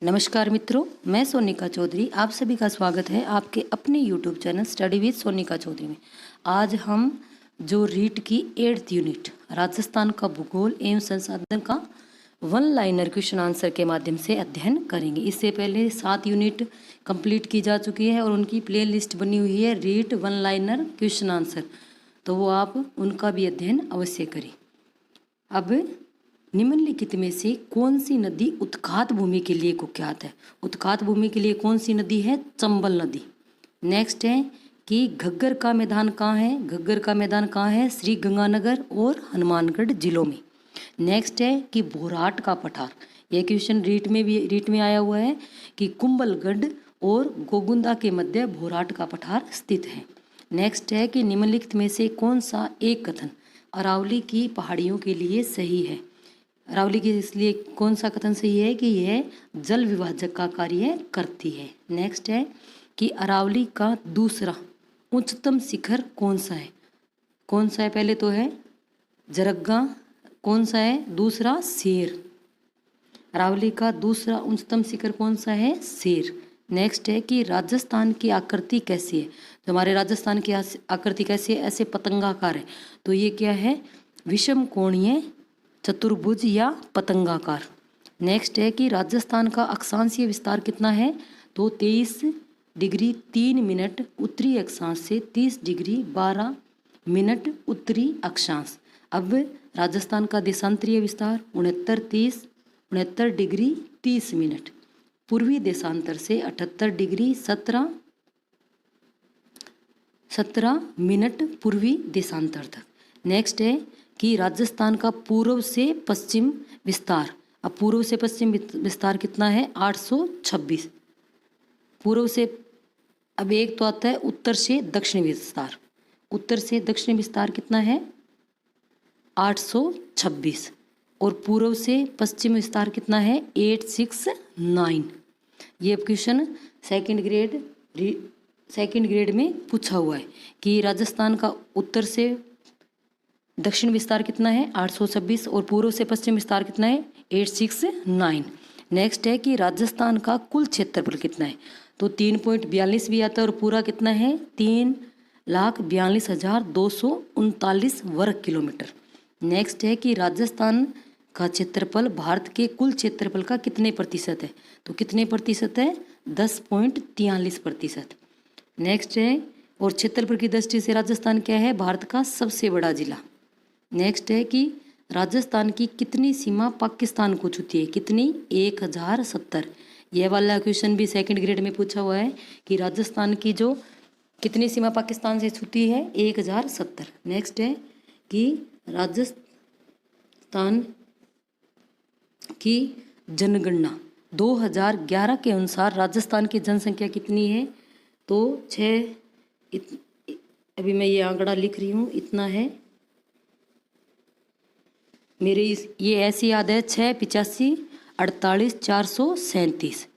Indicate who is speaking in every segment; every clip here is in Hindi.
Speaker 1: नमस्कार मित्रों, मैं सोनिका चौधरी। आप सभी का स्वागत है आपके अपने YouTube channel study with Sonika Chaudhary में। आज हम जो रीट की 8th यूनिट राजस्थान का भूगोल एवं संसाधन का वन लाइनर क्वेश्चन आंसर के माध्यम से अध्ययन करेंगे। इससे पहले 7 यूनिट कंप्लीट की जा चुकी है और उनकी प्ले लिस्ट बनी हुई है REET one liner question answer, तो वो आप उनका भी अध्ययन अवश्य करें। अब निम्नलिखित में से कौन सी नदी उत्खात भूमि के लिए कुख्यात है? उत्खात भूमि के लिए कौन सी नदी है? चंबल नदी। नेक्स्ट है कि घग्गर का मैदान कहाँ है? घग्गर का मैदान कहाँ है? श्री गंगानगर और हनुमानगढ़ जिलों में। नेक्स्ट है कि भोराट का पठार, यह क्वेश्चन रीट में आया हुआ है कि कुंभलगढ़ और गोगुंदा के मध्य भोराट का पठार स्थित है। नेक्स्ट है कि निम्नलिखित में से कौन सा एक कथन अरावली की पहाड़ियों के लिए सही है? अरावली के इसलिए कौन सा कथन सही है कि यह जल विभाजक का कार्य करती है। नेक्स्ट है कि अरावली का दूसरा उच्चतम शिखर कौन सा है? कौन सा है? पहले तो है जरग्गा, कौन सा है? दूसरा शेर। अरावली का दूसरा उच्चतम शिखर कौन सा है? शेर। नेक्स्ट है कि राजस्थान की आकृति कैसी है? तो हमारे राजस्थान की आकृति कैसी है? ऐसे पतंगाकार है, तो ये क्या है? विषम कोणीय चतुर्भुज या पतंगाकार। नेक्स्ट है कि राजस्थान का अक्षांशीय विस्तार कितना है? तो 23 डिग्री 3 मिनट उत्तरी अक्षांश से 30 डिग्री 12 मिनट उत्तरी अक्षांश। अब राजस्थान का देशांतरीय विस्तार 69 डिग्री 30 मिनट पूर्वी देशांतर से 78 डिग्री 17 मिनट पूर्वी देशांतर तक। नेक्स्ट है कि राजस्थान का पूर्व से पश्चिम विस्तार, अब पूर्व से पश्चिम विस्तार कितना है? 826। पूर्व से, अब एक तो आता है उत्तर से दक्षिण विस्तार, उत्तर से दक्षिण विस्तार कितना है? 826। और पूर्व से पश्चिम विस्तार कितना है? 869। ये क्वेश्चन सेकंड ग्रेड में पूछा हुआ है कि राजस्थान का उत्तर से दक्षिण विस्तार कितना है? 826 और पूर्व से पश्चिम विस्तार कितना है? 869। नेक्स्ट है कि राजस्थान का कुल क्षेत्रफल कितना है? तो 3.42 भी आता है और पूरा कितना है? 3,42,239 वर्ग किलोमीटर। नेक्स्ट है कि राजस्थान का क्षेत्रफल भारत के कुल क्षेत्रफल का कितने प्रतिशत है? तो कितने प्रतिशत है? 10.43%। नेक्स्ट है, और क्षेत्रफल की दृष्टि से राजस्थान क्या है? भारत का सबसे बड़ा जिला। नेक्स्ट है कि राजस्थान की कितनी सीमा पाकिस्तान को छूती है? कितनी? 1070। यह वाला क्वेश्चन भी सेकंड ग्रेड में पूछा हुआ है कि राजस्थान की जो कितनी सीमा पाकिस्तान से छूती है? 1070। नेक्स्ट है कि राजस्थान की जनगणना 2011 के अनुसार राजस्थान की जनसंख्या कितनी है? तो 6, अभी मैं ये आंकड़ा लिख रही हूँ, इतना है मेरे ये ऐसी याद है, 6,85,48,437,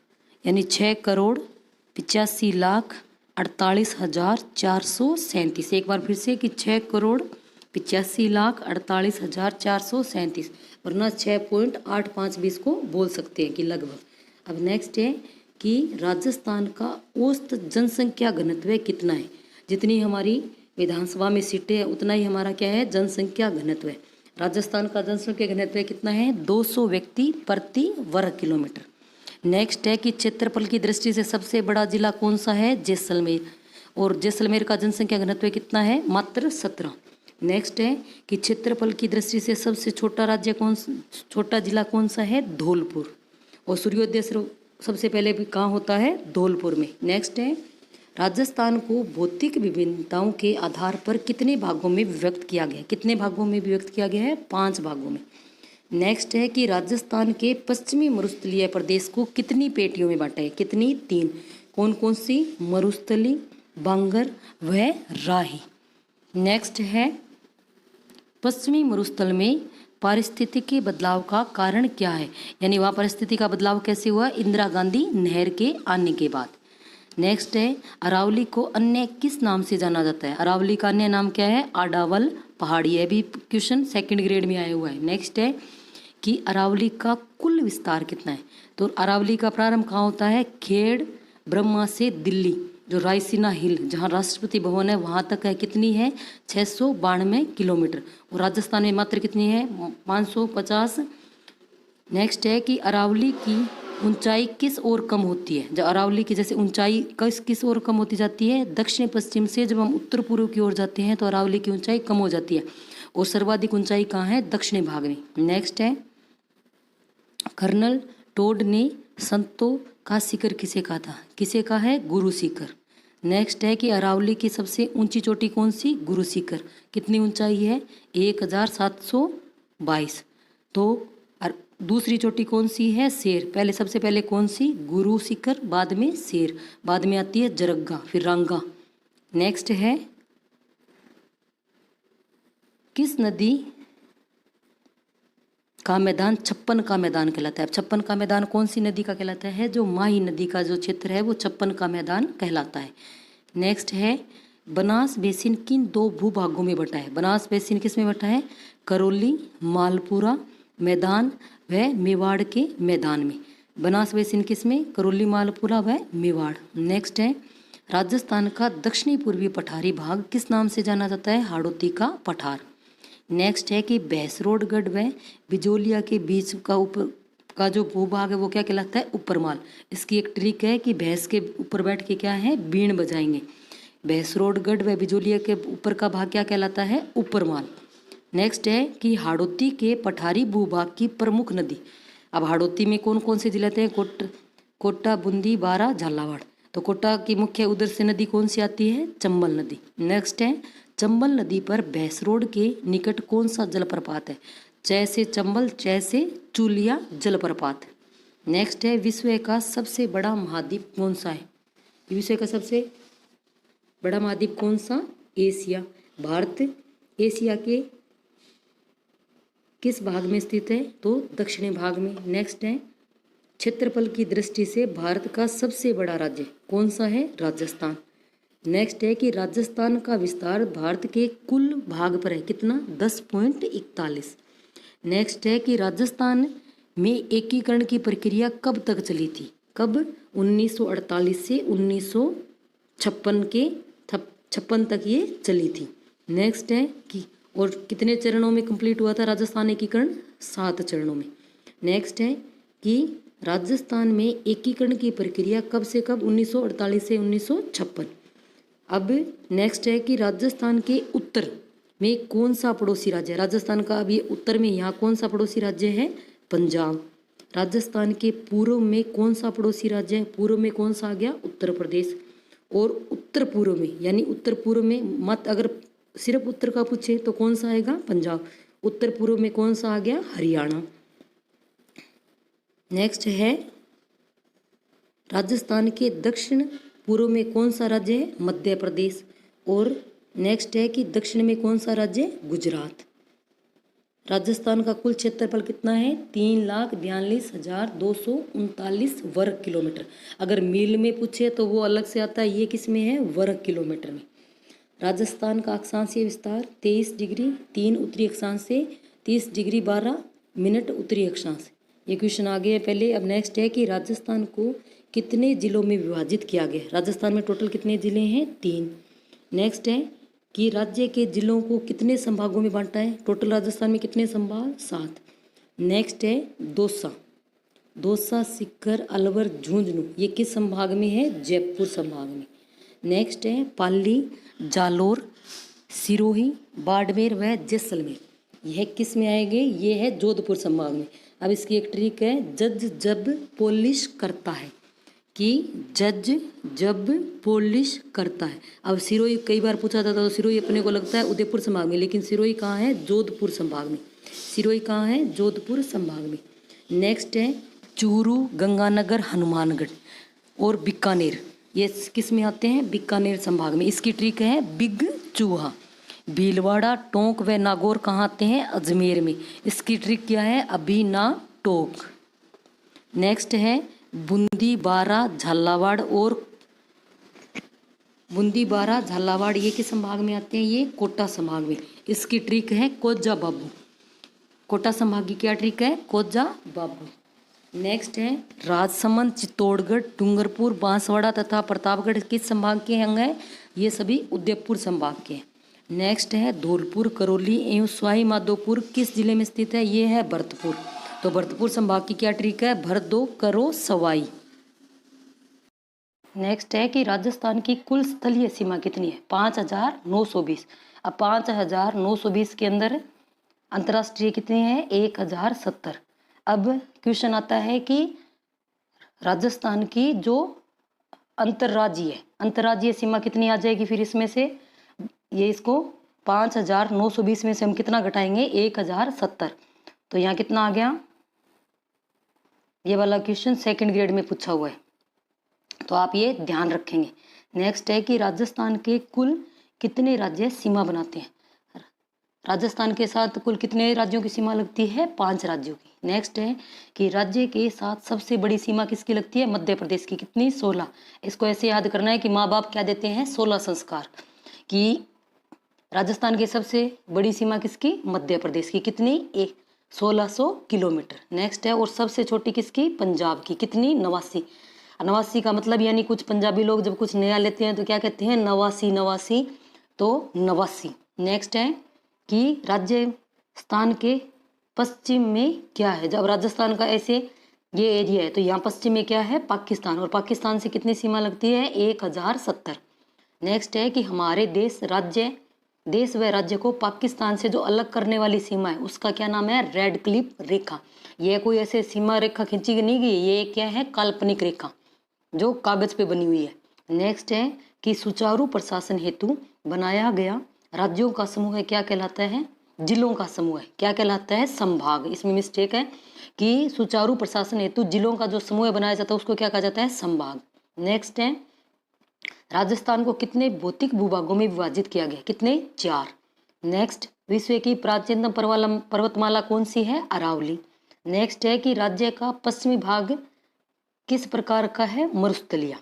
Speaker 1: यानी 6,85,48,437। एक बार फिर से कि 6,85,48,437, वरना 6.85 को बोल सकते हैं कि लगभग। अब नेक्स्ट है कि राजस्थान का औसत जनसंख्या घनत्व कितना है? जितनी हमारी विधानसभा में सीटें हैं उतना ही हमारा क्या है? जनसंख्या घनत्व है। राजस्थान का जनसंख्या घनत्व कितना है? 200 व्यक्ति प्रति वर्ग किलोमीटर। नेक्स्ट है कि क्षेत्रफल की दृष्टि से सबसे बड़ा जिला कौन सा है? जैसलमेर, और जैसलमेर का जनसंख्या घनत्व कितना है? मात्र 17। नेक्स्ट है कि क्षेत्रफल की दृष्टि से सबसे छोटा जिला कौन सा है? धौलपुर, और सूर्योदय सबसे पहले भी कहाँ होता है? धौलपुर में। नेक्स्ट है राजस्थान को भौतिक विभिन्नताओं के आधार पर कितने भागों में विभक्त किया गया? कितने भागों में विभक्त किया गया है? 5 भागों में। नेक्स्ट है कि राजस्थान के पश्चिमी मरुस्थलीय प्रदेश को कितनी पेटियों में बांटा है? कितनी? 3। कौन कौन सी? मरुस्थली, बांगर व राही। नेक्स्ट है पश्चिमी मरुस्थल में पारिस्थितिकी बदलाव का कारण क्या है? यानी वहाँ परिस्थिति का बदलाव कैसे हुआ? इंदिरा गांधी नहर के आने के बाद। नेक्स्ट है अरावली को अन्य किस नाम से जाना जाता है? अरावली का अन्य नाम क्या है? आडावल पहाड़ी। है भी क्वेश्चन सेकंड ग्रेड में आया हुआ है। नेक्स्ट है कि अरावली का कुल विस्तार कितना है। तो अरावली का प्रारंभ कहाँ होता है, खेड़ ब्रह्मा से दिल्ली जो रायसीना हिल जहाँ राष्ट्रपति भवन है वहाँ तक है, कितनी है 692 किलोमीटर। और राजस्थान में मात्र कितनी है 550। नेक्स्ट है कि अरावली की ऊंचाई किस ओर कम होती है। जब अरावली की जैसे ऊंचाई किस ओर कम होती जाती है, दक्षिण पश्चिम से जब हम उत्तर पूर्व की ओर जाते हैं तो अरावली की ऊंचाई कम हो जाती है और सर्वाधिक ऊंचाई कहाँ है, दक्षिणी भाग में। नेक्स्ट है कर्नल टोड ने संतों का शिखर किसे कहा था, किसे कहा है, गुरु शिखर। नेक्स्ट है कि अरावली की सबसे ऊंची चोटी कौन सी, गुरु शिखर। कितनी ऊंचाई है 1722। तो दूसरी चोटी कौन सी है, शेर। पहले सबसे पहले कौन सी, गुरु शिखर, बाद में शेर, बाद में आती है जरग्गा, फिर रंगा। नेक्स्ट है किस नदी का मैदान छप्पन का मैदान कहलाता है। छप्पन का मैदान कौन सी नदी का कहलाता है, जो माही नदी का जो क्षेत्र है वो छप्पन का मैदान कहलाता है। नेक्स्ट है बनास बेसिन किन दो भूभागों में बटा है। बनास बेसिन किस में बटा है, करौली मालपुरा मैदान व मेवाड़ के मैदान में। बनास बेसिन किस में, करौली मालपुरा व मेवाड़। नेक्स्ट है राजस्थान का दक्षिणी पूर्वी पठारी भाग किस नाम से जाना जाता है, हाड़ौती का पठार। नेक्स्ट है कि भैंसरोडगढ़ व बिजोलिया के बीच का जो भूभाग है वो क्या कहलाता है, उपरमाल। इसकी एक ट्रिक है कि भैंस के ऊपर बैठ के क्या है, बीण बजाएंगे। भैंसरोडगढ़ व बिजोलिया के ऊपर का भाग क्या कहलाता है, उपरमाल। नेक्स्ट है कि हाड़ौती के पठारी भूभाग की प्रमुख नदी। अब हाड़ौती में कौन कौन से जिले हैं, कोटा बूंदी बारा झालावाड़। तो कोटा की मुख्य उधर से नदी कौन सी आती है, चंबल नदी। नेक्स्ट है चंबल नदी पर भैंसरोड के निकट कौन सा जलप्रपात है, च से चंबल, च से चूलिया जलप्रपात। नेक्स्ट है विश्व का सबसे बड़ा महाद्वीप कौन सा है, विश्व का सबसे बड़ा महाद्वीप कौन सा, एशिया। भारत एशिया के किस भाग में स्थित है, तो दक्षिणी भाग में। नेक्स्ट है क्षेत्रफल की दृष्टि से भारत का सबसे बड़ा राज्य कौन सा है, राजस्थान। नेक्स्ट है कि राजस्थान का विस्तार भारत के कुल भाग पर है, कितना 10.41। नेक्स्ट है कि राजस्थान में एकीकरण की प्रक्रिया कब तक चली थी, कब 1948 से 1956 तक ये चली थी। नेक्स्ट है कि और कितने चरणों में कंप्लीट हुआ था राजस्थान एकीकरण, 7 चरणों में। नेक्स्ट है कि राजस्थान में एकीकरण की प्रक्रिया कब से कब, 1948 से 1956। अब नेक्स्ट है कि राजस्थान के उत्तर में कौन सा पड़ोसी राज्य है, राजस्थान का अब ये उत्तर में यहाँ कौन सा पड़ोसी राज्य है, पंजाब। राजस्थान के पूर्व में कौन सा पड़ोसी राज्य है, पूर्व में कौन सा आ गया, उत्तर प्रदेश। और उत्तर पूर्व में यानी उत्तर पूर्व में मत अगर सिर्फ उत्तर का पूछे तो कौन सा आएगा, पंजाब। उत्तर पूर्व में कौन सा आ गया, हरियाणा। नेक्स्ट है राजस्थान के दक्षिण पूर्व में कौन सा राज्य है, मध्य प्रदेश। और नेक्स्ट है कि दक्षिण में कौन सा राज्य है, गुजरात। राजस्थान का कुल क्षेत्रफल कितना है, 3,42,239 वर्ग किलोमीटर। अगर मील में पूछे तो वो अलग से आता है, ये किस में है, वर्ग किलोमीटर में। राजस्थान का अक्षांशीय विस्तार 23 डिग्री 3 उत्तरी अक्षांश से 30 डिग्री 12 मिनट उत्तरी अक्षांश। ये क्वेश्चन आ गया पहले। अब नेक्स्ट है कि राजस्थान को कितने जिलों में विभाजित किया गया। राजस्थान में टोटल कितने जिले हैं, 3। नेक्स्ट है कि राज्य के जिलों को कितने संभागों में बांटा है, टोटल राजस्थान में कितने संभाग, 7। नेक्स्ट है दौसा सीकर अलवर झुंझुनू, ये किस संभाग में है, जयपुर संभाग में। नेक्स्ट है पाली जालोर सिरोही बाड़मेर व जैसलमेर, यह किस में आएंगे, ये है जोधपुर संभाग में। अब इसकी एक ट्रिक है, जज जब पॉलिश करता है, कि जज जब पॉलिश करता है। अब सिरोही कई बार पूछा जाता तो सिरोही अपने को लगता है उदयपुर संभाग में, लेकिन सिरोही कहाँ है, जोधपुर संभाग में। सिरोही कहाँ है, जोधपुर संभाग में। नेक्स्ट है चूरू गंगानगर हनुमानगढ़ और बीकानेर, ये किस में आते हैं, बीकानेर संभाग में। इसकी ट्रिक है बिग चूहा। भीलवाड़ा टोंक व नागौर कहाँ आते हैं, अजमेर में। इसकी ट्रिक क्या है, अभी ना टोक। नेक्स्ट है बूंदी बारा झालावाड़ ये किस संभाग में आते हैं, ये कोटा संभाग में। इसकी ट्रिक है कोजा बाबू। कोटा संभाग की क्या ट्रिक है? कोजा बाबू। नेक्स्ट है राजसमंद, चित्तौड़गढ़, डूंगरपुर, बांसवाड़ा तथा प्रतापगढ़ किस संभाग के अंग है? ये सभी उदयपुर संभाग के हैं। नेक्स्ट है धौलपुर, करौली एवं सवाई माधोपुर किस जिले में स्थित है? ये है भरतपुर। तो भरतपुर संभाग की क्या ट्रिक है? भर दो करो सवाई। नेक्स्ट है कि राजस्थान की कुल स्थलीय सीमा कितनी है? 5,920। अब 5,920 के अंदर अंतर्राष्ट्रीय कितनी है? 1,070। अब क्वेश्चन आता है कि राजस्थान की जो अंतर्राज्यीय सीमा कितनी आ जाएगी फिर इसमें से? ये इसको 5,920 में से हम कितना घटाएंगे? 1,070। तो यहाँ कितना आ गया? ये वाला क्वेश्चन सेकंड ग्रेड में पूछा हुआ है, तो आप ये ध्यान रखेंगे। नेक्स्ट है कि राजस्थान के कुल कितने राज्य सीमा बनाते हैं? राजस्थान के साथ कुल कितने राज्यों की सीमा लगती है? 5 राज्यों की। नेक्स्ट है कि राज्य के साथ सबसे बड़ी सीमा किसकी लगती है? मध्य प्रदेश की। कितनी? 16। इसको ऐसे याद करना है कि माँ बाप क्या देते हैं? 16 संस्कार। कि राजस्थान की सबसे बड़ी सीमा किसकी? मध्य प्रदेश की। कितनी? 1600 किलोमीटर। नेक्स्ट है और सबसे छोटी किसकी? पंजाब की। कितनी? 89। 89 का मतलब यानी कुछ पंजाबी लोग जब कुछ नया लेते हैं तो क्या कहते हैं? 89। तो 89। नेक्स्ट है कि राजस्थान के पश्चिम में क्या है? जब राजस्थान का ऐसे ये एरिया है तो यहाँ पश्चिम में क्या है? पाकिस्तान। और पाकिस्तान से कितनी सीमा लगती है? 1,070। नेक्स्ट है कि हमारे देश व राज्य को पाकिस्तान से जो अलग करने वाली सीमा है उसका क्या नाम है? रेड क्लिफ रेखा। यह कोई ऐसे सीमा रेखा खींची नहीं गई, ये क्या है? काल्पनिक रेखा जो कागज पे बनी हुई है। नेक्स्ट है कि सुचारू प्रशासन हेतु बनाया गया राज्यों का समूह है, क्या कहलाता है? जिलों का समूह है। क्या कहलाता है? संभाग। इसमें मिस्टेक है कि सुचारू प्रशासन हेतु जिलों का जो समूह बनाया जाता है उसको क्या कहा जाता है? संभाग। नेक्स्ट है राजस्थान को कितने भौतिक भूभागों में विभाजित किया गया? कितने? 4। नेक्स्ट विश्व की प्राचीनतम पर्वतमाला कौन सी है? अरावली। नेक्स्ट है कि राज्य का पश्चिमी भाग किस प्रकार का है? मरुस्थलीय।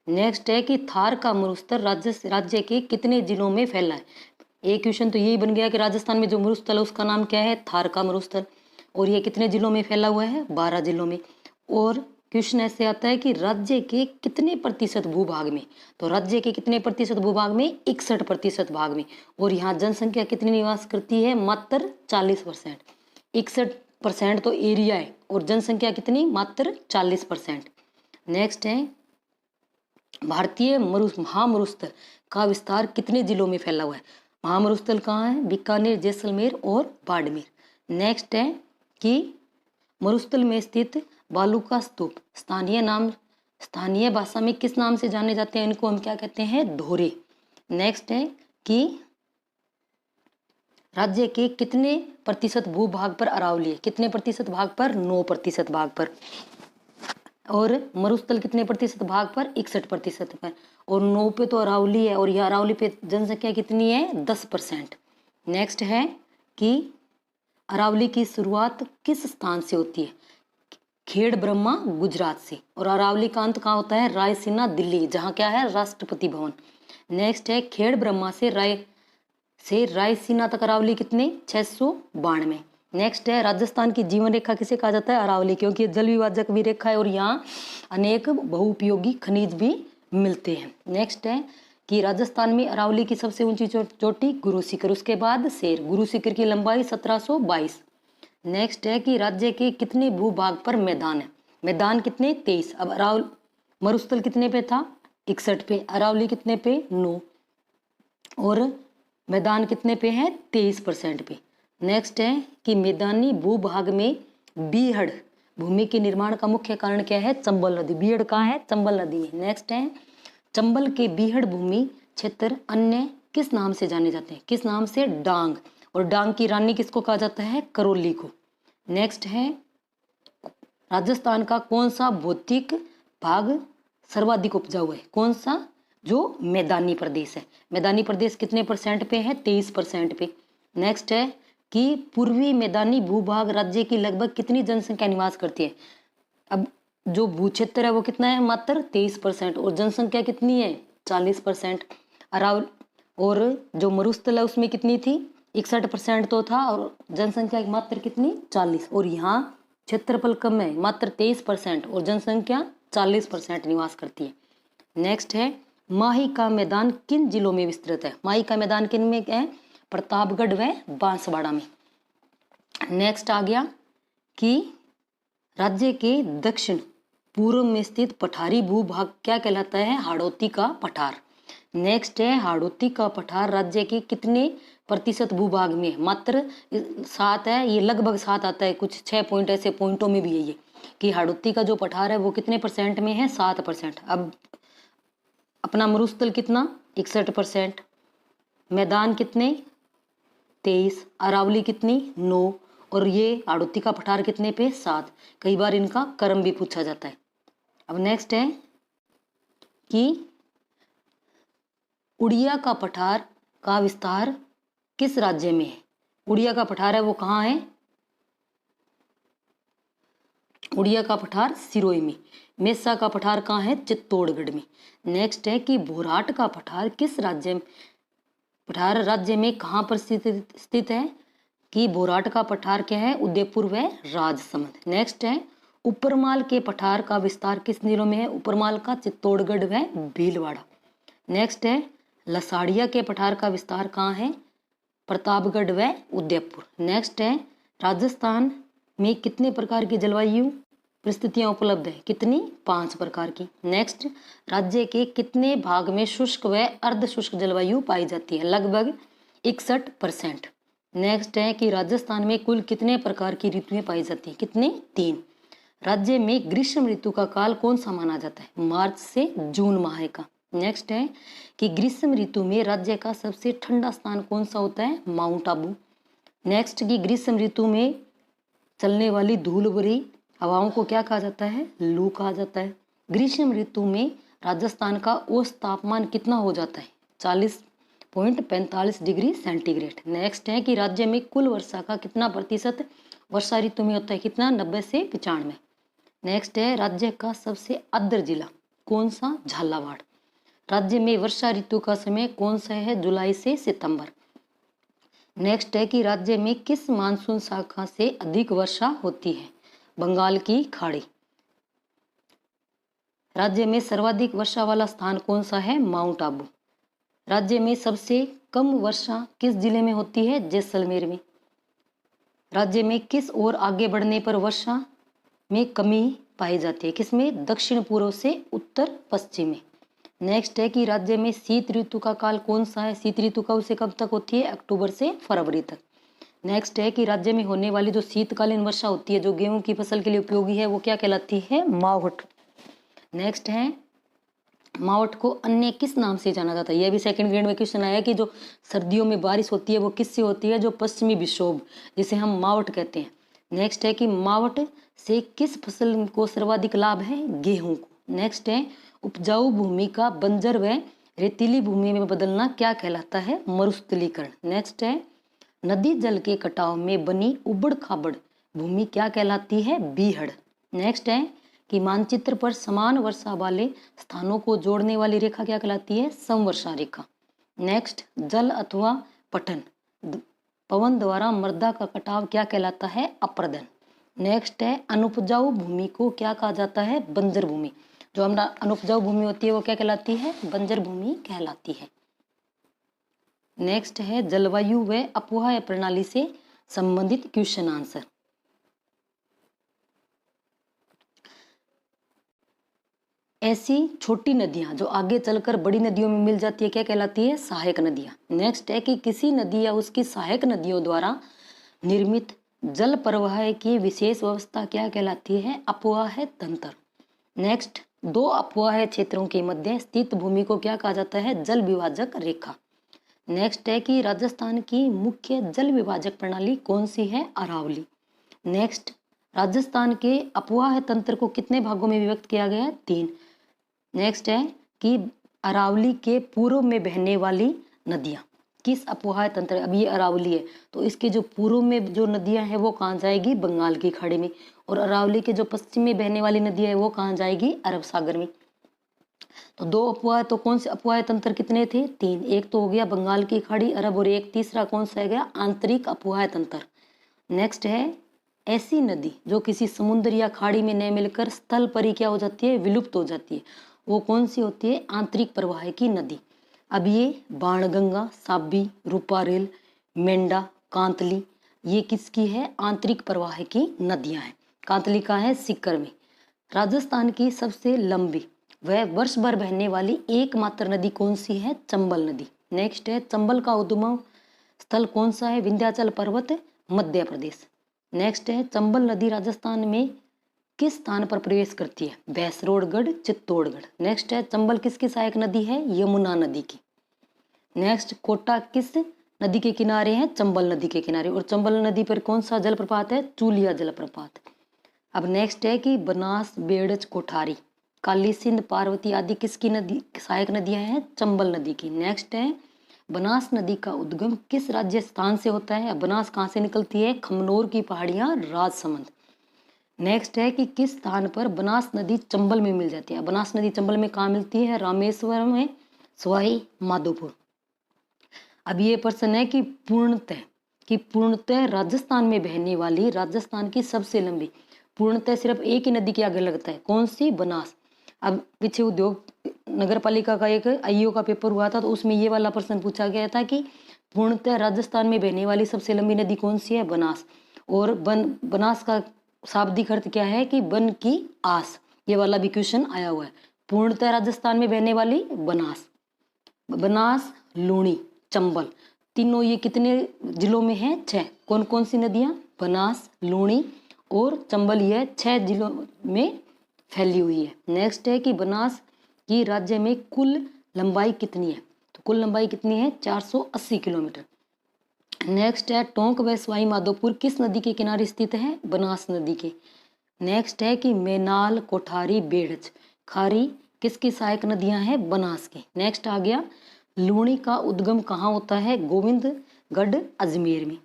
Speaker 1: नेक्स्ट है कि थार का मरुस्थल राज्य के कितने जिलों में फैला है? एक क्वेश्चन तो यही बन गया कि राजस्थान में जो मरुस्थल है उसका नाम क्या है? थार का मरुस्थल। और ये कितने जिलों में फैला हुआ है? 12 जिलों में। और क्वेश्चन ऐसे आता है कि राज्य के कितने प्रतिशत भूभाग में? तो राज्य के कितने प्रतिशत भूभाग में? 61% भाग में। और यहाँ जनसंख्या कितनी निवास करती है? मात्र 40%। 61% तो एरिया है और जनसंख्या कितनी? मात्र 40%। नेक्स्ट है भारतीय महामरुस्थल का विस्तार कितने जिलों में फैला हुआ है? महामरुस्थल कहाँ है? बीकानेर, जैसलमेर और बाड़मेर। नेक्स्ट है कि मरुस्थल में स्थित बालू का स्तूप स्थानीय भाषा में किस नाम से जाने जाते हैं? इनको हम क्या कहते हैं? धोरे। नेक्स्ट है कि राज्य के कितने प्रतिशत भूभाग पर अरावली है? कितने प्रतिशत भाग पर? 9% भाग पर। और मरुस्थल कितने प्रतिशत भाग पर? 61% पर। और 9 पे तो अरावली है और यह अरावली पे जनसंख्या कितनी है? 10%। नेक्स्ट है कि अरावली की शुरुआत किस स्थान से होती है? खेड़ ब्रह्मा गुजरात से। और अरावली का अंत कहाँ होता है? रायसीना दिल्ली, जहाँ क्या है? राष्ट्रपति भवन। नेक्स्ट है खेड़ ब्रह्मा से रायसीना तक अरावली कितने? 692। नेक्स्ट है राजस्थान की जीवन रेखा किसे कहा जाता है? अरावली, क्योंकि जल विभाजक भी रेखा है और यहाँ अनेक बहुउपयोगी खनिज भी मिलते हैं। नेक्स्ट है कि राजस्थान में अरावली की सबसे ऊंची चोटी गुरु शिखर, उसके बाद शेर। गुरु शिखर की लंबाई 1722। नेक्स्ट है कि राज्य के कितने भूभाग पर मैदान है? मैदान कितने? 23। अब मरुस्थल कितने पे था? 61 पे। अरावली कितने पे? 9। और मैदान कितने पे है? 23% पे। नेक्स्ट है कि मैदानी भूभाग में बीहड़ भूमि के निर्माण का मुख्य कारण क्या है? चंबल नदी। बीहड़ कहाँ है? चंबल नदी में। नेक्स्ट है चंबल के बीहड़ भूमि क्षेत्र अन्य किस नाम से जाने जाते हैं? किस नाम से? डांग। और डांग की रानी किसको कहा जाता है? करौली को। नेक्स्ट है राजस्थान का कौन सा भौतिक भाग सर्वाधिक उपजाऊ है? कौन सा? जो मैदानी प्रदेश है। मैदानी प्रदेश कितने परसेंट पे है? 23% पे। नेक्स्ट है कि पूर्वी मैदानी भूभाग राज्य की लगभग कितनी जनसंख्या निवास करती है? अब जो भू क्षेत्र है वो कितना है? मात्र 23%। और जनसंख्या कितनी है? 40%। और जो मरुस्थल है उसमें कितनी थी? 61% तो था, और जनसंख्या मात्र कितनी 40, और यहाँ क्षेत्रफल कम है, मात्र 23%, और जनसंख्या 40% निवास करती है। नेक्स्ट है माही का मैदान किन जिलों में विस्तृत है? माही का मैदान किन में है? प्रतापगढ़ व बांसवाड़ा में। नेक्स्ट आ गया कि राज्य के दक्षिण पूर्व में स्थित पठारी भूभाग क्या कहलाता है? हाड़ौती का पठार। नेक्स्ट है हाड़ौती का पठार राज्य के कितने प्रतिशत भूभाग में? मात्र 7 है, ये लगभग 7 आता है, कुछ 6 पॉइंट ऐसे पॉइंटों में भी है ये कि हाड़ौती का जो पठार है वो कितने परसेंट में है? 7%। अब अपना मरुस्थल कितना? 61%। मैदान कितने? 23। अरावली कितनी? 9। और ये हाड़ौती का पठार कितने पे? 7। कई बार इनका क्रम भी पूछा जाता है। अब नेक्स्ट है कि उड़िया का पठार का विस्तार किस राज्य में है? उड़िया का पठार है वो कहाँ है? उड़िया का पठार सिरोही में। मेसा का पठार कहाँ है? चित्तौड़गढ़ में। नेक्स्ट है कि भोराट का पठार किस राज्य में कहाँ पर स्थित है? कि भोराट का पठार क्या है? उदयपुर व राजसमंद। नेक्स्ट है ऊपरमाल के पठार का विस्तार किस जिलों में है? ऊपरमाल का चित्तौड़गढ़ व भीलवाड़ा। नेक्स्ट है लसाड़िया के पठार का विस्तार कहाँ है? प्रतापगढ़ व उदयपुर। नेक्स्ट है राजस्थान में कितने प्रकार की जलवायु परिस्थितियां उपलब्ध है? कितनी? 5 प्रकार की। नेक्स्ट राज्य के कितने भाग में शुष्क व अर्ध शुष्क जलवायु पाई जाती है? लगभग 61%। नेक्स्ट है कि राजस्थान में कुल कितने प्रकार की ऋतुएं पाई जाती है? कितने? 3। राज्य में ग्रीष्म ऋतु का काल कौन सा माना जाता है? मार्च से जून माह का। नेक्स्ट है कि ग्रीष्म ऋतु में राज्य का सबसे ठंडा स्थान कौन सा होता है? माउंट आबू। नेक्स्ट की ग्रीष्म ऋतु में चलने वाली धूल भरी हवाओं को क्या कहा जाता है? लू कहा जाता है। ग्रीष्म ऋतु में राजस्थान का औसत तापमान कितना हो जाता है? 40.45 डिग्री सेंटीग्रेड। नेक्स्ट है कि राज्य में कुल वर्षा का कितना प्रतिशत वर्षा ऋतु में होता है? कितना? 90 से 95। नेक्स्ट है राज्य का सबसे आर्द्र जिला कौन सा? झालावाड़। राज्य में वर्षा ऋतु का समय कौन सा है? जुलाई से सितंबर। नेक्स्ट है कि राज्य में किस मानसून शाखा से अधिक वर्षा होती है? बंगाल की खाड़ी। राज्य में सर्वाधिक वर्षा वाला स्थान कौन सा है? माउंट आबू। राज्य में सबसे कम वर्षा किस जिले में होती है? जैसलमेर में। राज्य में किस ओर आगे बढ़ने पर वर्षा में कमी पाई जाती है? किसमें? दक्षिण पूर्व से उत्तर पश्चिम में। नेक्स्ट है कि राज्य में शीत ऋतु का काल कौन सा है? शीत ऋतु कब से कब तक होती है? अक्टूबर से फरवरी तक। नेक्स्ट है कि राज्य में होने वाली जो शीतकालीन वर्षा होती है जो गेहूं की फसल के लिए उपयोगी है वो क्या कहलाती है? मावठ। नेक्स्ट है मावठ को अन्य किस नाम से जाना जाता है? यह भी सेकंड ग्रेड में क्वेश्चन आया कि जो सर्दियों में बारिश होती है वो किससे होती है? जो पश्चिमी विक्षोभ, जिसे हम मावठ कहते हैं। नेक्स्ट है कि मावठ से किस फसल को सर्वाधिक लाभ है? गेहूं को। नेक्स्ट है उपजाऊ भूमि का बंजर व रेतीली भूमि में बदलना क्या कहलाता है? मरुस्थलीकरण। नेक्स्ट है नदी जल के कटाव में बनी उबड़ खाबड़ भूमि क्या कहलाती है? बीहड़। नेक्स्ट है कि मानचित्र पर समान वर्षा वाले स्थानों को जोड़ने वाली रेखा क्या कहलाती है? समवर्षा रेखा। नेक्स्ट जल अथवा पटन पवन द्वारा मृदा का कटाव क्या कहलाता है? अपर्दन। नेक्स्ट है अनुपजाऊ भूमि को क्या कहा जाता है? बंजर भूमि। जो हमारा अनुपजाऊ भूमि होती है वो क्या कहलाती है? बंजर भूमि कहलाती है। नेक्स्ट है जलवायु व अपवाह प्रणाली से संबंधित क्वेश्चन आंसर। ऐसी छोटी नदियां जो आगे चलकर बड़ी नदियों में मिल जाती है क्या कहलाती है? सहायक नदियां। नेक्स्ट है कि किसी नदी या उसकी सहायक नदियों द्वारा निर्मित जल प्रवाह की विशेष व्यवस्था क्या कहलाती है? अपवाह तंत्र। नेक्स्ट 2 अपवाह क्षेत्रों के मध्य स्थित भूमि को क्या कहा जाता है? जल विभाजक रेखा। नेक्स्ट है कि राजस्थान की मुख्य जल विभाजक प्रणाली कौन सी है? अरावली। नेक्स्ट राजस्थान के अपवाह तंत्र को कितने भागों में विभक्त किया गया है? 3। नेक्स्ट है कि अरावली के पूर्व में बहने वाली नदियां किस अपवाह तंत्र? अब ये अरावली है तो इसके जो पूर्व में जो नदियां हैं वो कहाँ जाएगी? बंगाल की खाड़ी में। और अरावली के जो पश्चिम में बहने वाली नदियां है वो कहाँ जाएगी? अरब सागर में। तो दो अपवाय, तो कौन से अपवाय तंत्र कितने थे? 3। एक तो हो गया बंगाल की खाड़ी, अरब, और एक तीसरा कौन सा है गया? आंतरिक अपवाय तंत्र। नेक्स्ट है ऐसी नदी जो किसी समुद्र या खाड़ी में न मिलकर स्थल पर ही क्या हो जाती है? विलुप्त हो जाती है। वो कौन सी होती है? आंतरिक प्रवाह की नदी। अब ये बाणगंगा, साबी, रूपारेल, मेंढा, कांतली, ये किसकी है? आंतरिक प्रवाह की नदियां हैं। कांतली का है सीकर में। राजस्थान की सबसे लंबी वह वर्ष भर बहने वाली एकमात्र नदी कौन सी है? चंबल नदी। नेक्स्ट है चंबल का उद्गम स्थल कौन सा है? विंध्याचल पर्वत, मध्य प्रदेश। नेक्स्ट है चंबल नदी राजस्थान में किस स्थान पर प्रवेश करती है? भैंसरोडगढ़, चित्तौड़गढ़। नेक्स्ट है चंबल किसकी सहायक नदी है? यमुना नदी की। नेक्स्ट कोटा किस नदी के किनारे है? चंबल नदी के किनारे। और चंबल नदी पर कौन सा जलप्रपात है? चूलिया जलप्रपात। अब नेक्स्ट है कि बनास, बेड़च, कोठारी, काली सिंध, पार्वती आदि किसकी नदी सहायक नदियां हैं? चंबल नदी की। नेक्स्ट है बनास नदी का उद्गम किस राज्य स्थान से होता है? बनास कहाँ से निकलती है? खमनोर की पहाड़ियां, राजसमंद। नेक्स्ट है कि किस स्थान पर बनास नदी चंबल में मिल जाती है? बनास नदी चंबल में कहाँ मिलती है? रामेश्वरम में, सवाई माधोपुर। अब ये प्रश्न है कि पूर्णतः राजस्थान में बहने वाली राजस्थान की सबसे लंबी, पूर्णतः सिर्फ एक ही नदी के आगे लगता है, कौन सी? बनास। अब पीछे उद्योग नगर पालिका का एक आईओ का पेपर हुआ था, तो उसमें ये वाला प्रश्न पूछा गया था कि पूर्णतः राजस्थान में बहने वाली सबसे लंबी नदी कौन सी है? बनास। और बनास का शाब्दिक अर्थ क्या है? कि वन की आस। ये वाला भी क्वेश्चन आया हुआ है। पूर्णतः राजस्थान में बहने वाली बनास, लूणी, चंबल, तीनों ये कितने जिलों में है? 6। कौन कौन सी नदियां? बनास, लूणी और चंबल, ये 6 जिलों में फैली हुई है। नेक्स्ट है कि बनास की राज्य में कुल लंबाई कितनी है? तो कुल लंबाई कितनी है? 480 किलोमीटर। नेक्स्ट है टोंक व सवाई माधोपुर किस नदी के किनारे स्थित है? बनास नदी के। नेक्स्ट है कि मेनाल, कोठारी, बेड़च, खारी किसकी सहायक नदियां हैं? बनास की। नेक्स्ट आ गया लूणी का उद्गम कहाँ होता है? गोविंदगढ़, अजमेर में।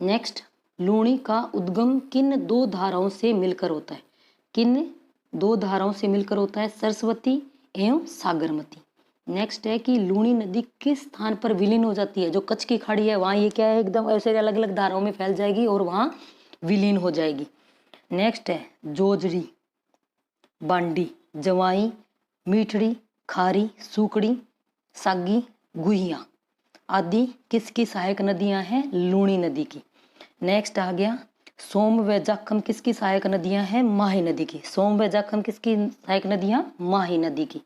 Speaker 1: नेक्स्ट लूणी का उद्गम किन दो धाराओं से मिलकर होता है? किन दो धाराओं से मिलकर होता है? सरस्वती एवं सागरमती। नेक्स्ट है कि लूणी नदी किस स्थान पर विलीन हो जाती है? जो कच्छ की खाड़ी है वहाँ ये क्या है? एकदम ऐसे अलग अलग धाराओं में फैल जाएगी और वहाँ विलीन हो जाएगी। नेक्स्ट है जोजरी, बांडी, जवाई, मीठड़ी, खारी, सूकड़ी, सागी, गुहिया आदि किसकी सहायक नदियां हैं? लूणी नदी की। नेक्स्ट आ गया सोम व जाखम किसकी सहायक नदियां हैं? माही नदी की। सोम व जाखम किसकी सहायक नदियां? माही नदी की।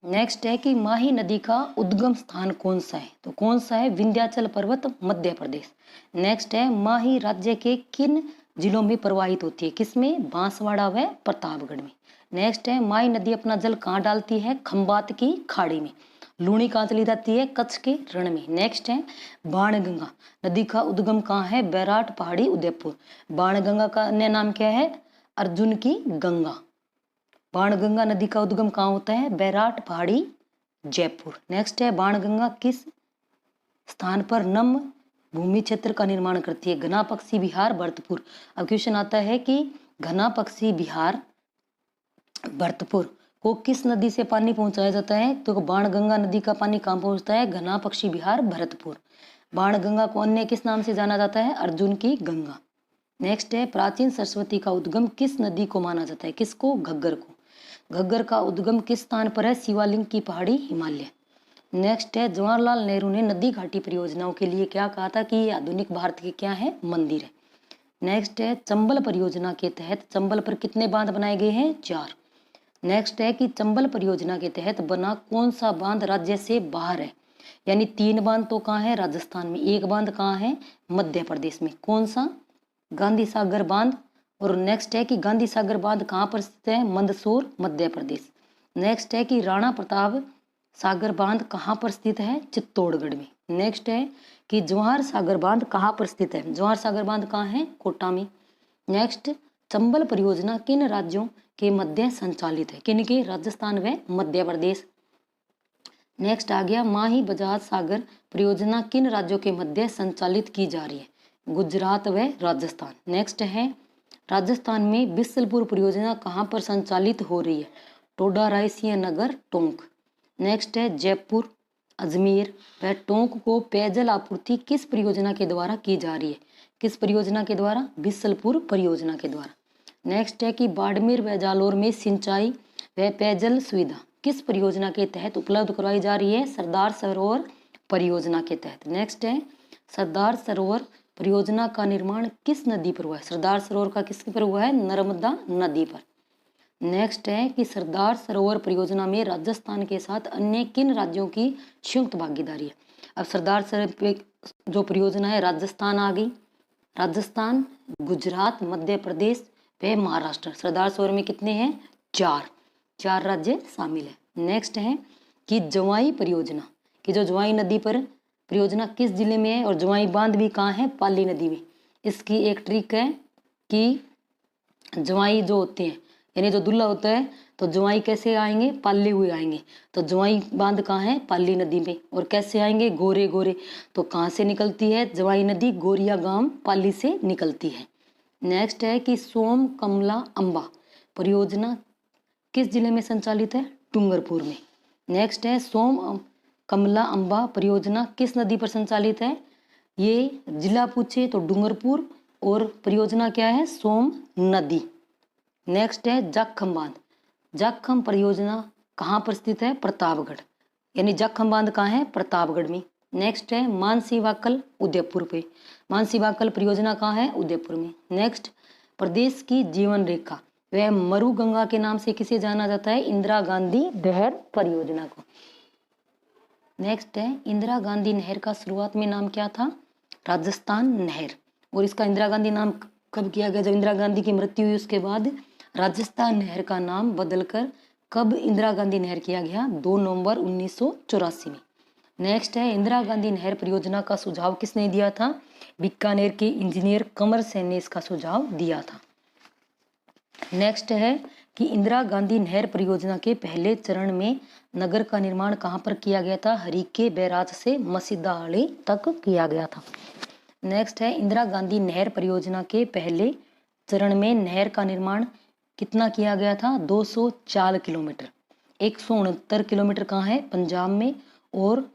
Speaker 1: नेक्स्ट है कि माही नदी का उद्गम स्थान कौन सा है? तो कौन सा है? विंध्याचल पर्वत, मध्य प्रदेश। नेक्स्ट है माही राज्य के किन जिलों में प्रवाहित होती है? किसमें? बांसवाड़ा व प्रतापगढ़ में। नेक्स्ट है माही नदी अपना जल कहाँ डालती है? खंबात की खाड़ी में। लूणी कहाँ चली जाती है? कच्छ के रण में। नेक्स्ट है बाणगंगा नदी का उद्गम कहाँ है? बैराट पहाड़ी, उदयपुर। बाणगंगा का अन्य नाम क्या है? अर्जुन की गंगा। बाणगंगा नदी का उद्गम कहाँ होता है? बैराट पहाड़ी, जयपुर। नेक्स्ट है बाणगंगा किस स्थान पर नम भूमि क्षेत्र का निर्माण करती है? घना पक्षी विहार, भरतपुर। अब क्वेश्चन आता है कि घना पक्षी विहार भरतपुर को किस नदी से पानी पहुंचाया जाता है? तो बाणगंगा नदी का पानी कहाँ पहुंचता है? घना पक्षी विहार, भरतपुर। बाणगंगा को अन्य किस नाम से जाना जाता है? अर्जुन की गंगा। नेक्स्ट है प्राचीन सरस्वती का उद्गम किस नदी को माना जाता है? किसको? घग्गर को। घग्गर का उद्गम किस स्थान पर है? शिवालिंग की पहाड़ी, हिमालय। नेक्स्ट है जवाहरलाल नेहरू ने नदी घाटी परियोजनाओं के लिए क्या कहा था? कि ये आधुनिक भारत के क्या है? मंदिर है। नेक्स्ट है चंबल परियोजना के तहत चंबल पर कितने बांध बनाए गए हैं? 4। नेक्स्ट है कि चंबल परियोजना के तहत बना कौन सा बांध राज्य से बाहर है? यानी 3 बांध तो कहाँ है? राजस्थान में। एक बांध कहाँ है? मध्य प्रदेश में। कौन सा? गांधी सागर बांध। और नेक्स्ट है कि गांधी सागर बांध कहाँ पर स्थित है? मंदसौर, मध्य प्रदेश। नेक्स्ट है कि राणा प्रताप सागर बांध कहाँ पर स्थित है? चित्तौड़गढ़ में। नेक्स्ट है कि जवाहर सागर बांध कहाँ पर स्थित है? जवाहर सागर बांध कहाँ है? कोटा में। नेक्स्ट चंबल परियोजना किन राज्यों के मध्य संचालित है? किन के? राजस्थान व मध्य प्रदेश। नेक्स्ट आ गया माही बजाज सागर परियोजना किन राज्यों के मध्य संचालित की जा रही है? गुजरात व राजस्थान। नेक्स्ट है राजस्थान में बिसलपुर परियोजना कहाँ पर संचालित हो रही है? टोडा रायसिंह नगर टोंक। नेक्स्ट है जयपुर अजमेर व टोंक को पेयजल आपूर्ति किस परियोजना के द्वारा की जा रही है? किस परियोजना के द्वारा? बिसलपुर परियोजना के द्वारा। नेक्स्ट है कि बाड़मेर व जालोर में सिंचाई व पेयजल सुविधा किस परियोजना के तहत उपलब्ध करवाई जा रही है? सरदार सरोवर परियोजना के तहत। नेक्स्ट है सरदार सरोवर परियोजना का निर्माण किस नदी पर हुआ है? सरदार सरोवर का किस पर हुआ है? नर्मदा नदी पर। नेक्स्ट है कि सरदार सरोवर परियोजना में राजस्थान के साथ अन्य किन राज्यों की संयुक्त भागीदारी है? अब सरदार सरोवर जो परियोजना है राजस्थान आ गई, राजस्थान, गुजरात, मध्य प्रदेश व महाराष्ट्र। सरदार सरोवर में कितने हैं? चार राज्य शामिल है। नेक्स्ट है कि जवाई परियोजना कि जो जवाई नदी पर परियोजना किस जिले में है और जवाई बांध भी कहाँ है? पाली नदी में। इसकी एक ट्रिक है कि जवाई जो होते हैं यानी जो दूल्हा होता है तो जवाई कैसे आएंगे? पाले हुए आएंगे। तो जवाई बांध कहाँ है? पाली नदी में। और कैसे आएंगे? गोरे गोरे। तो कहाँ से निकलती है जवाई नदी? गोरिया गांव पाली से निकलती है। नेक्स्ट है कि सोम कमला अंबा परियोजना किस जिले में संचालित है? डूंगरपुर में। नेक्स्ट है सोम कमला अंबा परियोजना किस नदी पर संचालित है? ये जिला पूछे तो डूंगरपुर और परियोजना क्या है? सोम नदी। नेक्स्ट है जाखम बांध। जाखम परियोजना कहाँ पर स्थित है? प्रतापगढ़। यानी जाखम बांध कहाँ है? प्रतापगढ़ में। नेक्स्ट है मानसी वाकल उदयपुर पे। मानसी वाकल परियोजना कहाँ है? उदयपुर में। नेक्स्ट प्रदेश की जीवन रेखा वह मरु गंगा के नाम से किसे जाना जाता है? इंदिरा गांधी नहर परियोजना को। नेक्स्ट है इंदिरा गांधी नहर का शुरुआत में नाम क्या था? राजस्थान नहर। और इसका इंदिरा गांधी नाम कब किया गया? जब इंदिरा गांधी की मृत्यु हुई उसके बाद राजस्थान नहर का नाम बदलकर कब इंदिरा गांधी नहर किया गया? 2 नवंबर 1984 में। नेक्स्ट है इंदिरा गांधी नहर परियोजना का सुझाव किसने दिया था? बीकानेर के इंजीनियर कमर सेन ने इसका सुझाव दिया था। नेक्स्ट है कि इंदिरा गांधी नहर परियोजना के पहले चरण में नगर का निर्माण कहाँ पर किया गया था? हरीके बैराज से मसीदाहली तक किया गया था। नेक्स्ट है इंदिरा गांधी नहर परियोजना के पहले चरण में नहर का निर्माण कितना किया गया था? 204 किलोमीटर। 169 किलोमीटर कहाँ है? पंजाब में। और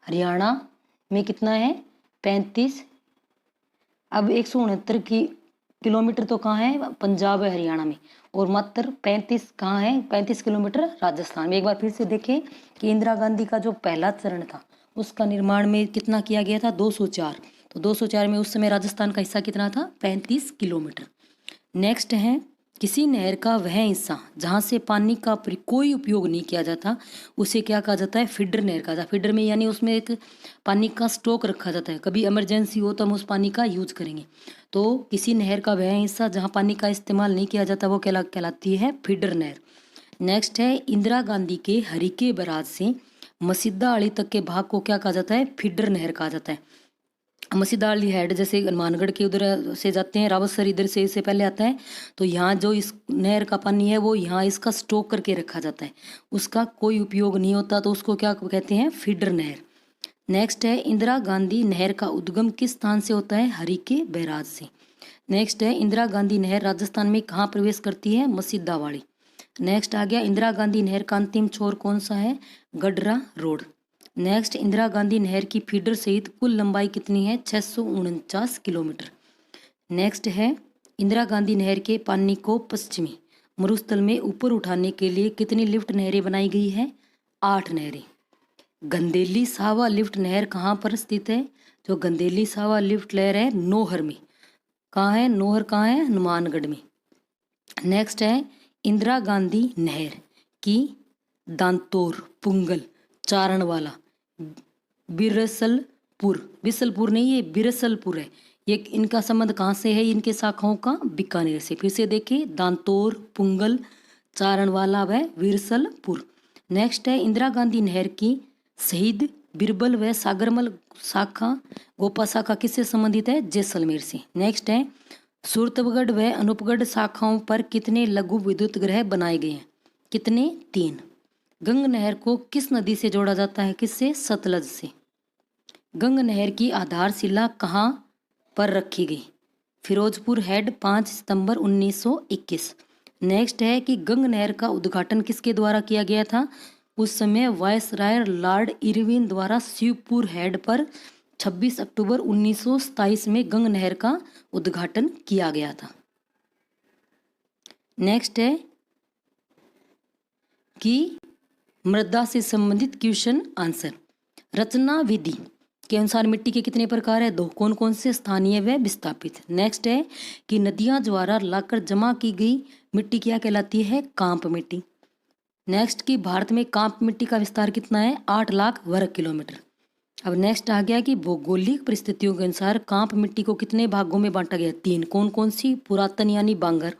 Speaker 1: हरियाणा में कितना है? 35। अब 169 किलोमीटर तो कहाँ है? पंजाब है हरियाणा में। और मात्र 35 कहाँ है? 35 किलोमीटर राजस्थान में। एक बार फिर से देखें कि इंदिरा गांधी का जो पहला चरण था उसका निर्माण में कितना किया गया था? 204। तो 204 में उस समय राजस्थान का हिस्सा कितना था? 35 किलोमीटर। नेक्स्ट है किसी नहर का वह हिस्सा जहाँ से पानी का कोई उपयोग नहीं किया जाता उसे क्या कहा जाता है? फीडर नहर कहा जाता है। फीडर में यानी उसमें एक पानी का स्टॉक रखा जाता है, कभी इमरजेंसी हो तो हम उस पानी का यूज करेंगे। तो किसी नहर का वह हिस्सा जहाँ पानी का इस्तेमाल नहीं किया जाता वो कहलाती है फीडर नहर। नेक्स्ट है इंदिरा गांधी के हरीके बैराज से मसीदाहली तक के भाग को क्या कहा जाता है? फीडर नहर कहा जाता है। मसीदाहली हेड जैसे हनुमानगढ़ के उधर से जाते हैं, रावतसर इधर से इससे पहले आता है, तो यहाँ जो इस नहर का पानी है वो यहाँ इसका स्टॉक करके रखा जाता है, उसका कोई उपयोग नहीं होता, तो उसको क्या कहते हैं? फीडर नहर। नेक्स्ट है इंदिरा गांधी नहर का उद्गम किस स्थान से होता है? हरीके बैराज से। नेक्स्ट है इंदिरा गांधी नहर राजस्थान में कहाँ प्रवेश करती है? मसीदावाड़ी। नेक्स्ट आ गया इंदिरा गांधी नहर का अंतिम छोर कौन सा है? गडरा रोड। नेक्स्ट इंदिरा गांधी नहर की फीडर सहित कुल लंबाई कितनी है? 649 किलोमीटर। नेक्स्ट है इंदिरा गांधी नहर के पानी को पश्चिमी मरुस्थल में ऊपर उठाने के लिए कितनी लिफ्ट नहरें बनाई गई है? 8 नहरें। गंदेली सावा लिफ्ट नहर कहाँ पर स्थित है? जो गंदेली सावा लिफ्ट नहर है नौहर में। कहाँ है? नौहर कहाँ है? हनुमानगढ़ में। नेक्स्ट है इंदिरा गांधी नहर की दांतोर पुंगल चारणवाला बिरसलपुर नहीं, ये बिरसलपुर है, ये इनका संबंध कहाँ से है? इनके शाखाओं का बीकानेर से। फिर से देखें दांतोर पुंगल चारणवाला व बिरसलपुर। नेक्स्ट है इंदिरा गांधी नहर की शहीद बिरबल व सागरमल शाखा गोपा शाखा किससे संबंधित है? जैसलमेर से। नेक्स्ट है सूरतगढ़ व अनूपगढ़ शाखाओं पर कितने लघु विद्युत ग्रह बनाए गए हैं? कितने? 3। गंग नहर को किस नदी से जोड़ा जाता है? किससे? सतलज से। गंग नहर की आधारशिला कहाँ पर रखी गई? फिरोजपुर हेड 5 सितंबर 1921। नेक्स्ट है कि गंग नहर का उद्घाटन किसके द्वारा किया गया था? उस समय वायसराय लॉर्ड इरविन द्वारा शिवपुर हेड पर 26 अक्टूबर 1927 में गंग नहर का उद्घाटन किया गया था। नेक्स्ट है कि मृदा से संबंधित क्वेश्चन आंसर। रचना विधि के अनुसार मिट्टी के कितने प्रकार है? 2। कौन कौन से? स्थानीय व विस्थापित। नेक्स्ट है कि नदियां ज्वारा लाकर जमा की गई मिट्टी क्या कहलाती है? कांप मिट्टी। नेक्स्ट कि भारत में कांप मिट्टी का विस्तार कितना है? 8 लाख वर्ग किलोमीटर। अब नेक्स्ट आ गया कि भौगोलिक परिस्थितियों के अनुसार कांप मिट्टी को कितने भागों में बांटा गया? 3। कौन कौन सी? पुरातन यानी बांगर,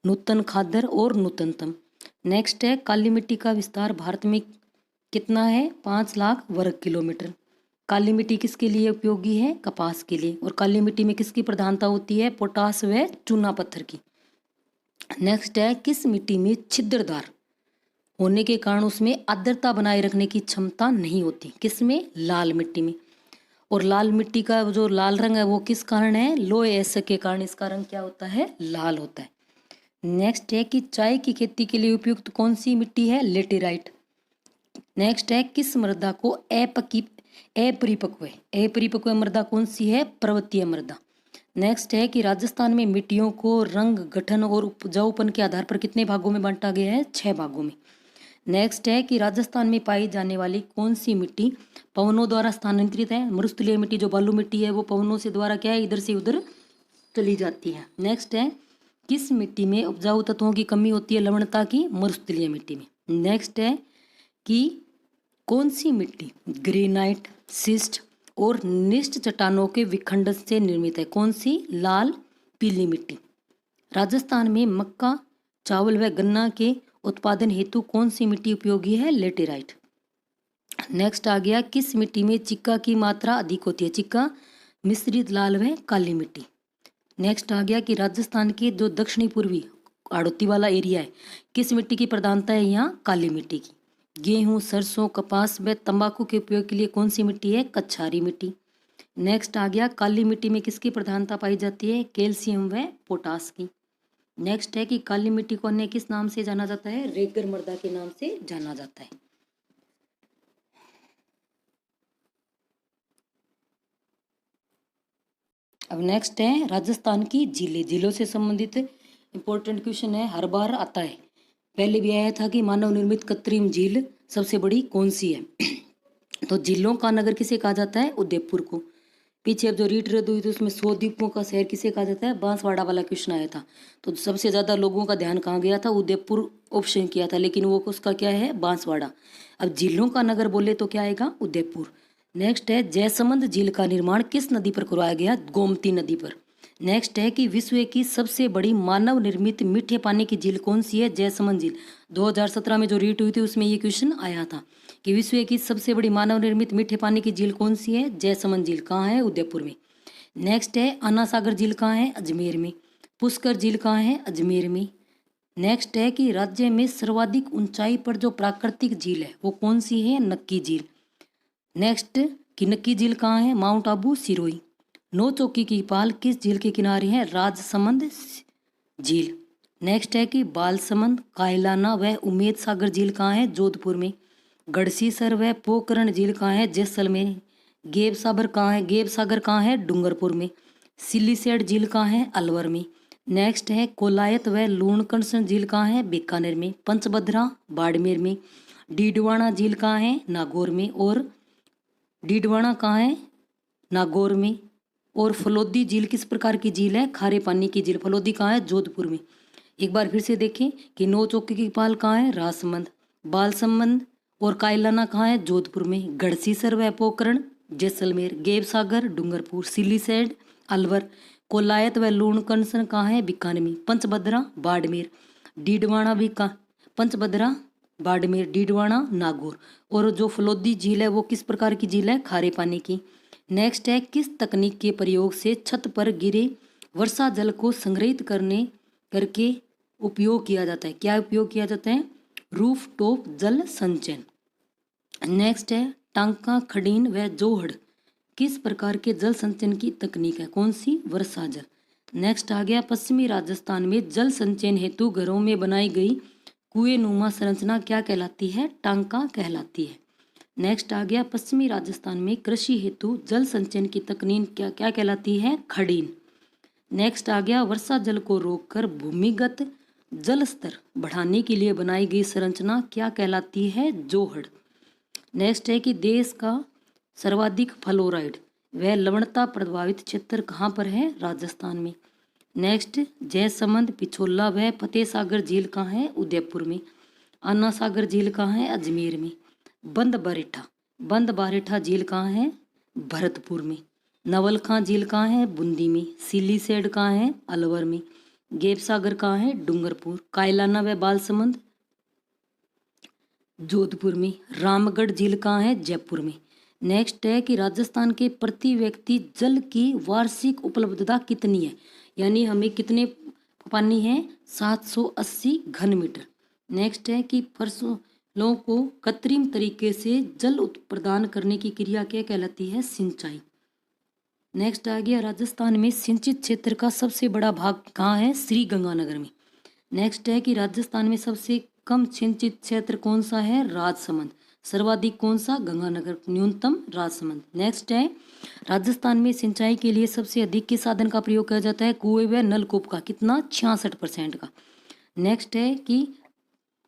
Speaker 1: नूतन खादर और नूतनतम। नेक्स्ट है काली मिट्टी का विस्तार भारत में कितना है? 5 लाख वर्ग किलोमीटर। काली मिट्टी किसके लिए उपयोगी है? कपास के लिए। और काली मिट्टी में किसकी प्रधानता होती है? पोटास व चूना पत्थर की। नेक्स्ट है किस मिट्टी में छिद्रदार होने के कारण उसमें आर्द्रता बनाए रखने की क्षमता नहीं होती? किसमें? लाल मिट्टी में। और लाल मिट्टी का जो लाल रंग है वो किस कारण है? लोह एसिड के कारण इसका रंग क्या होता है? लाल होता है। नेक्स्ट है कि चाय की खेती के लिए उपयुक्त कौन सी मिट्टी है? लेटेराइट। नेक्स्ट है किस मृदा को अपरिपक्व मृदा कौन सी है? पर्वतीय मृदा। नेक्स्ट है कि राजस्थान में मिट्टियों को रंग, गठन और उपजाऊपन के आधार पर कितने भागों में बांटा गया है? 6 भागों में। नेक्स्ट है कि राजस्थान में पाई जाने वाली कौन सी मिट्टी पवनों द्वारा स्थानांतरित है? मरुस्थलीय मिट्टी जो बालू मिट्टी है वो पवनों से द्वारा क्या है? इधर से उधर चली जाती है। नेक्स्ट है किस मिट्टी में उपजाऊ तत्वों की कमी होती है? लवणता की। मरुस्थलीय मिट्टी में। नेक्स्ट है कि कौन सी मिट्टी ग्रेनाइट, शिस्ट और निष्ठ चट्टानों के विखंडन से निर्मित है? कौन सी? लाल पीली मिट्टी। राजस्थान में मक्का, चावल व गन्ना के उत्पादन हेतु कौन सी मिट्टी उपयोगी है? लेटेराइट। नेक्स्ट आ गया किस मिट्टी में चिक्का की मात्रा अधिक होती है? चिक्का, मिश्रित लाल व काली मिट्टी। नेक्स्ट आ गया कि राजस्थान के जो दक्षिणी पूर्वी हाड़ौती वाला एरिया है किस मिट्टी की प्रधानता है? यहाँ काली मिट्टी की। गेहूं, सरसों, कपास व तंबाकू के उपयोग के लिए कौन सी मिट्टी है? कच्छारी मिट्टी। नेक्स्ट आ गया काली मिट्टी में किसकी प्रधानता पाई जाती है? कैल्शियम व पोटास की। नेक्स्ट है कि काली मिट्टी को अन्य किस नाम से जाना जाता है? रेगर मृदा के नाम से जाना जाता है। अब नेक्स्ट है राजस्थान की झीलें। झीलों से संबंधित इंपॉर्टेंट क्वेश्चन है, हर बार आता है। पहले भी आया था कि मानव निर्मित कृत्रिम झील सबसे बड़ी कौन सी है? तो झीलों का नगर किसे कहा जाता है? उदयपुर को। पीछे अब जो रीट रद्द हुई थी उसमें 100 द्वीपों का शहर किसे कहा जाता है? बांसवाड़ा वाला क्वेश्चन आया था। तो सबसे ज्यादा लोगों का ध्यान कहाँ गया था? उदयपुर ऑप्शन किया था, लेकिन वो उसका क्या है? बांसवाड़ा। अब झीलों का नगर बोले तो क्या आएगा? उदयपुर। नेक्स्ट है जयसमंद झील का निर्माण किस नदी पर करवाया गया? गोमती नदी पर। नेक्स्ट है कि विश्व की सबसे बड़ी मानव निर्मित मीठे पानी की झील कौन सी है? जयसमंद झील। 2017 में जो रीट हुई थी उसमें ये क्वेश्चन आया था कि विश्व की सबसे बड़ी मानव निर्मित मीठे पानी की झील कौन सी है? जयसमंद झील। कहाँ है? उदयपुर में। नेक्स्ट है अन्ना सागर झील कहाँ है? अजमेर में। पुष्कर झील कहाँ है? अजमेर में। नेक्स्ट है कि राज्य में सर्वाधिक ऊंचाई पर जो प्राकृतिक झील है वो कौन सी है? नक्की झील। नेक्स्ट कि नक्की झील कहाँ है? माउंट आबू, सिरोही। नौ चौकी की पाल किस झील के किनारे है? राजसमंद झील। नेक्स्ट है कि बालसमंद, कायलाना व उमेद सागर झील कहाँ है? जोधपुर में। गढ़सीसर व पोखरण झील कहाँ है? जैसलमेर। गेब सागर कहाँ है? गेब सागर कहाँ है? डूंगरपुर में। सिल्लीसेट झील कहाँ है? अलवर में। नेक्स्ट है कोलायत व लूणकरसन झील कहाँ है? बीकानेर में। पंचभद्रा बाड़मेर में। डीडवाना झील कहाँ है? नागौर में। और डीडवाना कहाँ है? नागौर में। और फलोदी झील किस प्रकार की झील है? खारे पानी की झील। फलोदी कहाँ है? जोधपुर में। एक बार फिर से देखें कि नौ चौकी की पाल कहाँ है? राजसमंद। बालसमंद और कायलाना कहाँ है? जोधपुर में। गढ़सीसर व पोखरण जैसलमेर। गेब सागर डूंगरपुर। सिल्लीसेट अलवर। कोलायत व लूणकरसन कहाँ है? बीकानेर में। पंचभद्रा बाड़मेर। डीडवाना भी पंचभद्रा बाड़मेर, डीडवाना, नागौर। और जो फलोदी झील है वो किस प्रकार की झील है? खारे पानी की। नेक्स्ट है किस तकनीक के प्रयोग से छत पर गिरे वर्षा जल को संग्रहित करके उपयोग किया जाता है? क्या उपयोग किया जाता है? रूफ टॉप जल संचयन। नेक्स्ट है टांका, खडीन व जोहड़ किस प्रकार के जल संचयन की तकनीक है? कौन सी? वर्षा जल। नेक्स्ट आ गया पश्चिमी राजस्थान में जल संचयन हेतु घरों में बनाई गई कुएं नुमा संरचना क्या कहलाती है? टांका कहलाती है। नेक्स्ट आ गया पश्चिमी राजस्थान में कृषि हेतु जल संचयन की तकनीक क्या क्या कहलाती है? खड़ीन। नेक्स्ट आ गया वर्षा जल को रोककर भूमिगत जल स्तर बढ़ाने के लिए बनाई गई संरचना क्या कहलाती है? जोहड़। नेक्स्ट है कि देश का सर्वाधिक फ्लोराइड वह लवणता प्रभावित क्षेत्र कहाँ पर है? राजस्थान में। नेक्स्ट जयसमंद पिछोला व फतेह सागर झील कहाँ है? उदयपुर में। अन्ना सागर झील कहाँ है? अजमेर में। बंद बारेठा झील कहाँ है? भरतपुर में। नवलखा झील कहाँ है? बूंदी में। सिलीसेड कहाँ है? अलवर में। गेप सागर कहाँ है? डूंगरपुर। कायलाना व बालसमंद जोधपुर में। रामगढ़ झील कहाँ है? जयपुर में। नेक्स्ट है कि राजस्थान के प्रति व्यक्ति जल की वार्षिक उपलब्धता कितनी है, यानी हमें कितने पानी है? 780 घन मीटर। नेक्स्ट है कि फसलों को कृत्रिम तरीके से जल प्रदान करने की क्रिया क्या कहलाती है? सिंचाई। नेक्स्ट आ गया राजस्थान में सिंचित क्षेत्र का सबसे बड़ा भाग कहाँ है? श्री गंगानगर में। नेक्स्ट है कि राजस्थान में सबसे कम सिंचित क्षेत्र कौन सा है? राजसमंद। सर्वाधिक कौन सा? गंगानगर। न्यूनतम राजसमंद। नेक्स्ट है राजस्थान में सिंचाई के लिए सबसे अधिक किस साधन का प्रयोग किया जाता है? कुएं व नलकूप का। कितना? 66% का। नेक्स्ट है कि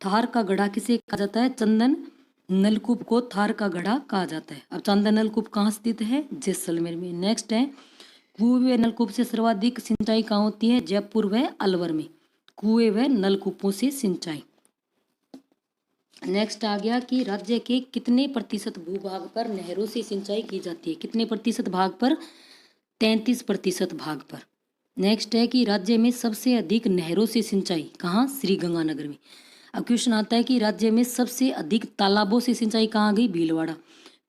Speaker 1: थार का गढ़ा किसे कहा जाता है? चंदन नलकूप को थार का गढ़ा कहा जाता है। अब चंदन नलकूप कहाँ स्थित है? जैसलमेर में। नेक्स्ट है कुएं व नलकूप से सर्वाधिक सिंचाई कहाँ होती है? जयपुर व अलवर में। कुएं व नलकूपों से सिंचाई। नेक्स्ट आ गया कि राज्य के कितने प्रतिशत भूभाग पर नहरों से सिंचाई की जाती है? कितने प्रतिशत भाग पर? 33% भाग पर। नेक्स्ट है कि राज्य में सबसे अधिक नहरों से सिंचाई कहाँ? श्री गंगानगर में। अब क्वेश्चन आता है कि राज्य में सबसे अधिक तालाबों से सिंचाई कहाँ आ गई? भीलवाड़ा।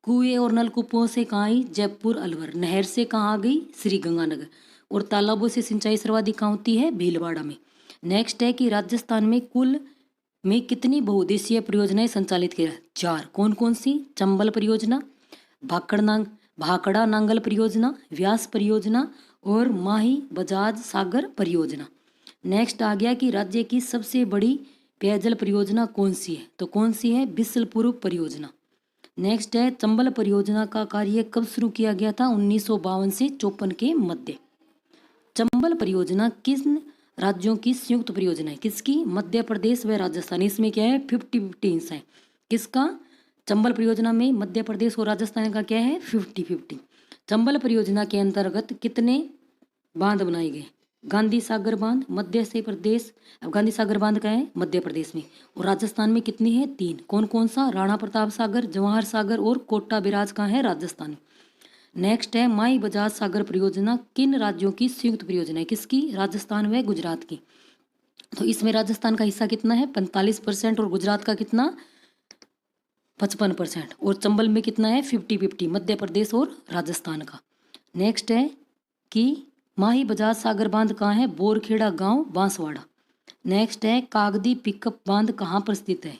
Speaker 1: कुएं और नलकूपों से कहाँ आई? जयपुर अलवर। नहर से कहाँ आ गई? श्री गंगानगर। और तालाबों से सिंचाई सर्वाधिक कहाँ होती है? भीलवाड़ा में। नेक्स्ट है कि राजस्थान में कुल में कितनी बहुउद्देशीय परियोजनाएं संचालित की? 4। कौन कौन सी? चंबल परियोजना, भाखड़ा नांगल परियोजना, व्यास परियोजना और माही बजाज सागर परियोजना। नेक्स्ट आ गया कि राज्य की सबसे बड़ी पेयजल परियोजना कौन सी है? तो कौन सी है? बिसल परियोजना। नेक्स्ट है चंबल परियोजना का कार्य कब शुरू किया गया था? 1952 से 54 के मध्य। चंबल परियोजना किन राज्यों की संयुक्त परियोजना है? किसकी? मध्य प्रदेश व राजस्थान। इसमें क्या है? 50-50 हिस्सा है। किसका? चंबल परियोजना में मध्य प्रदेश और राजस्थान का क्या है? 50-50। चंबल परियोजना के अंतर्गत कितने बांध बनाए गए? गांधी सागर बांध मध्य से प्रदेश। अब गांधी सागर बांध का है? मध्य प्रदेश में। और राजस्थान में कितनी है? 3। कौन कौन सा? राणा प्रताप सागर, जवाहर सागर और कोटा बिराज का है? राजस्थान में। नेक्स्ट है माई बजाज सागर परियोजना किन राज्यों की संयुक्त परियोजना है? किसकी? राजस्थान व गुजरात की। तो इसमें राजस्थान का हिस्सा कितना है? 45% और गुजरात का कितना? 55%। और चंबल में कितना है? 50-50 मध्य प्रदेश और राजस्थान का। नेक्स्ट है कि माही बजाज सागर बांध कहाँ है? बोरखेड़ा गांव बांसवाड़ा। नेक्स्ट है कागदी पिकअप बांध कहाँ पर स्थित है?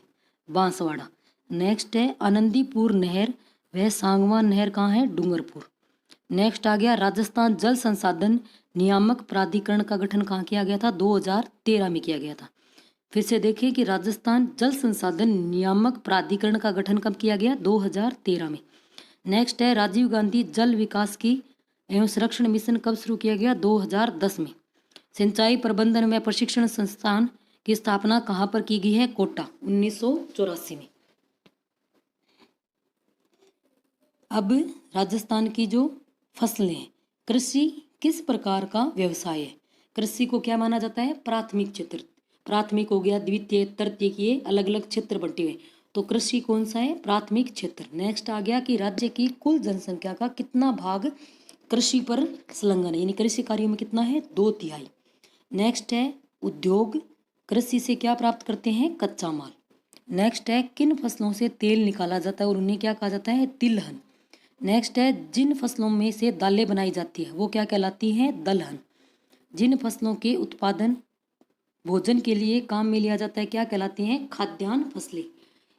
Speaker 1: बांसवाड़ा। नेक्स्ट है आनंदीपुर नहर वह सांगवान नहर कहाँ है? डूंगरपुर। नेक्स्ट आ गया राजस्थान जल संसाधन नियामक प्राधिकरण का गठन कहाँ किया गया था? 2013 में किया गया था। फिर से देखिए कि राजस्थान जल संसाधन नियामक प्राधिकरण का गठन कब किया गया? 2013 में। नेक्स्ट है राजीव गांधी जल विकास की एवं संरक्षण मिशन कब शुरू किया गया? 2010 में। सिंचाई प्रबंधन में प्रशिक्षण संस्थान की स्थापना कहाँ पर की गई है? कोटा 1984 में। अब राजस्थान की जो फसलें हैं, कृषि किस प्रकार का व्यवसाय है? कृषि को क्या माना जाता है? प्राथमिक क्षेत्र। प्राथमिक हो गया, द्वितीय, तृतीय के अलग अलग क्षेत्र बंटे हुए। तो कृषि कौन सा है? प्राथमिक क्षेत्र। नेक्स्ट आ गया कि राज्य की कुल जनसंख्या का कितना भाग कृषि पर संलग्न है, यानी कृषि कार्यों में कितना है? 2/3। नेक्स्ट है उद्योग कृषि से क्या प्राप्त करते हैं? कच्चा माल। नेक्स्ट है किन फसलों से तेल निकाला जाता है और उन्हें क्या कहा जाता है? तिलहन। नेक्स्ट है जिन फसलों में से दालें बनाई जाती है वो क्या कहलाती हैं? दलहन। जिन फसलों के उत्पादन भोजन के लिए काम में लिया जाता है क्या कहलाती हैं? खाद्यान्न फसलें।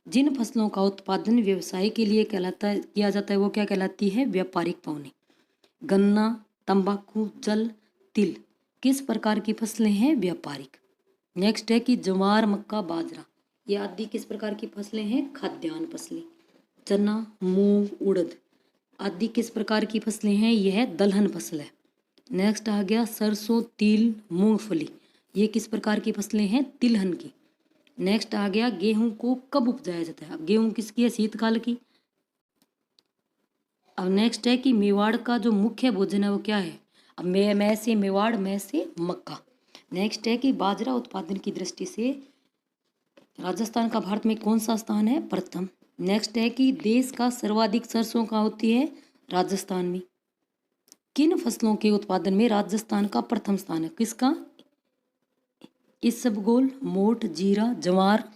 Speaker 1: जिन फसलों का उत्पादन व्यवसाय के लिए किया जाता है वो क्या कहलाती है? व्यापारिक पौने। गन्ना, तंबाकू, जल, तिल किस प्रकार की फसलें हैं? व्यापारिक। नेक्स्ट है कि ज्वार, मक्का, बाजरा ये आदि किस प्रकार की फसलें हैं? खाद्यान्न फसलें। चना, मूंग, उड़द आदि किस प्रकार की फसलें हैं? यह दलहन फसल है। नेक्स्ट आ गया सरसों, तिल, मूंगफली ये किस प्रकार की फसलें हैं? तिलहन की। नेक्स्ट आ गया गेहूं को कब उपजाया जाता है? अब गेहूं किसकी है? शीतकाल की। अब नेक्स्ट है कि मेवाड़ का जो मुख्य भोजन है वो क्या है? अब मैं से मेवाड़, मैं से मक्का। नेक्स्ट है कि बाजरा उत्पादन की दृष्टि से राजस्थान का भारत में कौन सा स्थान है? प्रथम। नेक्स्ट है कि देश का सर्वाधिक सरसों कहाँ होती है? राजस्थान में। किन फसलों के उत्पादन में राजस्थान का प्रथम स्थान है? किसका? इसबगोल, मोठ, जीरा, ज्वार,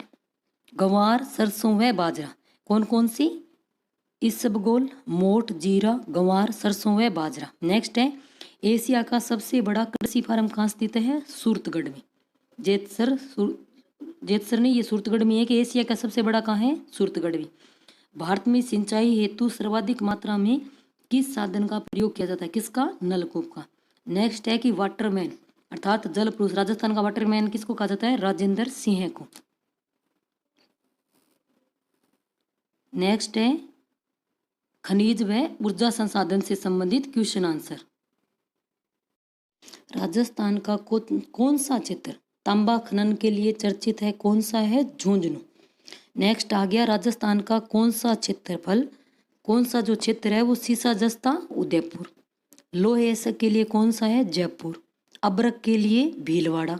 Speaker 1: गंवार, सरसों व बाजरा। कौन कौन सी? इसबगोल, मोठ, जीरा, गंवार, सरसों व बाजरा। नेक्स्ट है एशिया का सबसे बड़ा कृषि फार्म कहाँ स्थित है? सूरतगढ़ में। जेतसर ने ये सूरतगढ़ में है कि एशिया का सबसे बड़ा कहाँ है? सूरतगढ़ में। भारत में सिंचाई हेतु सर्वाधिक मात्रा में किस साधन का प्रयोग किया जाता है? किसका? नलकूप का। नेक्स्ट है कि वाटरमैन अर्थात जल पुरुष, राजस्थान का वाटरमैन किसको कहा जाता है? राजेंद्र सिंह को। नेक्स्ट है खनिज व ऊर्जा संसाधन से संबंधित क्वेश्चन आंसर। राजस्थान का कौन सा क्षेत्र तांबा खनन के लिए चर्चित है? कौन सा है? झुंझुनू। नेक्स्ट आ गया राजस्थान का कौन सा क्षेत्रफल, कौन सा जो क्षेत्र है वो सीसा जस्ता उदयपुर। लोहे के लिए कौन सा है? जयपुर। अब्रक के लिए Bhilwara.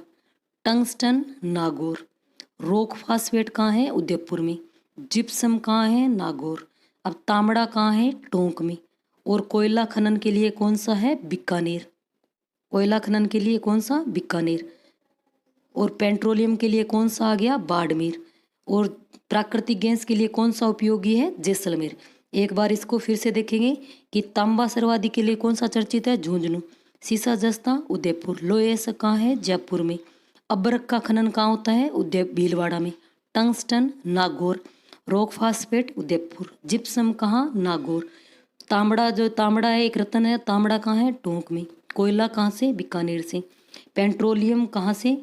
Speaker 1: Tungsten Nagaur. Rock phosphate कहाँ है? उदयपुर में। जिप्सम कहाँ है? नागौर। अब तांबड़ा कहाँ है? टोंक में। और कोयला खनन के लिए कौन सा है? बीकानेर। कोयला खनन के लिए कौन सा? बीकानेर। और पेट्रोलियम के लिए कौन सा आ गया? बाड़मेर। और प्राकृतिक गैस के लिए कौन सा उपयोगी है? जैसलमेर। एक बार इसको फिर से देखेंगे कि तांबा सर्वाधिक के लिए कौन सा चर्चित है? झुंझुनू। सीसा जस्ता उदयपुर। लोहे कहाँ है? जयपुर में। अब्रक का खनन कहाँ होता है? भीलवाड़ा में। Tungsten Nagaur. Rock phosphate Udaipur. Gypsum कहाँ? नागौर। तांबड़ा है एक रत्न है, तांबड़ा कहाँ है? टोंक में। कोयला कहाँ से? बीकानेर से। पेट्रोलियम कहाँ से?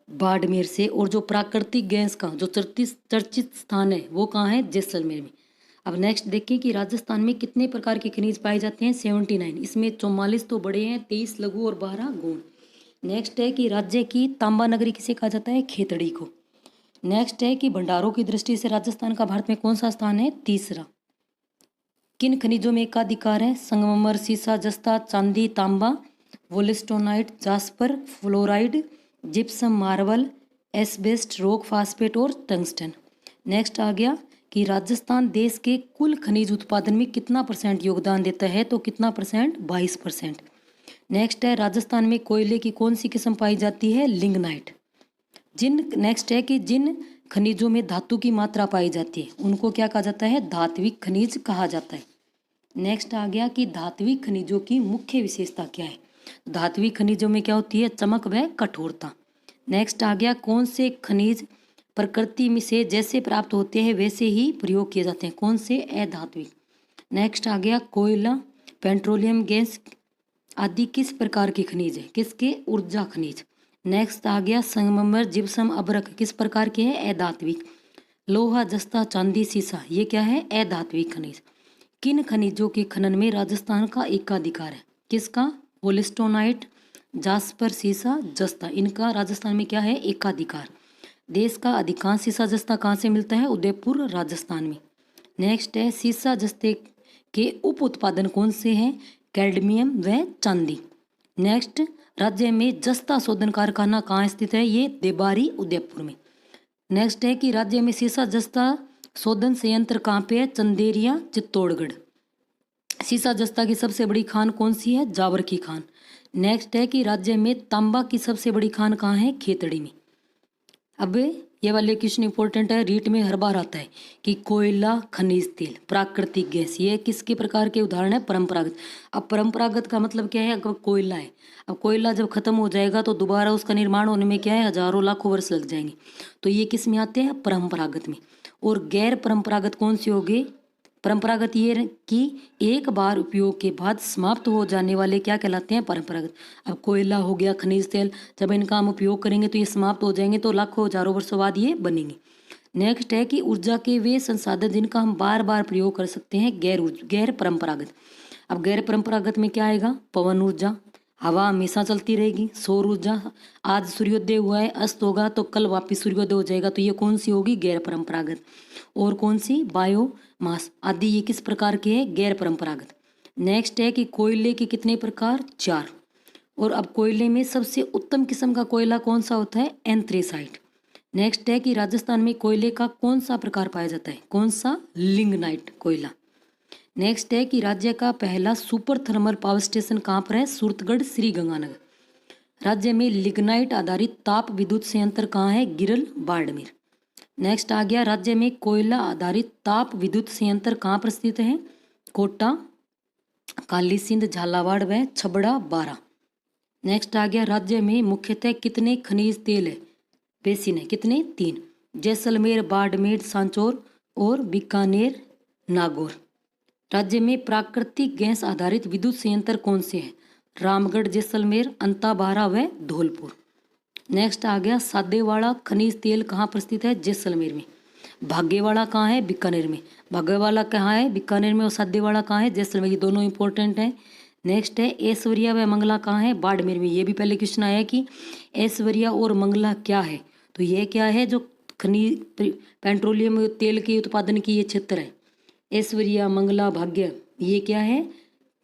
Speaker 1: बाड़मेर से। और जो प्राकृतिक गैस का जो चर्चित स्थान है वो कहाँ है? जैसलमेर में। अब नेक्स्ट देखिए कि राजस्थान में कितने प्रकार के खनिज पाए जाते हैं? 79। इसमें 44 तो बड़े हैं, 23 लघु और 12 गौण। नेक्स्ट है कि राज्य की तांबा नगरी किसे कहा जाता है? खेतड़ी को। नेक्स्ट है कि भंडारों की दृष्टि से राजस्थान का भारत में कौन सा स्थान है? तीसरा। किन खनिजों में एकाधिकार है? संगमरमर, सीसा जस्ता, चांदी, तांबा, wollastonite, jasper, fluoride, gypsum, marble, asbestos, rock phosphate और टंगस्टन। नेक्स्ट आ गया कि राजस्थान देश के कुल खनिज उत्पादन में कितना % योगदान देता है? तो कितना %? 22%। नेक्स्ट है राजस्थान में कोयले की कौन सी किस्म पाई जाती है? लिग्नाइट। नेक्स्ट है कि जिन खनिजों में धातु की मात्रा पाई जाती है उनको क्या कहा जाता है? धात्विक खनिज कहा जाता है। नेक्स्ट आ गया कि धात्विक खनिजों की मुख्य विशेषता क्या है? धात्विक खनिजों में क्या होती है? चमक व कठोरता। नेक्स्ट आ गया कौन से खनिज प्रकृति में से जैसे प्राप्त होते हैं वैसे ही प्रयोग किए जाते हैं? कौन से? अधात्विक। नेक्स्ट आ गया कोयला, पेट्रोलियम गैस आदि किस प्रकार के खनिज है? किसके? ऊर्जा खनिज। नेक्स्ट आ गया संगमरमर, जिप्सम, अब्रक किस प्रकार के हैं? अधात्विक। लोहा, जस्ता, चांदी, सीसा ये क्या है? अधात्विक खनिज। किन खनिजों के खनन में राजस्थान का एकाधिकार है? किसका? वोल्स्टोनाइट, जास्पर, सीसा, जस्ता इनका राजस्थान में क्या है? एकाधिकार। देश का अधिकांश सीसा जस्ता कहाँ से मिलता है? उदयपुर, राजस्थान में। नेक्स्ट है सीसा जस्ते के उप उत्पादन कौन से हैं? कैडमियम व चांदी। नेक्स्ट राज्य में जस्ता शोधन कारखाना कहाँ स्थित है? ये देबारी, उदयपुर में। नेक्स्ट है कि राज्य में सीसा जस्ता शोधन संयंत्र कहाँ पे है? चंदेरिया, चित्तौड़गढ़। सीसा जस्ता की सबसे बड़ी खान कौन सी है? जावर की खान। नेक्स्ट है कि राज्य में तांबा की सबसे बड़ी खान कहाँ है? खेतड़ी में। अब ये वाले क्वेश्चन इंपॉर्टेंट है, रीट में हर बार आता है कि कोयला, खनिज तेल, प्राकृतिक गैस ये किसके प्रकार के उदाहरण है? परंपरागत। अब परंपरागत का मतलब क्या है? अगर कोयला है, अब कोयला जब खत्म हो जाएगा तो दोबारा उसका निर्माण होने में क्या है? हजारों लाखों वर्ष लग जाएंगे। तो ये किस में आते हैं? परंपरागत में। और गैर परंपरागत कौन सी होगी? परंपरागत ये कि एक बार उपयोग के बाद समाप्त हो जाने वाले क्या कहलाते हैं, परंपरागत। अब कोयला हो गया, खनिज तेल, जब इनका हम उपयोग करेंगे तो ये समाप्त हो जाएंगे, तो लाखों हजारों वर्षों बाद ये बनेंगे। नेक्स्ट है कि ऊर्जा के वे संसाधन जिनका हम बार बार प्रयोग कर सकते हैं, गैर परंपरागत। अब गैर परंपरागत में क्या आएगा, पवन ऊर्जा, हवा हमेशा चलती रहेगी, सौर ऊर्जा, आज सूर्योदय हुआ है, अस्त होगा तो कल वापिस सूर्योदय हो जाएगा, तो ये कौन सी होगी, गैर परंपरागत। और कौन सी, बायोमास आदि, ये किस प्रकार के हैं, गैर परंपरागत। नेक्स्ट है कि कोयले के कितने प्रकार, 4। और अब कोयले में सबसे उत्तम किस्म का कोयला कौन सा होता है, एंथ्रेसाइट। नेक्स्ट है कि राजस्थान में कोयले का कौन सा प्रकार पाया जाता है, कौन सा, लिग्नाइट कोयला। नेक्स्ट है कि राज्य का पहला सुपर थर्मल पावर स्टेशन कहाँ पर है, सूरतगढ़ श्री गंगानगर। राज्य में लिग्नाइट आधारित ताप विद्युत संयंत्र कहाँ है, गिरल बाड़मेर। नेक्स्ट आ गया, राज्य में कोयला आधारित ताप विद्युत संयंत्र कहाँ पर स्थित है, कोटा, काली सिंध, झालावाड़ व छबड़ा, 12। नेक्स्ट आ गया, राज्य में मुख्यतः कितने खनिज तेल है, बेसिन है, कितने, 3, जैसलमेर, बाड़मेर, सांचौर और बीकानेर, नागौर। राज्य में प्राकृतिक गैस आधारित विद्युत संयंत्र कौन से हैं, रामगढ़, जैसलमेर, अंताबारा व धौलपुर। नेक्स्ट आ गया, सादेवाड़ा खनिज तेल कहाँ पर स्थित है, जैसलमेर में। भाग्यवाड़ा कहाँ है, बीकानेर में। भाग्यवाड़ा कहाँ है, बीकानेर में, और सादेवाड़ा कहाँ है, जैसलमेर। ये दोनों इंपॉर्टेंट हैं। नेक्स्ट है, ऐश्वर्या व मंगला कहाँ है, बाड़मेर में। ये भी पहले क्वेश्चन आया कि ऐश्वर्या और मंगला क्या है, तो ये क्या है, जो खनिज पेट्रोलियम तेल के उत्पादन की ये क्षेत्र है। ऐश्वर्या, मंगला, भाग्य, ये क्या है,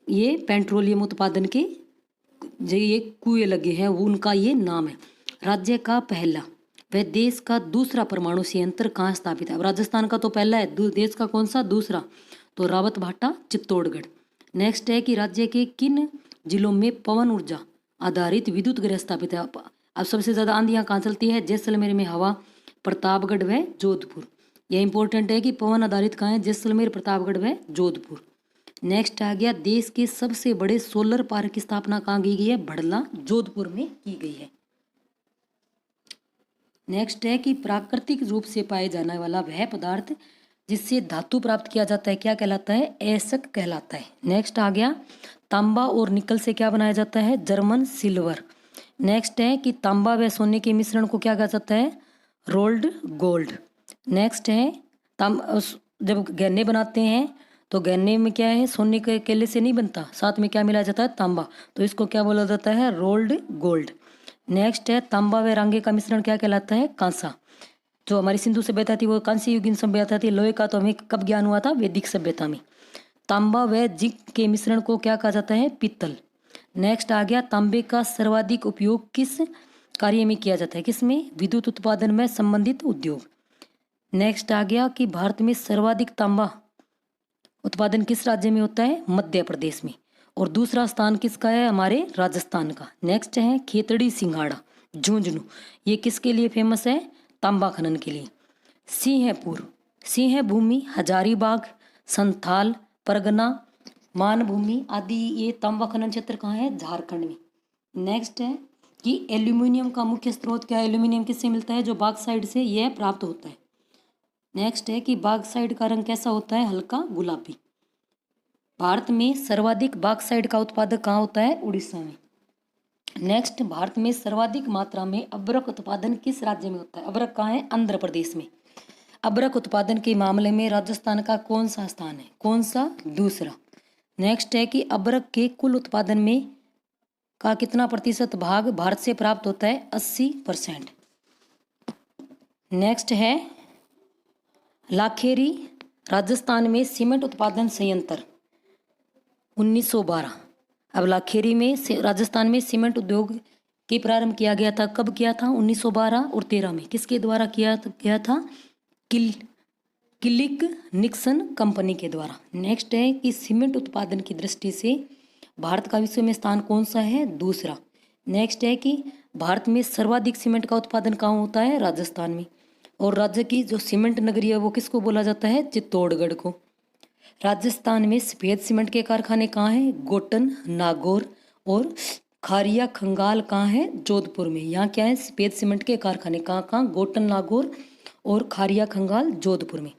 Speaker 1: ये पेट्रोलियम उत्पादन के जो ये कुएं लगे हैं वो उनका ये नाम है। राज्य का पहला व देश का दूसरा परमाणु संयंत्र कहाँ स्थापित है। अब राजस्थान का तो पहला है, देश का कौन सा, दूसरा, तो रावत भाटा, चित्तौड़गढ़। नेक्स्ट है कि राज्य के किन जिलों में पवन ऊर्जा आधारित विद्युत गृह स्थापित है। अब सबसे ज़्यादा आंधियाँ कहाँ चलती है, जैसलमेर में हवा, प्रतापगढ़ व जोधपुर। यह इंपॉर्टेंट है कि पवन आधारित कहाँ है, जैसलमेर, प्रतापगढ़ व जोधपुर। नेक्स्ट आ गया, देश के सबसे बड़े सोलर पार्क की स्थापना कहाँ की गई है, भड़ला, जोधपुर में की गई है। नेक्स्ट है कि प्राकृतिक रूप से पाए जाने वाला वह पदार्थ जिससे धातु प्राप्त किया जाता है क्या कहलाता है, एसक कहलाता है। नेक्स्ट आ गया, तांबा और निकल से क्या बनाया जाता है, जर्मन सिल्वर। नेक्स्ट है कि तांबा व सोने के मिश्रण को क्या कहा जाता है, रोल्ड गोल्ड। नेक्स्ट है, जब गहने बनाते हैं तो गहने में क्या है, सोने के केले से नहीं बनता, साथ में क्या मिलाया जाता है, तांबा, तो इसको क्या बोला जाता है, रोल्ड गोल्ड। नेक्स्ट है, तांबा व रांगे का मिश्रण क्या कहलाता है, कांसा। जो हमारी सिंधु सभ्यता थी वो कांस्य युगीन सभ्यता थी। लोहे का तो हमें कब ज्ञान हुआ था, वैदिक सभ्यता में। तांबा व जिंक के मिश्रण को क्या कहा जाता है, पीतल। नेक्स्ट आ गया, तांबे का सर्वाधिक उपयोग किस कार्य में किया जाता है, किसमें, विद्युत उत्पादन में संबंधित उद्योग। नेक्स्ट आ गया कि भारत में सर्वाधिक तांबा उत्पादन किस राज्य में होता है, मध्य प्रदेश में, और दूसरा स्थान किसका है, हमारे राजस्थान का। नेक्स्ट है, खेतड़ी सिंघाड़ा, झुंझुनू, ये किसके लिए फेमस है, तांबा खनन के लिए। सिंहपुर, सिंह भूमि, हजारीबाग, संथाल, परगना, मानभूमि आदि ये तांबा खनन क्षेत्र कहाँ है, झारखंड में। नेक्स्ट है कि एल्यूमिनियम का मुख्य स्रोत क्या है, एल्यूमिनियम किससे मिलता है, जो बॉक्साइट से यह प्राप्त होता है। नेक्स्ट है कि बॉक्साइट का रंग कैसा होता है, हल्का गुलाबी। भारत में सर्वाधिक बॉक्साइट का उत्पादक कहाँ होता है, उड़ीसा में। नेक्स्ट, भारत में सर्वाधिक मात्रा में अभ्रक उत्पादन किस राज्य में होता है, अभ्रक कहाँ है, आंध्र प्रदेश में। अभ्रक उत्पादन के मामले में राजस्थान का कौन सा स्थान है, कौन सा, दूसरा। नेक्स्ट है कि अभ्रक के कुल उत्पादन में का कितना प्रतिशत भाग भारत से प्राप्त होता है, 80%। नेक्स्ट है, लाखेरी राजस्थान में सीमेंट उत्पादन संयंत्र 1912। अब लाखेरी में राजस्थान में सीमेंट उद्योग के प्रारंभ किया गया था, कब किया था, 1912 और 13 में। किसके द्वारा किया था, किलिक निक्सन कंपनी के द्वारा। नेक्स्ट है कि सीमेंट उत्पादन की दृष्टि से भारत का विश्व में स्थान कौन सा है, दूसरा। नेक्स्ट है कि भारत में सर्वाधिक सीमेंट का उत्पादन कहाँ होता है, राजस्थान में। और राज्य की जो सीमेंट नगरी है वो किसको बोला जाता है, चित्तौड़गढ़ को। राजस्थान में सफेद सीमेंट के कारखाने कहाँ हैं, गोटन, नागौर और खारिया खंगाल कहाँ है, जोधपुर में। यहाँ क्या है, सफेद सीमेंट के कारखाने कहाँ कहाँ, गोटन, नागौर और खारिया खंगाल, जोधपुर में।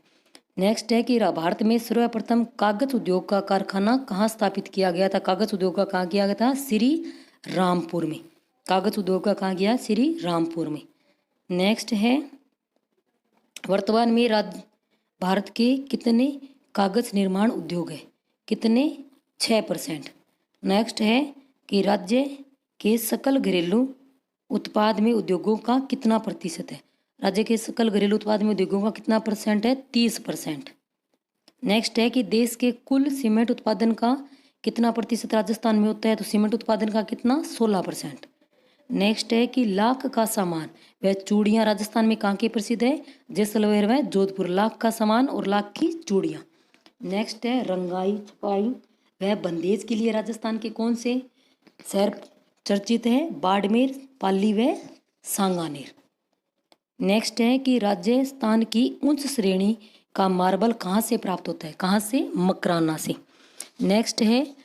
Speaker 1: नेक्स्ट है कि भारत में सर्वप्रथम कागज उद्योग का कारखाना कहाँ स्थापित किया गया था? कागज उद्योग का कहाँ किया गया था? श्री रामपुर में। कागज उद्योग का कहाँ गया? श्री रामपुर में। नेक्स्ट है वर्तमान में भारत के कितने कागज निर्माण उद्योग है? कितने? 6%। नेक्स्ट है कि राज्य के सकल घरेलू उत्पाद में उद्योगों का कितना प्रतिशत है? राज्य के सकल घरेलू उत्पाद में उद्योगों का कितना परसेंट है? 30%। नेक्स्ट है कि देश के कुल सीमेंट उत्पादन का कितना प्रतिशत राजस्थान में होता है? तो सीमेंट उत्पादन का कितना? 16%। नेक्स्ट है कि लाख का सामान वह चूड़ियाँ राजस्थान में कहाँ की प्रसिद्ध है? जैसलमेर व जोधपुर। लाख का सामान और लाख की चूड़ियाँ। नेक्स्ट है रंगाई छपाई वह बंदेज के लिए राजस्थान के कौन से शहर चर्चित है? बाड़मेर, पाली व सांगानेर। नेक्स्ट है कि राजस्थान की उच्च श्रेणी का मार्बल कहाँ से प्राप्त होता है? कहाँ से? मकराना से। नेक्स्ट है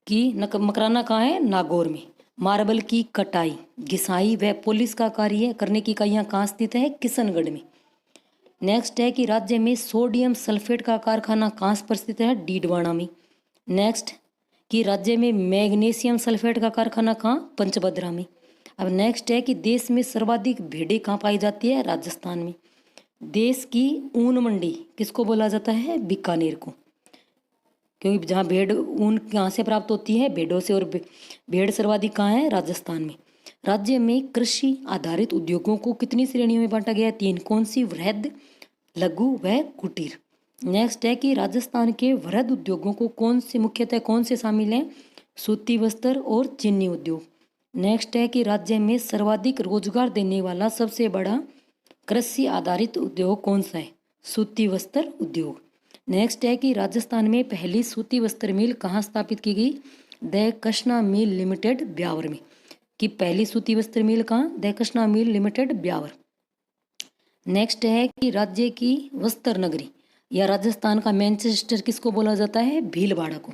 Speaker 1: कि मकराना कहाँ है? नागौर में। मार्बल की कटाई, घिसाई व पॉलिश का कार्य करने की इकाइयाँ कहाँ स्थित है? किशनगढ़ में। नेक्स्ट है कि राज्य में सोडियम सल्फेट का कारखाना कहाँ पर स्थित है? डीडवाना में। नेक्स्ट कि राज्य में मैग्नीशियम सल्फेट का कारखाना कहाँ? पंचभद्रा में। अब नेक्स्ट है कि देश में सर्वाधिक भेड़ें कहाँ पाई जाती है? राजस्थान में। देश की ऊन मंडी किसको बोला जाता है? बीकानेर को, क्योंकि जहाँ भेड़ ऊन कहाँ से प्राप्त होती है? भेड़ों से, और भेड़ सर्वाधिक कहाँ है? राजस्थान में। राज्य में कृषि आधारित उद्योगों को कितनी श्रेणियों में बांटा गया है? 3। कौन सी? वृहद, लघु व कुटीर। नेक्स्ट है कि राजस्थान के वृहद उद्योगों को मुख्यतः कौन से शामिल हैं? सूती वस्त्र और चीनी उद्योग। नेक्स्ट है कि राज्य में सर्वाधिक रोजगार देने वाला सबसे बड़ा कृषि आधारित उद्योग कौन सा है? सूती वस्त्र उद्योग। नेक्स्ट है कि राजस्थान में पहली सूती वस्त्र मिल कहाँ स्थापित की गई? The Krishna mill limited, Beawar में। कि पहली सूती वस्त्र मिल कहाँ? The Krishna mill limited, Beawar. Next है कि राज्य की वस्त्र नगरी या राजस्थान का मैनचेस्टर किसको बोला जाता है? भीलवाड़ा को।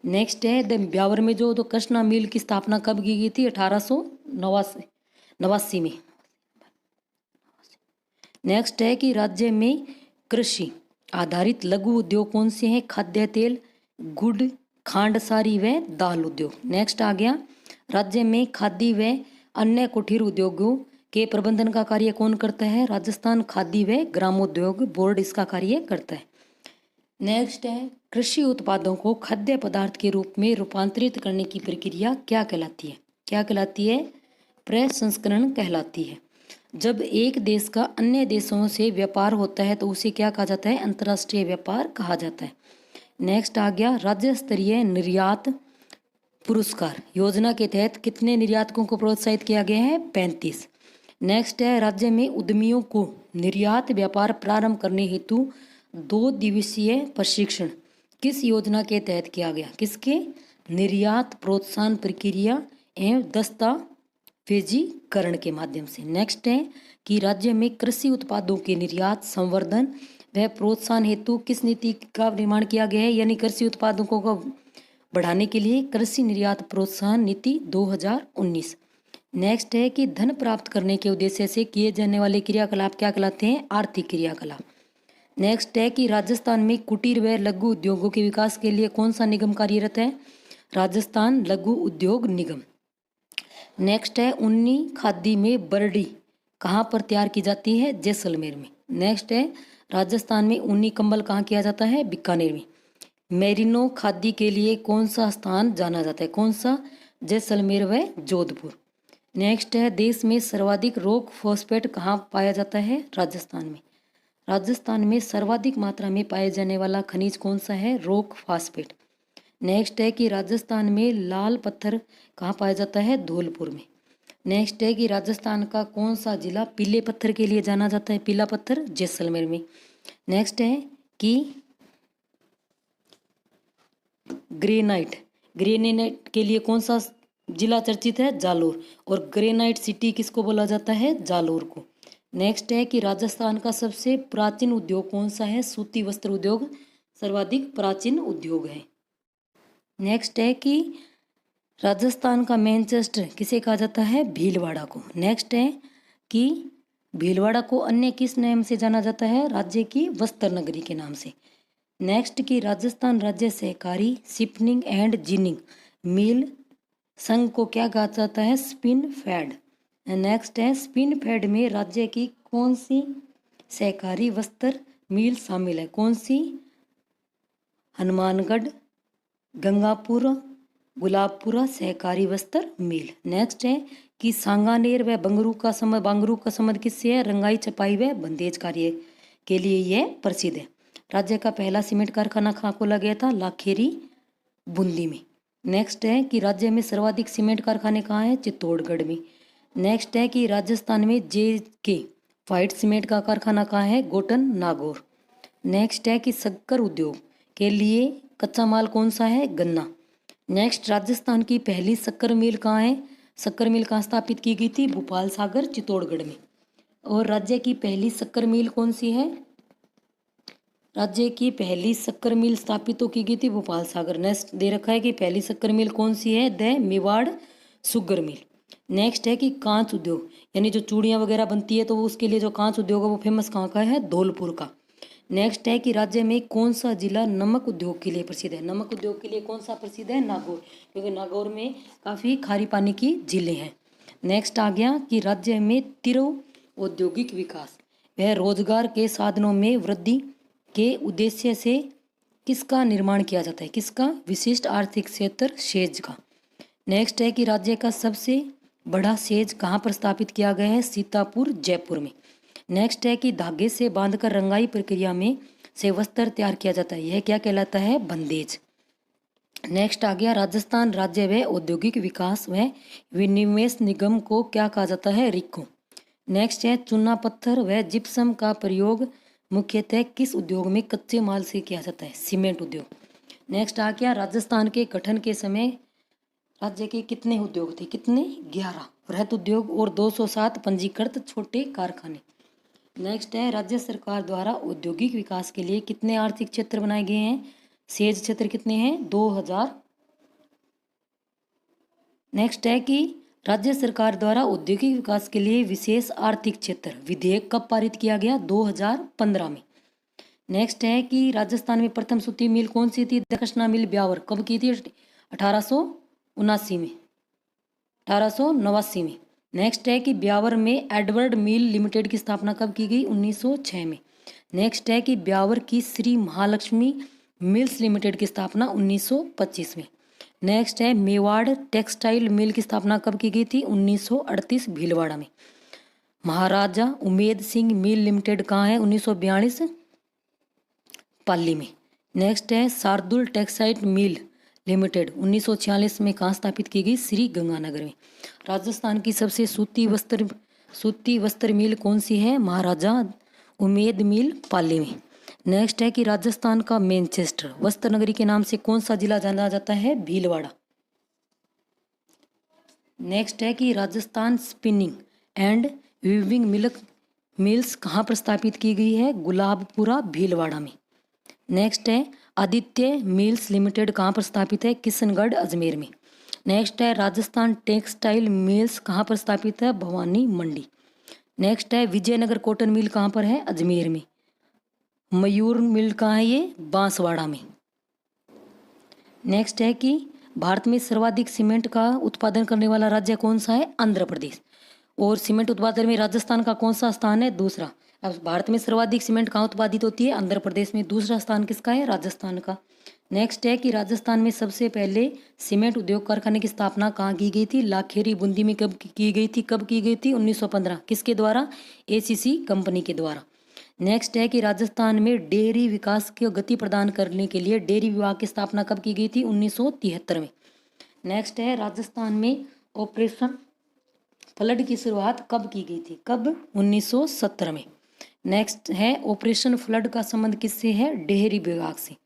Speaker 1: नेक्स्ट है ब्यावर में जो कृष्णा मिल की स्थापना कब की गई थी? 1889 में। नेक्स्ट है कि राज्य में कृषि आधारित लघु उद्योग कौन से हैं? खाद्य तेल, गुड़, खांड सारी व दाल उद्योग। नेक्स्ट आ गया राज्य में खादी व अन्य कुटीर उद्योगों के प्रबंधन का कार्य कौन करता है? राजस्थान खादी व ग्रामोद्योग बोर्ड इसका कार्य करता है। नेक्स्ट है कृषि उत्पादों को खाद्य पदार्थ के रूप में रूपांतरित करने की प्रक्रिया क्या कहलाती है? क्या कहलाती है? प्रसंस्करण कहलाती है। जब एक देश का अन्य देशों से व्यापार होता है तो उसे क्या कहा जाता है? अंतर्राष्ट्रीय व्यापार कहा जाता है। नेक्स्ट आ गया राज्य स्तरीय निर्यात पुरस्कार योजना के तहत कितने निर्यातकों को प्रोत्साहित किया गया है? 35। नेक्स्ट है राज्य में उद्यमियों को निर्यात व्यापार प्रारंभ करने हेतु 2 दिवसीय प्रशिक्षण किस योजना के तहत किया गया? किसके? निर्यात प्रोत्साहन प्रक्रिया एवं दस्तावेजीकरण के माध्यम से। नेक्स्ट है कि राज्य में कृषि उत्पादों के निर्यात संवर्धन व प्रोत्साहन हेतु किस नीति का निर्माण किया गया है? यानी कृषि उत्पादों को बढ़ाने के लिए कृषि निर्यात प्रोत्साहन नीति 2019। नेक्स्ट है कि धन प्राप्त करने के उद्देश्य से किए जाने वाले क्रियाकलाप क्या कहलाते हैं? आर्थिक क्रियाकलाप। नेक्स्ट है कि राजस्थान में कुटीर व लघु उद्योगों के विकास के लिए कौन सा निगम कार्यरत है? राजस्थान लघु उद्योग निगम। नेक्स्ट है ऊनी खादी में बर्डी कहाँ पर तैयार की जाती है? जैसलमेर में। नेक्स्ट है राजस्थान में ऊनी कंबल कहाँ किया जाता है? बीकानेर में। मेरिनो खादी के लिए कौन सा स्थान जाना जाता है? कौन सा? जैसलमेर व जोधपुर। नेक्स्ट है देश में सर्वाधिक रॉक फॉस्फेट कहाँ पाया जाता है? राजस्थान में। राजस्थान में सर्वाधिक मात्रा में पाए जाने वाला खनिज कौन सा है? Rock phosphate. नेक्स्ट है कि राजस्थान में लाल पत्थर कहाँ पाया जाता है? धौलपुर में। नेक्स्ट है कि राजस्थान का कौन सा जिला पीले पत्थर के लिए जाना जाता है? पीला पत्थर, जैसलमेर में। नेक्स्ट है कि ग्रेनाइट के लिए कौन सा जिला चर्चित है? जालोर। और ग्रेनाइट सिटी किसको बोला जाता है? जालोर को। नेक्स्ट है कि राजस्थान का सबसे प्राचीन उद्योग कौन सा है? सूती वस्त्र उद्योग सर्वाधिक प्राचीन उद्योग है। नेक्स्ट है कि राजस्थान का मैनचेस्टर किसे कहा जाता है? भीलवाड़ा को। नेक्स्ट है कि भीलवाड़ा को अन्य किस नाम से जाना जाता है? राज्य की वस्त्र नगरी के नाम से। नेक्स्ट की राजस्थान राज्य सहकारी स्पिनिंग एंड जिनिंग मिल संघ को क्या कहा जाता है? Spin fed. नेक्स्ट है स्पिन फेड में राज्य की कौन सी सहकारी वस्त्र मिल शामिल है? कौन सी? हनुमानगढ़, गंगापुर, गुलाबपुरा सहकारी वस्त्र मिल। नेक्स्ट है कि सांगानेर व बांगरू का संबंध किससे है? रंगाई छपाई व बंदेज कार्य के लिए यह प्रसिद्ध है। राज्य का पहला सीमेंट कारखाना कहाँ खोला गया था? लाखेरी, बूंदी में। नेक्स्ट है कि राज्य में सर्वाधिक सीमेंट कारखाने कहाँ हैं? चित्तौड़गढ़ में। नेक्स्ट है कि राजस्थान में JK व्हाइट सीमेंट का कारखाना कहाँ है? गोटन नागौर। नेक्स्ट है कि शक्कर उद्योग के लिए कच्चा माल कौन सा है? गन्ना। नेक्स्ट राजस्थान की पहली शक्कर मिल कहाँ है? शक्कर मिल कहाँ स्थापित की गई थी? भोपाल सागर, चित्तौड़गढ़ में। और राज्य की पहली शक्कर मिल कौन सी है? राज्य की पहली शक्कर मिल स्थापित तो की गई थी भोपाल सागर। नेक्स्ट दे रखा है कि पहली शक्कर मिल कौन सी है? The Mewar sugar mill. Next है कि कांच उद्योग यानी जो चूड़ियाँ वगैरह बनती है तो उसके लिए जो कांच उद्योग है वो फेमस कहाँ का है? धौलपुर का। नेक्स्ट है कि राज्य में कौन सा जिला नमक उद्योग के लिए प्रसिद्ध है? नमक उद्योग के लिए कौन सा प्रसिद्ध है? नागौर, क्योंकि नागौर में काफ़ी खारी पानी की झीलें हैं। नेक्स्ट आ गया कि राज्य में तिरु औद्योगिक विकास वह रोजगार के साधनों में वृद्धि के उद्देश्य से किसका निर्माण किया जाता है? किसका? विशिष्ट आर्थिक क्षेत्र सेज का। नेक्स्ट है कि राज्य का सबसे बड़ा सेज कहाँ पर स्थापित किया गया है? सीतापुर, जयपुर में। नेक्स्ट है कि धागे से बांधकर रंगाई प्रक्रिया में से वस्त्र तैयार किया जाता है, यह क्या कहलाता है? बंदेज। नेक्स्ट आ गया राजस्थान राज्य व औद्योगिक विकास व विनिवेश निगम को क्या कहा जाता है? रिको। नेक्स्ट है चूना पत्थर व जिप्सम का प्रयोग मुख्यतः किस उद्योग में कच्चे माल से किया जाता है? सीमेंट उद्योग। नेक्स्ट आ गया राजस्थान के गठन के समय राज्य के कितने उद्योग थे? कितने? 11 वृहत उद्योग और 207 पंजीकृत छोटे कारखाने। नेक्स्ट है राज्य सरकार द्वारा औद्योगिक विकास के लिए कितने आर्थिक क्षेत्र बनाए गए हैं? सेज क्षेत्र कितने हैं? 2000। नेक्स्ट है कि राज्य सरकार द्वारा औद्योगिक विकास के लिए विशेष आर्थिक क्षेत्र विधेयक कब पारित किया गया? 2015 में। नेक्स्ट है कि राजस्थान में प्रथम सूती मिल कौन सी थी? दक्षिणा मिल ब्यावर। कब की थी? 1879 में, 1889 में। नेक्स्ट है कि ब्यावर में एडवर्ड मिल लिमिटेड की स्थापना कब की गई? 1906 में। नेक्स्ट है कि ब्यावर की श्री महालक्ष्मी मिल्स लिमिटेड की स्थापना 1925 में। नेक्स्ट है मेवाड़ टेक्सटाइल मिल की स्थापना कब की गई थी? 1938 भीलवाड़ा में। महाराजा उमेद सिंह मिल लिमिटेड कहाँ है? 1942 पाली में। नेक्स्ट है शार्दुल टेक्सटाइल मिल लिमिटेड 1946 में कहाँ स्थापित की गई? श्री गंगानगर में। राजस्थान की सबसे सूती वस्त्र मिल कौन सी है? महाराजा उमेद मिल पाली में। नेक्स्ट है कि राजस्थान का मैनचेस्टर वस्त्र नगरी के नाम से कौन सा जिला जाना जाता है? भीलवाड़ा। नेक्स्ट है कि Rajasthan spinning and weaving mills कहाँ पर स्थापित की गई है? गुलाबपुरा, भीलवाड़ा में। नेक्स्ट है आदित्य मिल्स लिमिटेड कहाँ पर स्थापित है? किशनगढ़, अजमेर में। नेक्स्ट है राजस्थान टेक्सटाइल मिल्स कहाँ पर स्थापित है? भवानी मंडी। नेक्स्ट है विजयनगर कॉटन मिल कहाँ पर है? अजमेर में। मयूर मिल कहाँ है? ये बांसवाड़ा में। नेक्स्ट है कि भारत में सर्वाधिक सीमेंट का उत्पादन करने वाला राज्य कौन सा है? आंध्र प्रदेश। और सीमेंट उत्पादन में राजस्थान का कौन सा स्थान है? दूसरा। अब भारत में सर्वाधिक सीमेंट कहाँ उत्पादित होती है? आंध्र प्रदेश में। दूसरा स्थान किसका है? राजस्थान का। नेक्स्ट है कि राजस्थान में सबसे पहले सीमेंट उद्योग कारखाने की स्थापना कहाँ की गई थी? लाखेरी, बूंदी में। कब की गई थी? 1915। किसके द्वारा? ACC कंपनी के द्वारा। नेक्स्ट है कि राजस्थान में डेयरी विकास को गति प्रदान करने के लिए डेयरी विभाग की स्थापना कब की गई थी? 1973 में। नेक्स्ट है राजस्थान में ऑपरेशन फ्लड की शुरुआत कब की गई थी? कब? 1970 में। नेक्स्ट है ऑपरेशन फ्लड का संबंध किससे है? डेयरी विभाग से।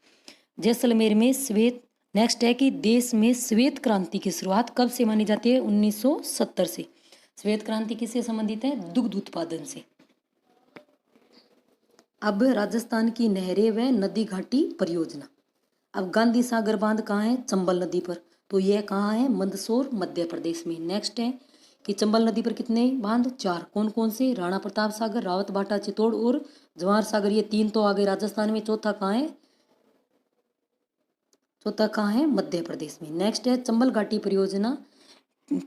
Speaker 1: जैसलमेर में श्वेत। नेक्स्ट है कि देश में श्वेत क्रांति की शुरुआत कब से मानी जाती है? 1970 से। श्वेत क्रांति किससे संबंधित है? दुग्ध उत्पादन से। अब राजस्थान की नहरें व नदी घाटी परियोजना। अब गांधी सागर बांध कहाँ है? चंबल नदी पर। तो यह कहाँ है? मंदसौर, मध्य प्रदेश में। नेक्स्ट है कि चंबल नदी पर कितने बांध? 4। कौन कौन से? राणा प्रताप सागर, रावत भाटा, चित्तौड़ और जवाहर सागर। ये 3 तो आ गए राजस्थान में। चौथा कहाँ है? चौथा कहाँ है? मध्य प्रदेश में। नेक्स्ट है चंबल घाटी परियोजना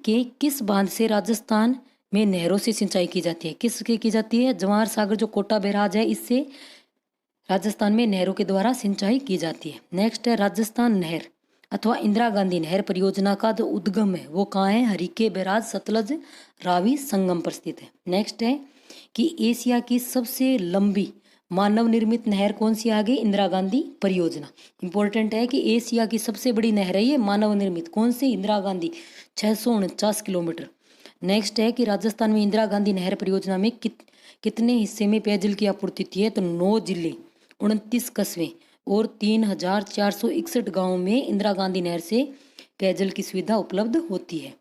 Speaker 1: के किस बांध से राजस्थान में नहरों से सिंचाई की जाती है? किसकी की जाती है? जवाहर सागर जो कोटा बैराज है, इससे राजस्थान में नहरों के द्वारा सिंचाई की जाती है। नेक्स्ट है राजस्थान नहर अथवा इंदिरा गांधी नहर परियोजना का जो उद्गम है वो कहाँ है? हरिके बैराज सतलज रावी संगम पर स्थित है। नेक्स्ट है कि एशिया की सबसे लंबी मानव निर्मित नहर कौन सी आ गई? इंदिरा गांधी परियोजना। इंपॉर्टेंट है कि एशिया की सबसे बड़ी नहर है ये मानव निर्मित। कौन सी? इंदिरा गांधी, 649 किलोमीटर। नेक्स्ट है कि राजस्थान में इंदिरा गांधी नहर परियोजना में कितने हिस्से में पेयजल की आपूर्ति होती है? तो 9 जिले, 29 कस्बे और 3461 गाँव में इंदिरा गांधी नहर से पेयजल की सुविधा उपलब्ध होती है।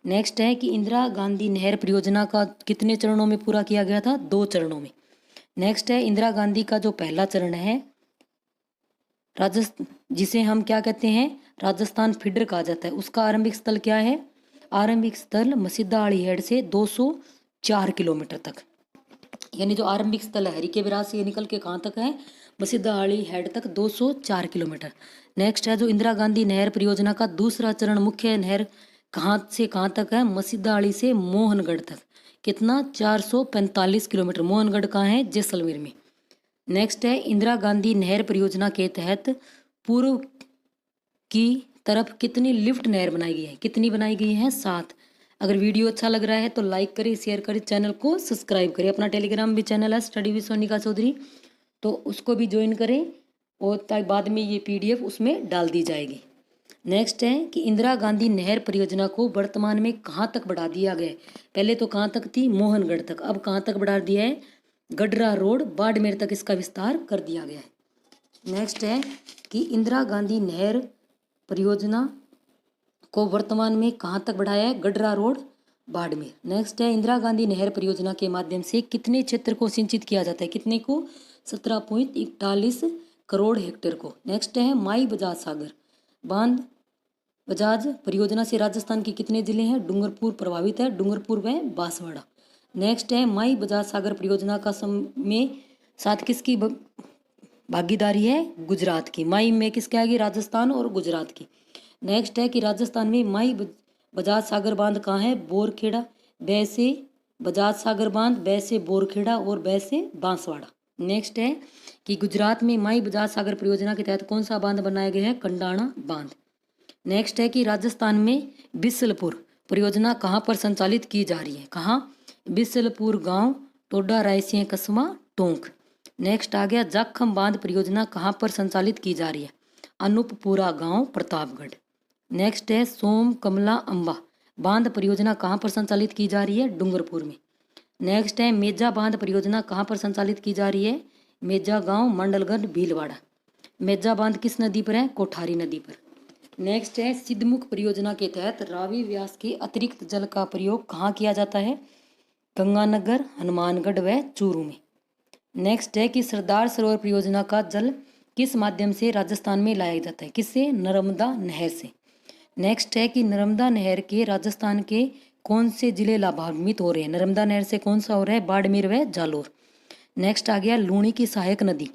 Speaker 1: नेक्स्ट है कि इंदिरा गांधी नहर परियोजना का कितने चरणों में पूरा किया गया था? 2 चरणों में। नेक्स्ट है इंदिरा गांधी का जो पहला चरण है राजस्थान, जिसे हम क्या कहते हैं? राजस्थान फीडर कहा जाता है, उसका आरंभिक स्थल क्या है? आरंभिक स्थल मसीदाहली हेड से 204 किलोमीटर तक, यानी जो आरंभिक स्थल है हरिके बैराज से ये निकल के कहाँ तक है? मसीदाहली हेड तक 204 किलोमीटर। नेक्स्ट है जो इंदिरा गांधी नहर परियोजना का दूसरा चरण मुख्य नहर कहाँ से कहाँ तक है? मसीदाहली से मोहनगढ़ तक। कितना? 445 किलोमीटर। मोहनगढ़ कहाँ है? जैसलमेर में। नेक्स्ट है इंदिरा गांधी नहर परियोजना के तहत पूर्व की तरफ कितनी लिफ्ट नहर बनाई गई है? कितनी बनाई गई है? 7। अगर वीडियो अच्छा लग रहा है तो लाइक करें, शेयर करें, चैनल को सब्सक्राइब करें। अपना टेलीग्राम भी चैनल है स्टडी विद सोनिका चौधरी, तो उसको भी ज्वाइन करें और ताकि बाद में ये PDF उसमें डाल दी जाएगी। नेक्स्ट है कि इंदिरा गांधी नहर परियोजना को वर्तमान में कहाँ तक बढ़ा दिया गया है? पहले तो कहाँ तक थी? मोहनगढ़ तक। अब कहाँ तक बढ़ा दिया है? गडरा रोड बाड़मेर तक इसका विस्तार कर दिया गया है। नेक्स्ट है कि इंदिरा गांधी नहर परियोजना को वर्तमान में कहाँ तक बढ़ाया है? गडरा रोड बाड़मेर। नेक्स्ट है इंदिरा गांधी नहर परियोजना के माध्यम से कितने क्षेत्र को सिंचित किया जाता है? कितने को? 17.41 करोड़ हेक्टेयर को। नेक्स्ट है माई बजाज सागर बांध बजाज परियोजना से राजस्थान के कितने जिले हैं? डूंगरपुर प्रभावित है, डूंगरपुर व बांसवाड़ा। नेक्स्ट है माई बजाज सागर परियोजना का में साथ किसकी भागीदारी है? गुजरात की। माई में किसके आएगी? राजस्थान और गुजरात की। नेक्स्ट है कि राजस्थान में माई बजाज सागर बांध कहाँ है? बोरखेड़ा। ब से बजाज सागर बांध, ब से बोरखेड़ा और ब से बांसवाड़ा। नेक्स्ट है कि गुजरात में माई बजाज सागर परियोजना के तहत कौन सा बांध बनाया गया है? कंडाणा बांध। नेक्स्ट है कि राजस्थान में बिसलपुर परियोजना कहाँ पर संचालित की जा रही है? कहाँ? बिसलपुर गांव, टोडा, रायसिंह कस्बा, टोंक। नेक्स्ट आ गया जाखम बांध परियोजना कहाँ पर संचालित की जा रही है? अनूपपुरा गांव, प्रतापगढ़। नेक्स्ट है सोम कमला अंबा बांध परियोजना कहाँ पर संचालित की जा रही है? डूंगरपुर में। नेक्स्ट है मेजा बांध परियोजना कहाँ पर संचालित की जा रही है? मेजा गांव, मंडलगढ़, भीलवाड़ा। मेजा बांध किस नदी पर है? कोठारी नदी पर। नेक्स्ट है सिद्धमुख परियोजना के तहत रावी व्यास के अतिरिक्त जल का प्रयोग कहाँ किया जाता है? गंगानगर, हनुमानगढ़ व चूरू में। नेक्स्ट है कि सरदार सरोवर परियोजना का जल किस माध्यम से राजस्थान में लाया जाता है? किससे? नर्मदा नहर से। नेक्स्ट है कि नर्मदा नहर के राजस्थान के कौन से जिले लाभान्वित हो रहे हैं? नर्मदा नहर से कौन सा हो रहा है? बाड़मेर व जालोर। नेक्स्ट आ गया लूणी की सहायक नदी,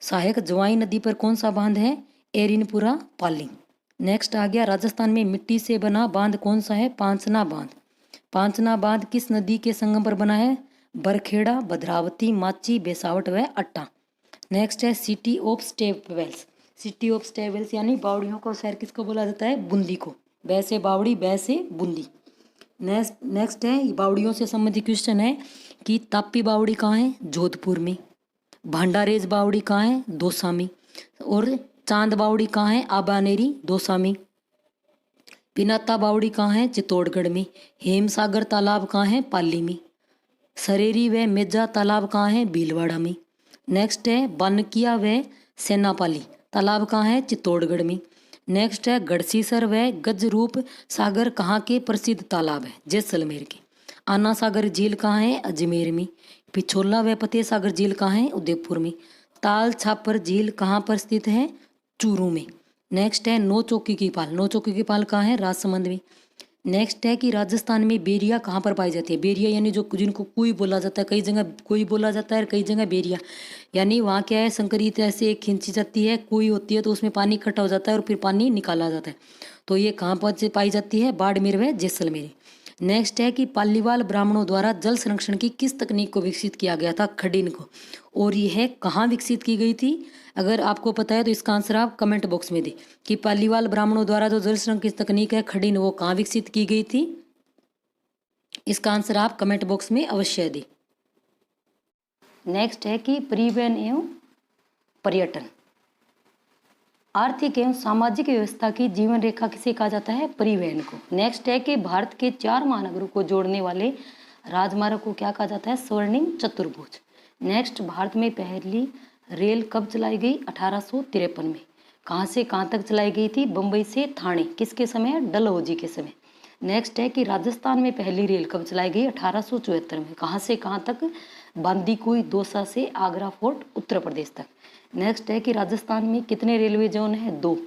Speaker 1: सहायक जवाई नदी पर कौन सा बांध है? एरिनपुरा पाली। नेक्स्ट आ गया राजस्थान में मिट्टी से बना बांध कौन सा है? पांचना बांध। पांचना बांध किस नदी के संगम पर बना है? बरखेड़ा, भद्रावती, माची, बेसावट व अट्टा। नेक्स्ट है city of stepwells. City of stepwells यानी बावड़ियों का शहर किसको बोला जाता है? बूंदी को। बै से बावड़ी, बै से बूंदी। नेक्स्ट है बावड़ियों से संबंधित क्वेश्चन है कि तापी बावड़ी कहाँ है? जोधपुर में। भांडारेज बावड़ी कहाँ है? दौसा में। और चांद बावड़ी कहाँ है? आबानेरी, दौसा में। पिनाता बावड़ी कहाँ है? चित्तौड़गढ़ में। हेमसागर तालाब कहाँ है? पाली में। सरेरी व मेजा तालाब कहाँ है? भीलवाड़ा में। नेक्स्ट है बानकिया व सेनापाली तालाब कहाँ है? चित्तौड़गढ़ में। नेक्स्ट है गढ़सीसर व गजरूप सागर कहाँ के प्रसिद्ध तालाब है? जैसलमेर के। आना सागर झील कहाँ है? अजमेर में। पिछोला व फतेह सागर झील कहाँ है? उदयपुर में। ताल छापर झील कहाँ पर स्थित है? चूरू में। नेक्स्ट है नौ चौकी की पाल। नौ चौकी की पाल कहाँ है? राजसमंद में। नेक्स्ट है कि राजस्थान में बेरिया कहाँ पर पाई जाती है। बेरिया यानी जो जिनको कुई बोला जाता है, कई जगह कुई बोला जाता है और कई जगह बेरिया। यानी वहाँ क्या है, संकरित ऐसे खींची जाती है, कुई होती है तो उसमें पानी इकट्ठा हो जाता है और फिर पानी निकाला जाता है। तो ये कहाँ पर से पाई जाती है, बाड़मेर व जैसलमेर। नेक्स्ट है कि पालीवाल ब्राह्मणों द्वारा जल संरक्षण की किस तकनीक को विकसित किया गया था, खडिन को, और यह कहाँ विकसित की गई थी। अगर आपको पता है तो इसका आंसर आप कमेंट बॉक्स में दें कि पालीवाल ब्राह्मणों द्वारा जो जल संरक्षण की तकनीक है खडिन, वो कहाँ विकसित की गई थी। इसका आंसर आप कमेंट बॉक्स में अवश्य दें। नेक्स्ट है कि परिवहन एवं पर्यटन। आर्थिक एवं सामाजिक व्यवस्था की जीवन रेखा किसे कहा जाता है, परिवहन को। नेक्स्ट है कि भारत के 4 महानगरों को जोड़ने वाले राजमार्ग को क्या कहा जाता है, स्वर्णिम चतुर्भुज। नेक्स्ट, भारत में पहली रेल कब चलाई गई, 1853 में। कहाँ से कहाँ तक चलाई गई थी, बम्बई से थाने, किसके समय, डलहौजी के समय। नेक्स्ट है कि राजस्थान में पहली रेल कब चलाई गई, 1874 में। कहाँ से कहाँ तक, बांदीकुई दौसा से आगरा फोर्ट उत्तर प्रदेश तक। नेक्स्ट है कि राजस्थान में कितने रेलवे जोन है, 2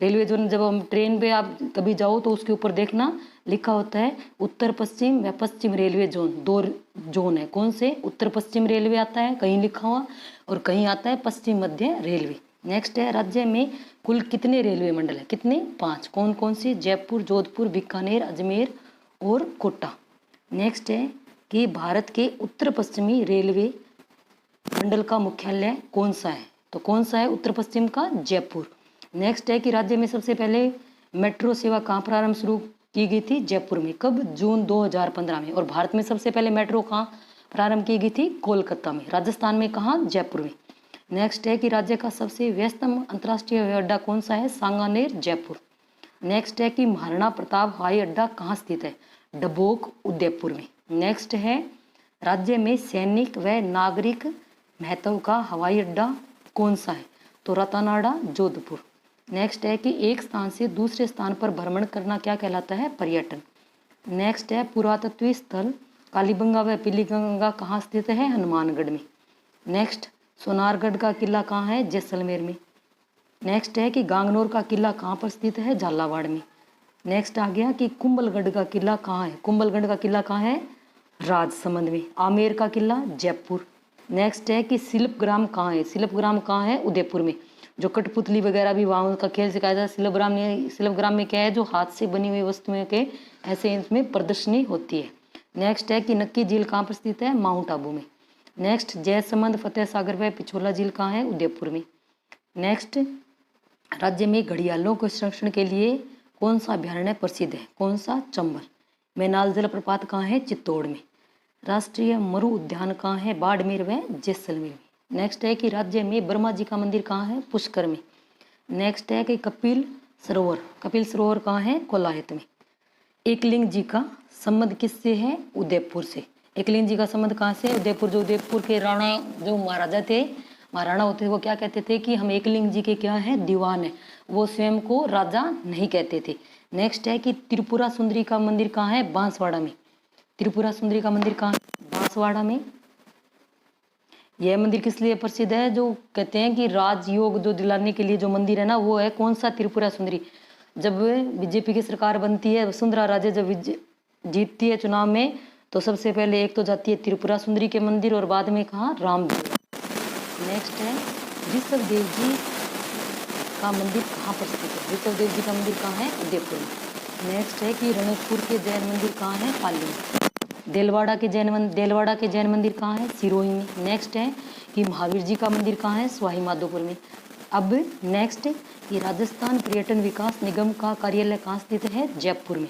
Speaker 1: रेलवे जोन। जब हम ट्रेन पे आप कभी जाओ तो उसके ऊपर देखना लिखा होता है उत्तर पश्चिम व पश्चिम रेलवे जोन, 2 जोन है। कौन से, उत्तर पश्चिम रेलवे आता है कहीं लिखा हुआ, और कहीं आता है पश्चिम मध्य रेलवे। नेक्स्ट है, राज्य में कुल कितने रेलवे मंडल है, कितने, 5। कौन कौन से, जयपुर, जोधपुर, बीकानेर, अजमेर और कोटा। नेक्स्ट है कि भारत के उत्तर पश्चिमी रेलवे मंडल का मुख्यालय कौन सा है, तो कौन सा है, उत्तर पश्चिम का, जयपुर। नेक्स्ट है कि राज्य में सबसे पहले मेट्रो सेवा कहाँ प्रारंभ शुरू की गई थी, जयपुर में। कब, जून 2015 में। और भारत में सबसे पहले मेट्रो कहाँ प्रारंभ की गई थी, कोलकाता में। राजस्थान में कहाँ, जयपुर में। नेक्स्ट है कि राज्य का सबसे व्यस्तम अंतर्राष्ट्रीय हवाई अड्डा कौन सा है, सांगानेर, जयपुर। नेक्स्ट है कि महाराणा प्रताप हवाई अड्डा कहाँ स्थित है, डबोक, उदयपुर में। नेक्स्ट है, राज्य में सैनिक व नागरिक महत्व का हवाई अड्डा कौन सा है, तो रतनाड़ा, जोधपुर। नेक्स्ट है कि एक स्थान से दूसरे स्थान पर भ्रमण करना क्या कहलाता है, पर्यटन। नेक्स्ट है, पुरातत्वीय स्थल कालीबंगा व पीलीगंगा कहाँ स्थित है, हनुमानगढ़ में। नेक्स्ट, सोनारगढ़ का किला कहाँ है, जैसलमेर में। नेक्स्ट है कि गांगनौर का किला कहाँ पर स्थित है, झालावाड़ में। नेक्स्ट आ गया कि कुंभलगढ़ का किला कहाँ है, कुंभलगढ़ का किला कहाँ है, राजसमंद में। आमेर का किला, जयपुर। नेक्स्ट है कि शिल्पग्राम कहाँ है, शिल्पग्राम कहाँ है, उदयपुर में। जो कठपुतली वगैरह भी वहाँ उनका खेल सिखाया जाता है। शिल्पग्राम में क्या है, जो हाथ से बनी हुई वस्तुएं के ऐसे इसमें प्रदर्शनी होती है। नेक्स्ट है कि नक्की झील कहाँ पर स्थित है, माउंट आबू में। नेक्स्ट, जयसमंद, फतेह सागर व पिछोला झील कहाँ है, उदयपुर में। नेक्स्ट, राज्य में घड़ियालों के संरक्षण के लिए कौन सा अभयारण्य प्रसिद्ध है, कौन सा, चंबल। मैनाल जलप्रपात कहाँ है, चित्तौड़ में। राष्ट्रीय मरु उद्यान कहाँ है, बाड़मेर व जैसलमेर में। नेक्स्ट है कि राज्य में ब्रह्मा जी का मंदिर कहाँ है, पुष्कर में। नेक्स्ट है कि कपिल सरोवर कहाँ है, कोलायत में। एकलिंग जी का संबंध किससे है, उदयपुर से। एकलिंग जी का संबंध कहाँ से, उदयपुर। जो उदयपुर के राणा, जो महाराजा थे, महाराणा होते थे, वो क्या कहते थे कि हम एकलिंग जी के क्या है, दीवान है। वो स्वयं को राजा नहीं कहते थे। नेक्स्ट है कि त्रिपुरा सुंदरी का मंदिर कहाँ है, बांसवाड़ा में। त्रिपुरा सुंदरी का मंदिर कहाँ है, बांसवाड़ा में। यह मंदिर किस लिए प्रसिद्ध है, जो कहते हैं कि राजयोग जो दिलाने के लिए जो मंदिर है ना, वो है कौन सा, त्रिपुरा सुंदरी। जब बीजेपी की सरकार बनती है, वसुंधरा राजे जब जीतती है चुनाव में, तो सबसे पहले एक तो जाती है त्रिपुरा सुंदरी के मंदिर, और बाद में कहाँ, रामदेव। नेक्स्ट है, ऋषभ देव जी का मंदिर कहाँ पर स्थित है, ऋषभ देव जी का मंदिर कहाँ है, उदयपुर में। नेक्स्ट है कि रणकपुर के जैन मंदिर कहाँ है, पाली में। देलवाड़ा के जैन मंदिर कहाँ है, सिरोही में। नेक्स्ट है कि महावीर जी का मंदिर कहाँ है, सवाई माधोपुर में। अब नेक्स्ट कि राजस्थान पर्यटन विकास निगम का कार्यालय कहाँ स्थित है, जयपुर में।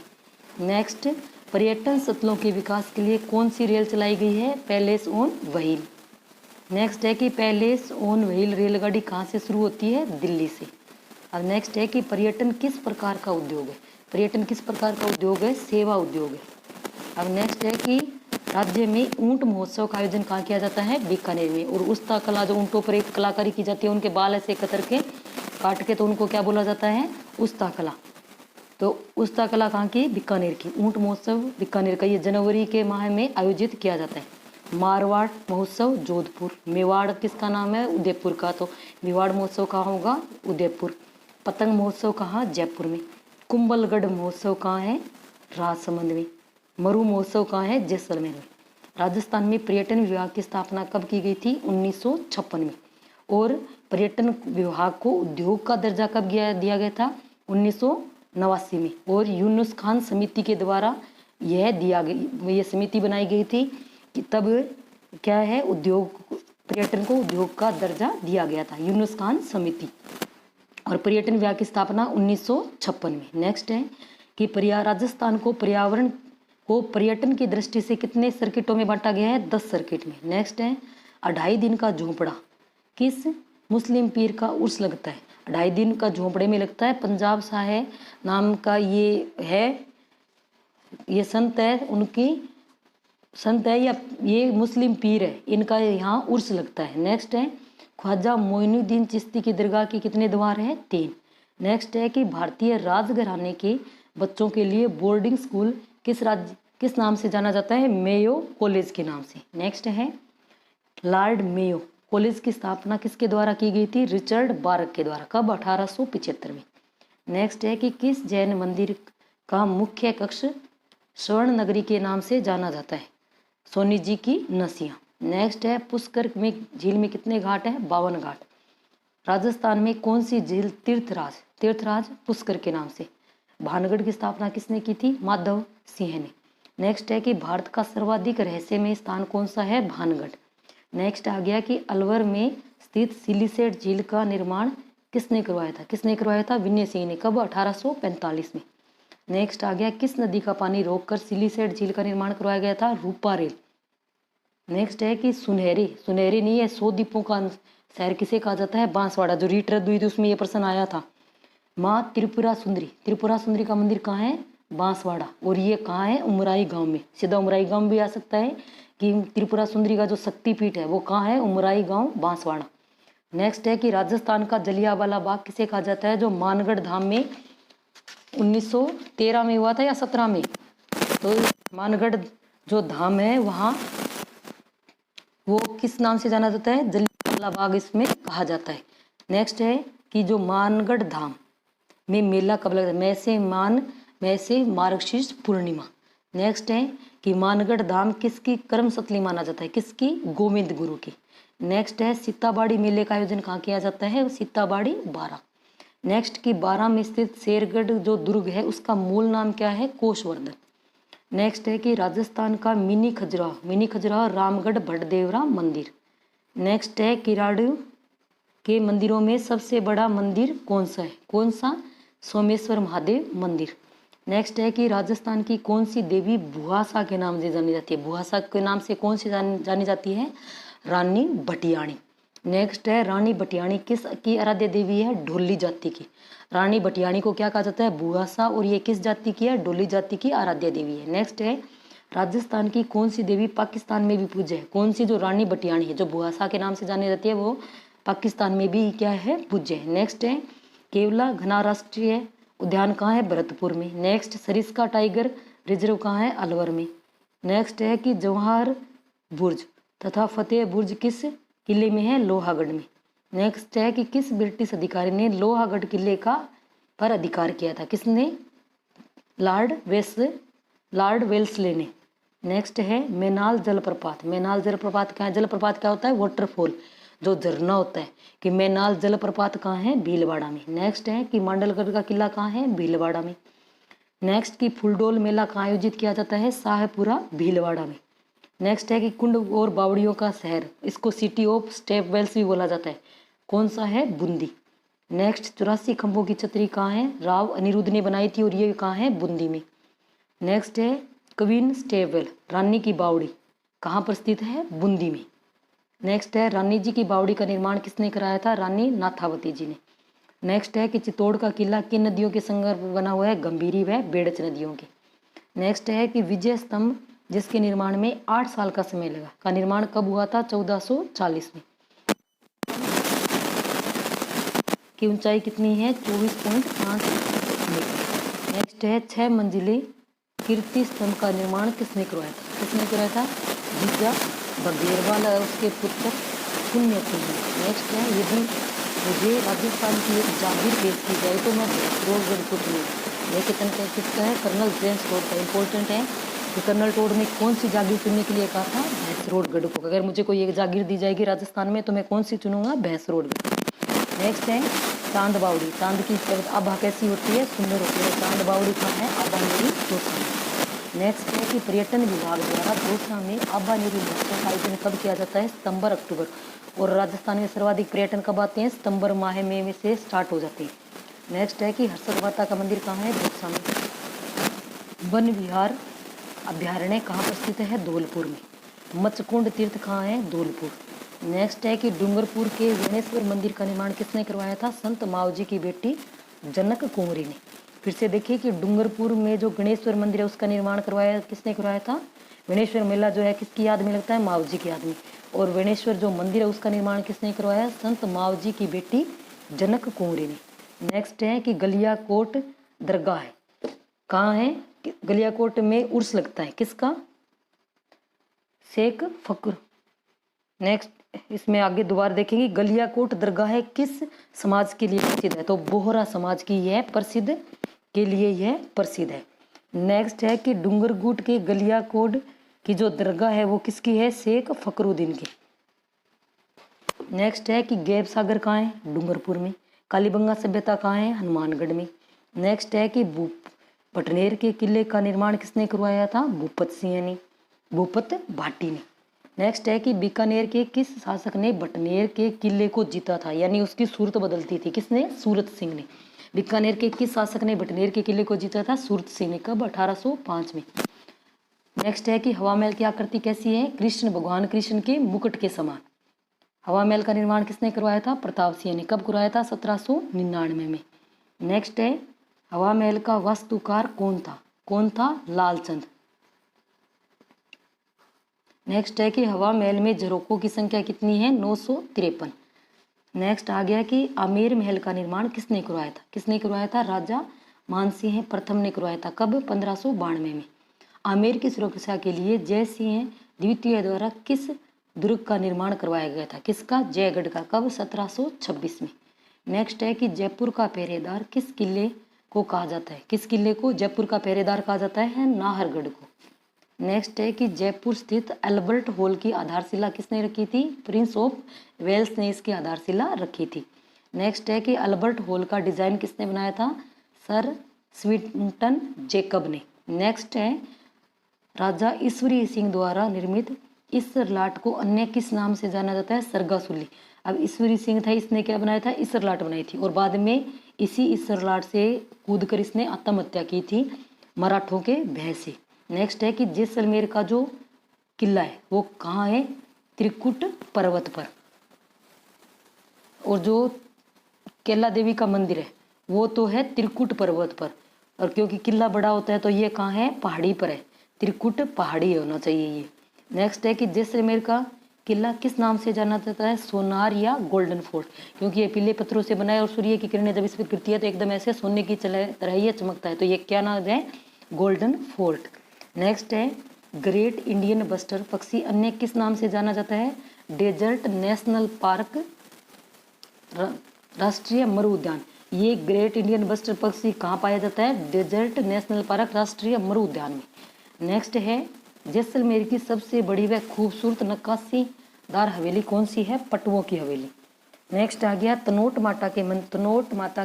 Speaker 1: नेक्स्ट, पर्यटन स्थलों के विकास के लिए कौन सी रेल चलाई गई है, पैलेस ऑन व्हील। नेक्स्ट है कि पैलेस ऑन व्हील रेलगाड़ी कहाँ से शुरू होती है, दिल्ली से। अब नेक्स्ट है कि पर्यटन किस प्रकार का उद्योग है, पर्यटन किस प्रकार का उद्योग है, सेवा उद्योग है। अब नेक्स्ट है कि राज्य में ऊंट महोत्सव का आयोजन कहाँ किया जाता है, बीकानेर में। और उस्ता कला, जो ऊँटों पर एक कलाकारी की जाती है, उनके बाल ऐसे कतर के काट के, तो उनको क्या बोला जाता है, उस्ता कला। तो उस्ता कला कहाँ की, बीकानेर की। ऊंट महोत्सव बीकानेर का, ये जनवरी के माह में आयोजित किया जाता है। मारवाड़ महोत्सव जोधपुर। मेवाड़ किसका नाम है, उदयपुर का, तो मेवाड़ महोत्सव कहाँ होगा, उदयपुर। पतंग महोत्सव कहाँ, जयपुर में। कुंभलगढ़ महोत्सव कहाँ है, राजसमंद में। मरु महोत्सव कहाँ है? जैसलमेर में। राजस्थान में पर्यटन विभाग की स्थापना कब की गई थी? 1956 में। और पर्यटन विभाग को उद्योग का दर्जा कब दिया गया था? 1989 में। और यूनुस खान समिति के द्वारा यह समिति बनाई गई थी कि तब क्या है, पर्यटन को उद्योग का दर्जा दिया गया था, यूनुस खान समिति। और पर्यटन विभाग की स्थापना 1956 में। नेक्स्ट है कि राजस्थान को पर्यटन की दृष्टि से कितने सर्किटों में बांटा गया है? 10 सर्किट में। नेक्स्ट है 2.5 दिन का झोंपड़ा किस मुस्लिम पीर का उर्स लगता है? 2.5 दिन का झोंपड़े में लगता है पंजाब साहे नाम का ये संत है या ये मुस्लिम पीर है, इनका यहाँ उर्स लगता है। नेक्स्ट है ख्वाजा मोइनुद्दीन चिश्ती की दरगाह के कितने द्वार हैं? 3। नेक्स्ट है कि भारतीय राजघराने के बच्चों के लिए बोर्डिंग स्कूल किस नाम से जाना जाता है? मेयो कॉलेज के नाम से। नेक्स्ट है लॉर्ड मेयो कॉलेज की स्थापना किसके द्वारा की गई थी? रिचर्ड बार्क के द्वारा। कब? 1875 में। नेक्स्ट है कि किस जैन मंदिर का मुख्य कक्ष स्वर्ण नगरी के नाम से जाना जाता है? सोनी जी की नसिया। नेक्स्ट है पुष्कर में झील में कितने घाट हैं? 52 घाट। राजस्थान में कौन सी झील तीर्थराज पुष्कर के नाम से? भानगढ़ की स्थापना किसने की थी? माधव सिंह ने। नेक्स्ट है कि भारत का सर्वाधिक रहस्यमय स्थान कौन सा है? भानगढ़। नेक्स्ट आ गया कि अलवर में स्थित सिलीसेट झील का निर्माण किसने करवाया था? विनय सिंह ने। कब? 1845 में। नेक्स्ट आ गया किस नदी का पानी रोककर सिलीसेट झील का निर्माण करवाया गया था? रूपारेल। नेक्स्ट है कि सुनहरे नहीं है, 100 द्वीपों का शहर किसे कहा जाता है? बांसवाड़ा। जो रीट रद्द हुई थी उसमें ये प्रश्न आया था। माँ त्रिपुरा सुंदरी का मंदिर कहाँ है? बांसवाड़ा। और ये कहाँ है? उमराई गांव में। सीधा उमराई गांव भी आ सकता है कि त्रिपुरा सुंदरी का जो शक्तिपीठ है वो कहाँ है? उमराई गांव, बांसवाड़ा। नेक्स्ट है कि राजस्थान का जलियांवाला बाग किसे कहा जाता है? जो मानगढ़ धाम में 1913 में हुआ था या 17 में? तो मानगढ़ जो धाम है वहाँ वो किस नाम से जाना जाता है? जलियांवाला बाग इसमें कहा जाता है। नेक्स्ट है कि जो मानगढ़ धाम में मेला कब लगता है? मैं से मार्गशीर्ष पूर्णिमा। नेक्स्ट है कि मानगढ़ धाम किसकी कर्मस्थली माना जाता है? किसकी? गोविंद गुरु की। नेक्स्ट है सीताबाड़ी मेले का आयोजन कहाँ किया जाता है? सीताबाड़ी 12। नेक्स्ट की 12 में स्थित शेरगढ़ जो दुर्ग है उसका मूल नाम क्या है? कोशवर्धन। नेक्स्ट है कि राजस्थान का मिनी खजुराहो रामगढ़ भटदेवरा मंदिर। नेक्स्ट है किराड़ू के मंदिरों में सबसे बड़ा मंदिर कौन सा है? सोमेश्वर महादेव मंदिर। नेक्स्ट है कि राजस्थान की कौन सी देवी बुहासा के नाम से जानी जाती है? बुहासा के नाम से कौन सी जानी जाती है? रानी भटियाणी। नेक्स्ट है रानी भटियाणी किस की आराध्य देवी है? ढोली जाति की। रानी भटियाणी को क्या कहा जाता है? बुहासा। और ये किस जाति की है? ढोली जाति की आराध्य देवी है। नेक्स्ट है राजस्थान की कौन सी देवी पाकिस्तान में भी पूज्य है? कौन सी? जो रानी भटियाणी है, जो बुहासा के नाम से जानी जाती है, वो पाकिस्तान में भी क्या है? पूज्य है। नेक्स्ट है केवला घना राष्ट्रीय उद्यान कहाँ है? भरतपुर में। नेक्स्ट सरिस्का टाइगर रिजर्व कहाँ है? अलवर में। नेक्स्ट है कि जवाहर बुर्ज तथा फतेह बुर्ज किस किले में है? लोहागढ़ में। नेक्स्ट है कि किस ब्रिटिश अधिकारी ने लोहागढ़ किले पर अधिकार किया था? किसने? लॉर्ड वेल्सले ने। नेक्स्ट है मेनाल जलप्रपात कहाँ है? जलप्रपात क्या होता है? वाटरफॉल, जो झरना होता है। कि मेनाल जलप्रपात कहाँ है? भीलवाड़ा में। नेक्स्ट है कि मांडलगढ़ का किला कहाँ है? भीलवाड़ा में। नेक्स्ट की फुलडोल मेला कहाँ आयोजित किया जाता है? शाहपुरा भीलवाड़ा में। नेक्स्ट है कि कुंड और बावड़ियों का शहर, इसको सिटी ऑफ स्टेप वेल्स भी बोला जाता है, कौन सा है? बूंदी। नेक्स्ट 84 खंभों की छतरी कहाँ है? राव अनिरुद्ध ने बनाई थी और ये कहाँ है? बूंदी में। नेक्स्ट है क्वीन स्टेपवेल रानी की बावड़ी कहाँ पर स्थित है? बूंदी में। नेक्स्ट है रानी जी की बावड़ी का निर्माण किसने कराया था? रानी नाथावती जी ने। नेक्स्ट है कि चित्तौड़ का किला किन नदियों के संगम बना हुआ है? गंभीरी व बेड़च नदियों के। नेक्स्ट है कि विजय स्तंभ जिसके निर्माण में 8 साल का समय लगा, का निर्माण कब हुआ था? 1440 में। की ऊंचाई कितनी है? 24.5 मीटर। नेक्स्ट है 6 मंजिले कीर्ति स्तंभ का निर्माण किसने करवाया था? जीजा बघेरवाल और उसके पुत्र पुण्य सिंह। नेक्स्ट है यदि मुझे राजस्थान की एक जागीर पेश की जाए तो मैं फिरोजगढ़ को चुनूंगा। यह कितने का किसका है? कर्नल जेम्स टोड का। इंपॉर्टेंट है कि कर्नल टोड ने कौन सी जागीर चुनने के लिए कहा था? भैंसरोडगढ़ को। अगर मुझे कोई एक जागीर दी जाएगी राजस्थान में तो मैं कौन सी चुनूंगा? भैंसरोडगढ़। नेक्स्ट है चांद बावड़ी। चांद की आभा कैसी होती है? सुंदर होती है। चांद बावड़ी कहाँ है? आभा नेरी दौसा। नेक्स्ट है कि पर्यटन विभाग द्वारा दौसा में आभा नेरी महोत्सव का आयोजन कब किया जाता है? सितंबर अक्टूबर। और राजस्थान में सर्वाधिक पर्यटन कब आते हैं? सितंबर माह में से स्टार्ट हो जाते हैं। नेक्स्ट है कि हर्षद माता का मंदिर कहाँ है? दौसा में। वन विहार अभ्यारण्य कहाँ पर स्थित है? धौलपुर में। मत्स्यकुंड तीर्थ कहाँ है? धौलपुर। नेक्स्ट है कि डूंगरपुर के गणेश्वर मंदिर का निर्माण किसने करवाया था? संत मावजी की बेटी जनक कुंवरी ने। फिर से देखिए कि डूंगरपुर में जो गणेश्वर मंदिर है उसका निर्माण करवाया किसने करवाया था? गणेश्वर मेला जो है किसकी याद में लगता है? मावजी की याद में। और गणेश्वर जो मंदिर है उसका निर्माण किसने करवाया? संत मावजी की बेटी जनक कुंवरी ने। नेक्स्ट है कि गलियाकोट दरगाह है कहाँ है? गलियाकोट में उर्स लगता है किसका? शेख फक्र। नेक्स्ट इसमें आगे दोबारा देखेंगे गलियाकोट दरगाह है किस समाज के लिए प्रसिद्ध है? तो बोहरा समाज की यह प्रसिद्ध के लिए यह प्रसिद्ध है। नेक्स्ट है कि डूंगरगुट के गलियाकोट की जो दरगाह है वो किसकी है? शेख फकरुद्दीन की। नेक्स्ट है कि गैब सागर कहाँ है? डूंगरपुर में। कालीबंगा सभ्यता कहाँ है? हनुमानगढ़ में। नेक्स्ट है कि भटनेर के किले का निर्माण किसने करवाया था? भूपत सिंह ने, भूपत भाटी ने। नेक्स्ट है कि बीकानेर के किस शासक ने भटनेर के किले को जीता था? यानी उसकी सूरत बदलती थी किसने? सूरत सिंह ने। बीकानेर के किस शासक ने भटनेर के किले को जीता था? सूरत सिंह ने। कब? 1805 में। नेक्स्ट है कि हवा महल की आकृति कैसी है? कृष्ण, भगवान कृष्ण के मुकुट के समान। हवा महल का निर्माण किसने करवाया था? प्रताप सिंह ने। कब करवाया था? 1799 में। नेक्स्ट है हवा महल का वास्तुकार कौन था? कौन था? लालचंद। नेक्स्ट है कि हवा महल में झरोकों की संख्या कितनी है? 953। नेक्स्ट आ गया कि आमेर महल का निर्माण किसने करवाया था? किसने करवाया था? राजा मानसिंह प्रथम ने करवाया था। कब? 1592 में। आमेर की सुरक्षा के लिए जय सिंह द्वितीय द्वारा किस दुर्ग का निर्माण करवाया गया था? किसका? जयगढ़ का। कब? 1726 में। नेक्स्ट है कि जयपुर का पहरेदार किस किले को कहा जाता है? किस किले को जयपुर का पहरेदार कहा जाता है? नाहरगढ़ को। नेक्स्ट है कि जयपुर स्थित अल्बर्ट हॉल की आधारशिला किसने रखी थी? प्रिंस ऑफ वेल्स ने इसकी आधारशिला रखी थी। नेक्स्ट है कि अल्बर्ट हॉल का डिजाइन किसने बनाया था? सर स्विंटन जेकब ने। नेक्स्ट है राजा ईश्वरी सिंह द्वारा निर्मित इस लाट को अन्य किस नाम से जाना जाता है? सरगासुली। अब ईश्वरी सिंह था, इसने क्या बनाया था? इसरलाट बनाई थी और बाद में इसी इसरलाट से कूदकर इसने आत्महत्या की थी मराठों के भय से। नेक्स्ट है कि जैसलमेर का जो किला है वो कहाँ है? त्रिकुट पर्वत पर। और जो केला देवी का मंदिर है वो तो है त्रिकुट पर्वत पर। और क्योंकि किला बड़ा होता है तो ये कहाँ है? पहाड़ी पर है। त्रिकुट पहाड़ी होना चाहिए ये। नेक्स्ट है कि जैसलमेर का किला किस नाम से जाना जाता है? सोनार या गोल्डन फोर्ट। क्योंकि ये पीले पत्थरों से बना है और सूर्य की किरणें जब इस पर गिरती है तो एकदम ऐसे सोने की तरह ये चमकता है, तो ये क्या नाम है? Golden fort. नेक्स्ट है ग्रेट इंडियन बस्टर पक्षी अन्य किस नाम से जाना जाता है? डेजर्ट नेशनल पार्क, राष्ट्रीय मरु उद्यान। ये ग्रेट इंडियन बस्टर पक्षी कहाँ पाया जाता है? डेजर्ट नेशनल पार्क, राष्ट्रीय मरु उद्यान में। नेक्स्ट है जैसलमेर की सबसे बड़ी व खूबसूरत नक्काशीदार हवेली कौन सी है? पटुओं की हवेली। नेक्स्ट आ गया तनोट माता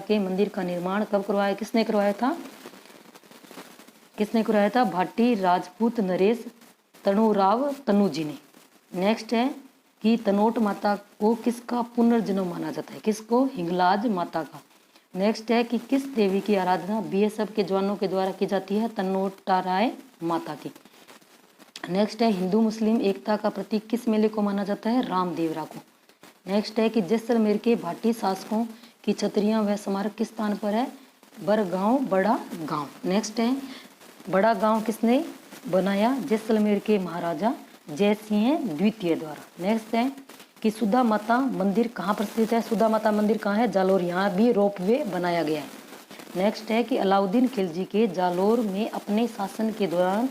Speaker 1: के मंदिर का निर्माण कब करवाया? किसने करवाया था? किसने कराया था? भाटी राजपूत नरेश तणुराव तनुजी ने। नेक्स्ट है कि तनोट माता को किसका पुनर्जन्म माना जाता है? किसको? हिंगलाज माता का। नेक्स्ट है कि किस देवी की आराधना बीएसएफ के जवानों के द्वारा की जाती है? तनोटाराय माता की। नेक्स्ट है हिंदू मुस्लिम एकता का प्रतीक किस मेले को माना जाता है? रामदेवरा को। नेक्स्ट है कि जैसलमेर के भाटी शासकों की छतरियां व स्मारक किस स्थान पर है? बरगांव, बड़ा गांव। नेक्स्ट है बड़ा गांव किसने बनाया? जैसलमेर के महाराजा जय सिंह द्वितीय द्वारा। नेक्स्ट है कि सुधा माता मंदिर कहाँ पर स्थित है? सुधा माता मंदिर कहाँ है? जालोर। यहाँ भी रोपवे बनाया गया है। नेक्स्ट है कि अलाउद्दीन खिलजी के जालोर में अपने शासन के दौरान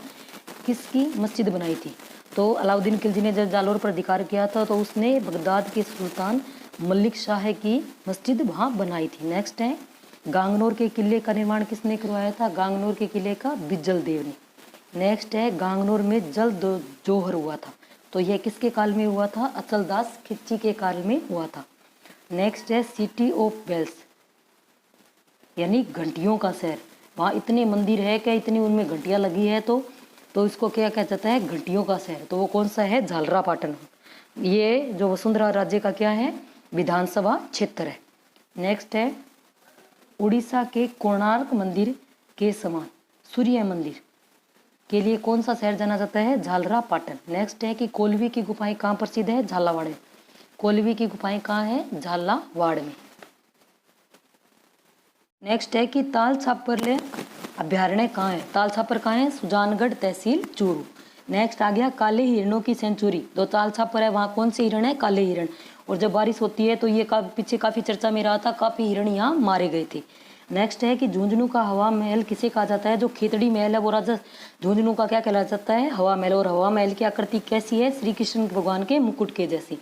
Speaker 1: किसकी मस्जिद बनाई थी? तो अलाउद्दीन खिलजी ने जब जालोर पर अधिकार किया था तो उसने बगदाद के सुल्तान मलिक शाह की मस्जिद वहाँ बनाई थी। नेक्स्ट है गांगनौर के किले का निर्माण किसने करवाया था? गांगनौर के किले का बिज्जल देव ने। नेक्स्ट है गांगनौर में जल जोहर हुआ था, तो यह किसके काल में हुआ था? अचलदास खिच्ची के काल में हुआ था। नेक्स्ट है सिटी ऑफ बेल्स, यानी घंटियों का शहर। वहाँ इतने मंदिर है कि इतनी उनमें घंटियाँ लगी है, तो इसको क्या कहा जाता है? घंटियों का शहर। तो वो कौन सा है? झालरापाटन। ये जो वसुंधरा राज्य का क्या है? विधानसभा क्षेत्र है। नेक्स्ट है उड़ीसा के कोणार्क मंदिर के समान सूर्य मंदिर के लिए कौन सा शहर जाना जाता है? झालरापाटन। नेक्स्ट है कि कोलवी की गुफाएं कहाँ प्रसिद्ध है? झालावाड़ में। कोलवी की गुफाएं कहाँ है? झालावाड़ में। नेक्स्ट है कि ताल छापरले अभ्यारण्य कहाँ है? ताल छापर कहाँ है? सुजानगढ़ तहसील चूरू। नेक्स्ट आ गया काले हिरणों की सेंचुरी। जो ताल छापर है वहाँ कौन से हिरण है? काले हिरण। और जब बारिश होती है तो ये पीछे काफ़ी चर्चा में रहा था, काफ़ी हिरण यहाँ मारे गए थे। नेक्स्ट है कि झुंझुनू का हवा महल किसे कहा जाता है? जो खेतड़ी महल है वो राजा झुंझुनू का क्या कहलाया जाता है? हवा महल। और हवा महल की आकृति कैसी है? श्री कृष्ण भगवान के मुकुट के जैसी।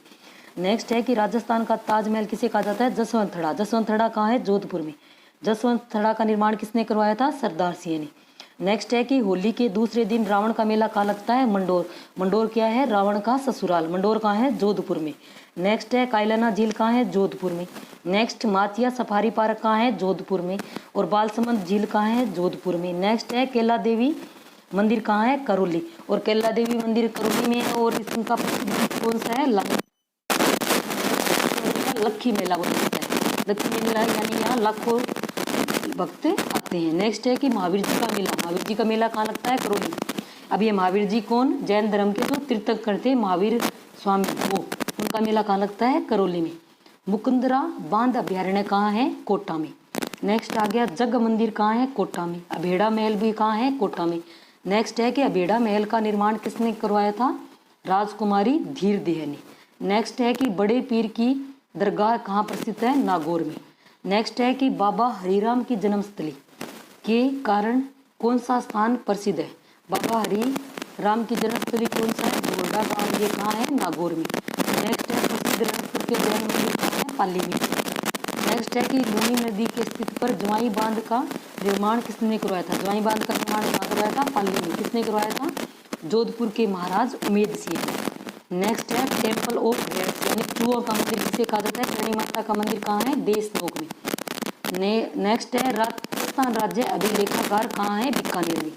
Speaker 1: नेक्स्ट है कि राजस्थान का ताजमहल किसे कहा जाता है? जसवंतथड़ा। जसवंतथड़ा कहाँ है? जोधपुर में। जसवंतथड़ा का निर्माण किसने करवाया था? सरदार सिंह ने। नेक्स्ट है कि होली के दूसरे दिन रावण का मेला कहाँ लगता है? मंडोर। मंडोर क्या है? रावण का ससुराल। मंडोर कहाँ है? जोधपुर में। नेक्स्ट है कायलाना झील कहाँ है? जोधपुर में। नेक्स्ट माचिया सफारी पार्क कहाँ है? जोधपुर में। और बालसमंद झील कहाँ है? जोधपुर में। नेक्स्ट है केला देवी मंदिर कहाँ है? करौली। और केला देवी मंदिर करौली में है। और इसका कौन सा है? लक्खी मेला बोलता है। लक्खी मेला यानी यहाँ लाखों भक्त आते हैं। नेक्स्ट है कि महावीर जी का मेला। महावीर जी का मेला कहाँ लगता है? करौली। अब ये महावीर जी कौन? जैन धर्म के जो तीर्थंकर थे महावीर स्वामी, वो उनका मेला कहाँ लगता है? करौली में। मुकुंदरा बांध अभ्यारण्य कहाँ है? कोटा में। नेक्स्ट आ गया जग मंदिर कहाँ है? कोटा में। अभेड़ा महल भी कहाँ है? कोटा में। नेक्स्ट है कि अभेड़ा महल का निर्माण किसने करवाया था? राजकुमारी धीर देह ने। नेक्स्ट है कि बड़े पीर की दरगाह कहाँ प्रसिद्ध है? नागौर में। नेक्स्ट है कि बाबा हरिराम की जन्मस्थली के कारण कौन सा स्थान प्रसिद्ध है? बाबा हरिराम की जन्मस्थली कौन सा है? धोरडा गाँव। ये कहाँ है? नागौर में। नेक्स्ट है प्रसिद्ध रणकपुर के जैन मंदिर कहाँ है? पाली में। नेक्स्ट है कि लूनी नदी के स्थित पर ज्वाई बांध का निर्माण किसने करवाया था? ज्वाई बांध का निर्माण कहाँ करवाया था? पाली में। किसने करवाया था? जोधपुर के महाराज उमेद सिंह। नेक्स्ट है टेम्पल ऑफ रेड्स यानी चूहों का मंदिर किसे कहा जाता है? करणी माता का मंदिर कहाँ है? देशनोक में। नेक्स्ट है राजस्थान राज्य अभिलेखागार कहाँ है? बीकानेर में।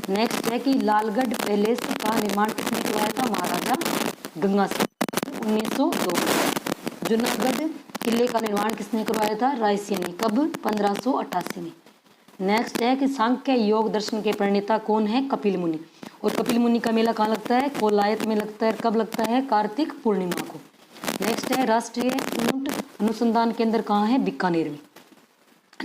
Speaker 1: नेक्स्ट है कि लालगढ़ पैलेस का निर्माण किसने करवाया था? महाराजा गंगा सिंह 1902। जूनागढ़ किले का निर्माण किसने करवाया था? रायसिंह ने। कब? 1588 में। नेक्स्ट है कि सांख्य योग दर्शन के प्रणेता कौन है? कपिल मुनि। और कपिल मुनि का मेला कहाँ लगता है? कोलायत में लगता है। कब लगता है? कार्तिक पूर्णिमा को। नेक्स्ट है राष्ट्रीय ऊंट अनुसंधान केंद्र कहाँ है? बीकानेर में।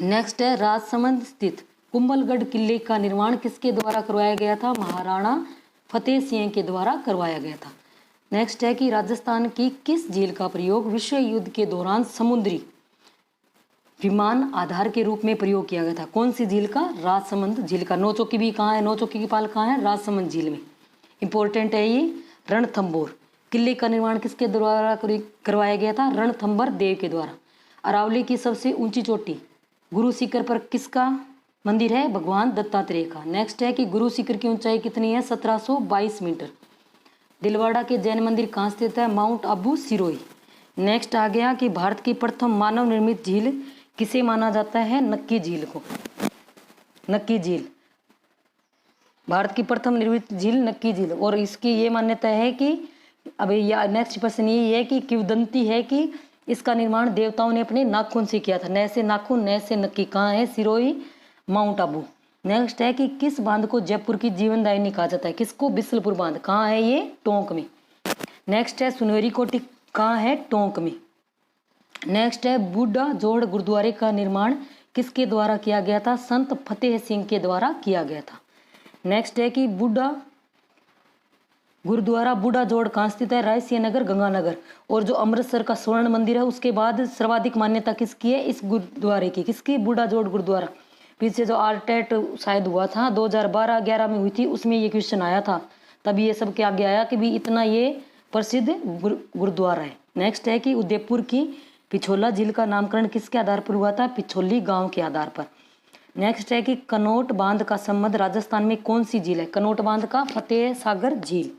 Speaker 1: नेक्स्ट है राजसमंद स्थित कुंभलगढ़ किले का निर्माण किसके द्वारा करवाया गया था? महाराणा फतेह सिंह के द्वारा करवाया गया था। नेक्स्ट है कि राजस्थान की किस झील का प्रयोग विश्व युद्ध के दौरान समुद्री विमान आधार के रूप में प्रयोग किया गया था? कौन सी झील का? राजसमंद झील का। नौचौकी भी कहाँ है? नौचौकी की पाल कहाँ है? राजसमंद झील में। इंपॉर्टेंट है ये। रणथंभौर किले का निर्माण किसके द्वारा करवाया गया था? रणथंभर देव के द्वारा। अरावली की सबसे ऊंची चोटी गुरु शिखर पर किसका मंदिर है? भगवान दत्तात्रेय का। नेक्स्ट है कि गुरु शिखर की ऊंचाई कितनी है? 1722 मीटर। दिलवाड़ा के जैन मंदिर कहाँ स्थित है? माउंट आबू सिरोही। नेक्स्ट आ गया कि भारत की प्रथम मानव निर्मित झील किसे माना जाता है? नक्की झील को। नक्की झील भारत की प्रथम निर्मित झील नक्की झील। और इसकी ये मान्यता है कि अभी या नेक्स्ट प्रश्न ये है कि किंवदंती है कि इसका निर्माण देवताओं ने अपने नाखून से किया था। न से नाखून न से नक्की। कहाँ है? सिरोही माउंट आबू। नेक्स्ट है कि किस बांध को जयपुर की जीवनदायिनी कहा जाता है? किसको? बिसलपुर बांध। कहाँ है ये? टोंक में। नेक्स्ट है सुनहरी कोठी कहाँ है? टोंक में। नेक्स्ट है बूढ़ा जोड़ गुरुद्वारे का निर्माण किसके द्वारा किया गया था? संत फतेह सिंह के द्वारा किया गया था। नेक्स्ट है कि बूढ़ा गुरुद्वारा बूढ़ा जोड़ कहाँ स्थित है? रायसिंह नगर गंगानगर। और जो अमृतसर का स्वर्ण मंदिर है उसके बाद सर्वाधिक मान्यता किसकी है? इस गुरुद्वारे की। किसकी? बूढ़ा जोड़ गुरुद्वारा। पीछे जो आरटेट शायद हुआ था 2012-11 में हुई थी, उसमें ये क्वेश्चन आया था, तभी ये सब के आगे आया कि भी इतना ये प्रसिद्ध गुरुद्वारा है। नेक्स्ट है कि उदयपुर की पिछोला झील का नामकरण किसके आधार पर हुआ था? पिछोली गांव के आधार पर। नेक्स्ट है कि कनोट बांध का संबंध राजस्थान में कौन सी झील है? कनोट बांध का फतेह सागर झील।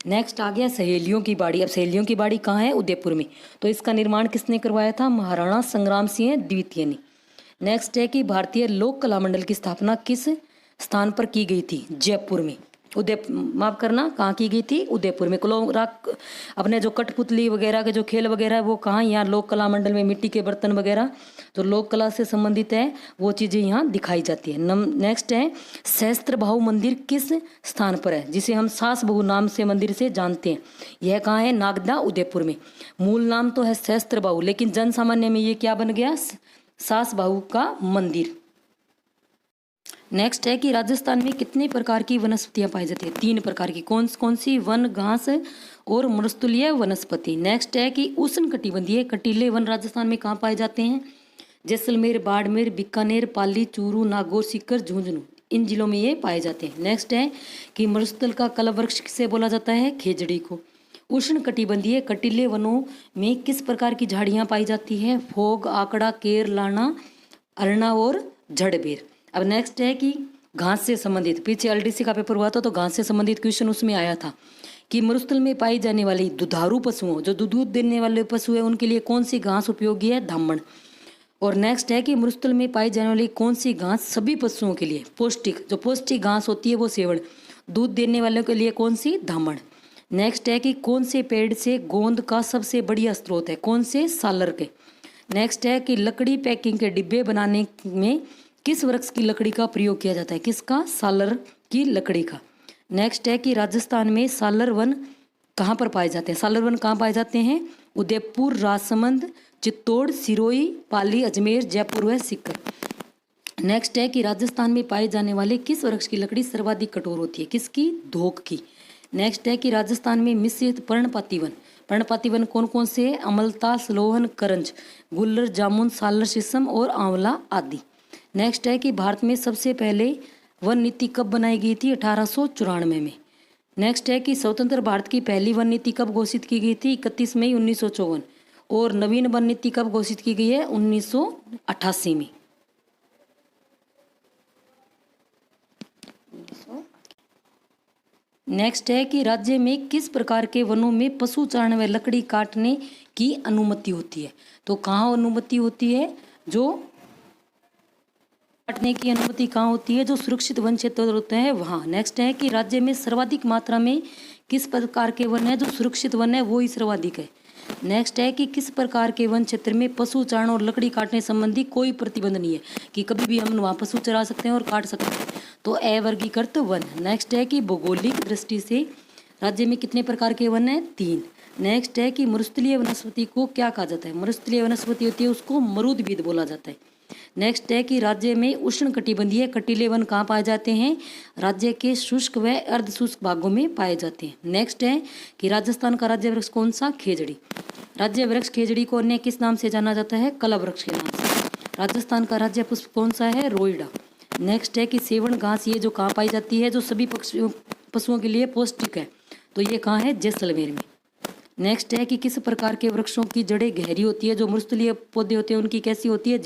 Speaker 1: नेक्स्ट आ गया सहेलियों की बाड़ी। अब सहेलियों की बाड़ी कहाँ है? उदयपुर में। तो इसका निर्माण किसने करवाया था? महाराणा संग्राम सिंह द्वितीय ने। नेक्स्ट है कि भारतीय लोक कला मंडल की स्थापना किस स्थान पर की गई थी? जयपुर में। माफ करना, कहाँ की गई थी? उदयपुर में। अपने जो कठपुतली वगैरह के जो खेल वगैरह है वो कहाँ? यहाँ लोक कला मंडल में मिट्टी के बर्तन वगैरह जो लोक कला से संबंधित है वो चीज़ें यहाँ दिखाई जाती है। नेक्स्ट है सहस्त्र बाहु मंदिर किस स्थान पर है? जिसे हम सास बहु नाम से मंदिर से जानते हैं। यह कहाँ है? नागदा, उदयपुर में। मूल नाम तो है सहस्त्र बाहु, लेकिन जन सामान्य में ये क्या बन गया? सास बाहु का मंदिर। नेक्स्ट है कि राजस्थान में कितने प्रकार की वनस्पतियां पाई जाती है? 3 प्रकार की। कौन सी? वन, घास और मृस्थलीय वनस्पति। नेक्स्ट है कि उष्णकटिबंधीय कटीले वन राजस्थान में कहाँ पाए जाते हैं? जैसलमेर, बाड़मेर, बीकानेर, पाली, चूरू, नागौर, सीकर, झुंझुनू, इन जिलों में ये पाए जाते हैं। नेक्स्ट है कि मरुस्थल का कलप वृक्ष किसे बोला जाता है? खेजड़ी को। उष्णकटिबंधीय कटीले वनों में किस प्रकार की झाड़ियाँ पाई जाती है? फोग, आकड़ा, केर, लाना, अरना और जड़बेर। अब नेक्स्ट है कि घास से संबंधित, पीछे एलडीसी का पेपर हुआ था तो घास से संबंधित क्वेश्चन उसमें आया था कि मरुस्थल में पाई जाने वाली दुधारू पशुओं, जो दूध देने वाले पशु है, उनके लिए कौन सी घास उपयोगी है? धामण। और नेक्स्ट है कि मरुस्थल में पाई जाने वाली कौन सी घास सभी पशुओं के लिए पौष्टिक, जो पौष्टिक घास होती है वो सेवड़। दूध देने वालों के लिए कौन सी? धामण। नेक्स्ट है कि कौन से पेड़ से गोंद का सबसे बढ़िया स्रोत है? कौन से? सालर के। नेक्स्ट है कि लकड़ी पैकिंग के डिब्बे बनाने में किस वृक्ष की लकड़ी का प्रयोग किया जाता है? किसका? सालर की लकड़ी का। नेक्स्ट है कि राजस्थान में सालर वन कहाँ पर पाए जाते हैं? सालर वन कहाँ पाए जाते हैं? उदयपुर, राजसमंद, चित्तौड़, सिरोही, पाली, अजमेर, जयपुर व सीकर। नेक्स्ट है कि राजस्थान में पाए जाने वाले किस वृक्ष की लकड़ी सर्वाधिक कठोर होती है? किसकी? धोक की। नेक्स्ट है कि राजस्थान में मिश्रित पर्णपाती वन, पर्णपाती वन कौन कौन से? अमलता, सलोहन, करंज, गुल्लर, जामुन, सालर, शीशम और आंवला आदि। नेक्स्ट है कि भारत में सबसे पहले वन नीति कब बनाई गई थी? 1894 में। नेक्स्ट है कि स्वतंत्र भारत की पहली वन नीति कब घोषित की गई थी? 31 मई 1954। और नवीन वन नीति कब घोषित की गई है? 1988 में। नेक्स्ट है कि राज्य में किस प्रकार के वनों में पशु चारण व लकड़ी काटने की अनुमति होती है? तो कहाँ अनुमति होती है? जो काटने की अनुमति कहाँ होती है? जो सुरक्षित वन क्षेत्र होते हैं वहाँ। नेक्स्ट है कि राज्य में सर्वाधिक मात्रा में किस प्रकार के वन है? जो सुरक्षित वन है वो ही सर्वाधिक है। नेक्स्ट है कि किस प्रकार के वन क्षेत्र में पशु चारण और लकड़ी काटने संबंधी कोई प्रतिबंध नहीं है, कि कभी भी हम वहाँ पशु चरा सकते हैं और काट सकते हैं। तो अवर्गीकृत वन। नेक्स्ट है कि भौगोलिक दृष्टि से राज्य में कितने प्रकार के वन हैं? 3। नेक्स्ट है कि मरुस्थलीय वनस्पति को क्या कहा जाता है? मरुस्थलीय वनस्पति होती है उसको मरुदभिद बोला जाता है। नेक्स्ट है कि राज्य में उष्णकटिबंधीय कटीले वन कहाँ पाए जाते हैं? राज्य के शुष्क व अर्ध शुष्क भागों में पाए जाते हैं। नेक्स्ट है कि राजस्थान का राज्य वृक्ष कौन सा? खेजड़ी। राज्य वृक्ष खेजड़ी को अन्य किस नाम से जाना जाता है? कलप वृक्ष के नाम से। राजस्थान का राज्य पुष्प कौन सा है? रोइडा। नेक्स्ट है कि सेवण घास ये जो कहाँ पाई जाती है, जो सभी पशुओं के लिए पौष्टिक है, तो ये कहाँ है? जैसलमेर में। नेक्स्ट है कि किस प्रकार के वृक्षों की जड़ें गहरी होती है? जो मृस्थलीय पौधे होते हैं उनकी कैसी होती है?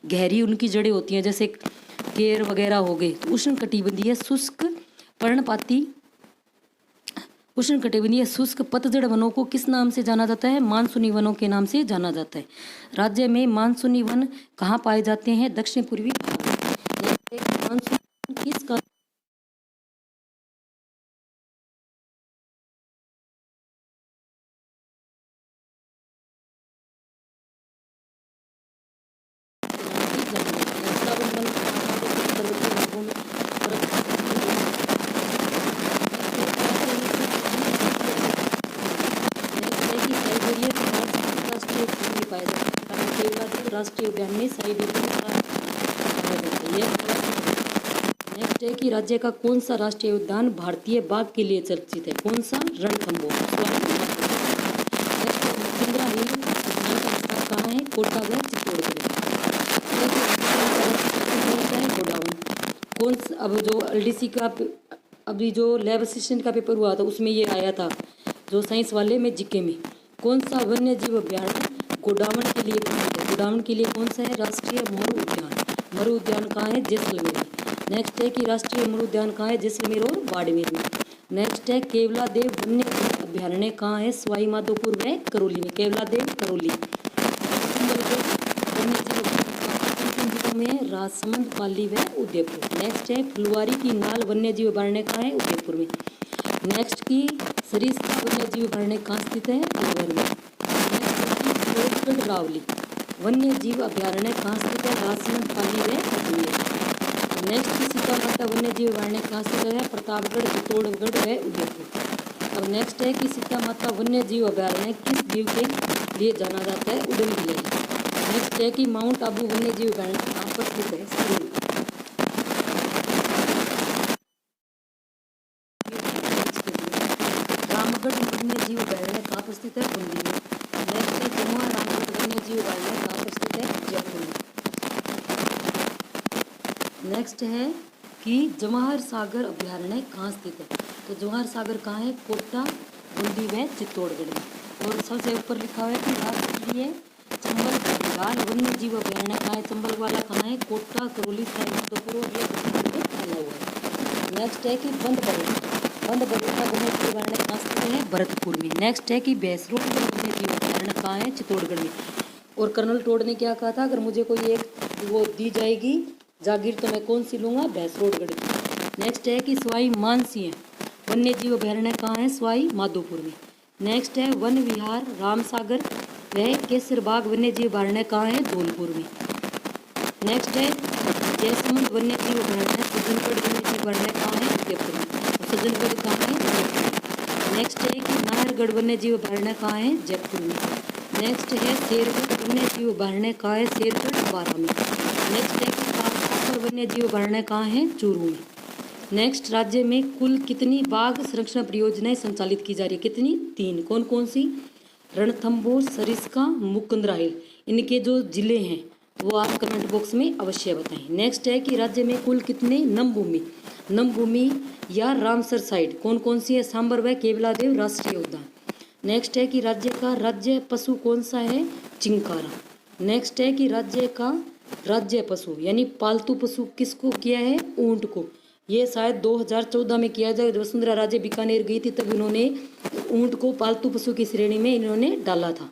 Speaker 1: गहरी उनकी जड़ें होती हैं, जैसे केर वगैरह हो गए। उष्णकटिबंधीय शुष्क पर्णपाती उष्णकटिबंधीय शुष्क पतझड़ वनों को किस नाम से जाना जाता है? मानसूनी वनों के नाम से जाना जाता है। राज्य में मानसूनी वन कहाँ पाए जाते हैं? दक्षिण पूर्वी मानसूनी किस का राष्ट्रीय उद्यान में नेक्स्ट है कि राज्य का कौन सा राष्ट्रीय उद्यान भारतीय बाघ के लिए चर्चित है? कौन सा? रणथंभौर। मचिंद्रा हिल कहाँ है? कोटा व चित्तौड़गढ़। कौन सा? अब जो एलडीसी का अभी जो लैब असिस्टेंट का पेपर हुआ था उसमें ये आया था, जो साइंस वाले में जीके में। कौन सा वन्य जीव अभ्यारण्य गोडावण के लिए प्रसिद्ध है। गोडावण के लिए कौन सा है? राष्ट्रीय मरु उद्यान। मरु उद्यान कहाँ है? जैसलमेर में। नेक्स्ट है कि राष्ट्रीय मरु उद्यान कहाँ है? जैसलमेर और बाड़मेर में। नेक्स्ट है केवलादेव वन्य जीव अभ्यारण्य कहाँ है? सवाई माधोपुर व करौली में। केवलादेव करौली। में राजसमंद, पाली व उदयपुर। नेक्स्ट है फुलवारी की नाल वन्य जीव अभ्यारण्य कहाँ है? उदयपुर में। नेक्स्ट की सरिस्का वन्य जीव अभ्यारण्य कहाँ स्थित है? अलवर में। नेक्स्ट की रावली वन्य जीव अभ्यारण्य कहाँ स्थित है? राजसमंद, पाली व अजमेर। नेक्स्ट की सीता माता वन्य जीव अभ्यारण्य कहाँ स्थित है? प्रतापगढ़, चित्तौड़गढ़ व उदयपुर। अब नेक्स्ट है कि सीता माता वन्य जीव अभ्यारण्य किस जीव के लिए जाना जाता है? उड़न बिल्ली। नेक्स्ट है कि माउंट आबू वन्य जीव अभ्यारण्य कहाँ पर स्थित है? रामगढ़ वन्य जीव अभ्यारण्य कहाँ पर स्थित है? बूंदी में। नेक्स्ट है जमुआ रामगढ़ वन्य जीव अभ्यारण्य कहाँ पर स्थित है? जयपुर में। नेक्स्ट है कि जवाहर सागर अभ्यारण्य कहाँ स्थित है? तो जवाहर सागर कहाँ है? कोटा, बूंदी व चित्तौड़गढ़ में। और सबसे ऊपर लिखा हुआ है कि राष्ट्रीय चंबल घड़ियाल वन्य जीव अभ्यारण्य कहाँ है? चंबल वाला कहाँ है? कोटा, करौली, सवाई माधोपुर और ये फैला हुआ है। नेक्स्ट है कि बंद बगीचा वन्य जीव अभ्यारण्य कहाँ स्थित है? भरतपुर में। नेक्स्ट है कि भैंसरोड वन्य जीव अभ्यारण्य कहाँ है? चित्तौड़गढ़ में। और कर्नल टोड ने क्या कहा था? अगर मुझे कोई एक वो दी जाएगी जागीर तो मैं कौन सी लूँगा? भैंसरोडगढ़ की। नेक्स्ट है कि सवाई मानसिंह वन्य जीव अभ्यारण्य कहाँ है? सवाई माधोपुर में। नेक्स्ट है वन विहार रामसागर व केसरबाग वन्य जीव अभ्यारण्य कहाँ है? धौलपुर में। नेक्स्ट है जयसमंद वन्य जीव अभ्यारण्य सज्जनगढ़ वन्य जीव अभ्यारण्य कहाँ है? उदयपुर में। सज्जनगढ़ कहाँ है? उदयपुर। नेक्स्ट है कि नाहरगढ़ वन्य जीव अभ्यारण्य कहाँ है? जयपुर में। नेक्स्ट है शेरगढ़ वन्य जीव अभ्यारण्य कहाँ है? शेरगढ़, बारां में। नेक्स्ट है कि काकड़ वन्य जीव अभ्यारण्य कहाँ है? चूरू में। नेक्स्ट राज्य में कुल कितनी बाघ संरक्षण परियोजनाएं संचालित की जा रही है? कितनी? 3। कौन कौन सी? रणथंभौर, सरिस्का, मुकुंदराहिल। इनके जो जिले हैं वो आप कमेंट बॉक्स में अवश्य बताएं। नेक्स्ट है कि राज्य में कुल कितने नमभूमि या रामसर साइट कौन कौन सी है? सांबर व केवलादेव राष्ट्रीय उद्यान। नेक्स्ट है कि राज्य का राज्य पशु कौन सा है? चिंकारा। नेक्स्ट है कि राज्य का राज्य पशु यानी पालतू पशु किसको किया है? ऊंट को। ये शायद 2014 में किया जाए। वसुंधरा राजे बीकानेर गई थी तब इन्होंने ऊंट को पालतू पशु की श्रेणी में इन्होंने डाला था।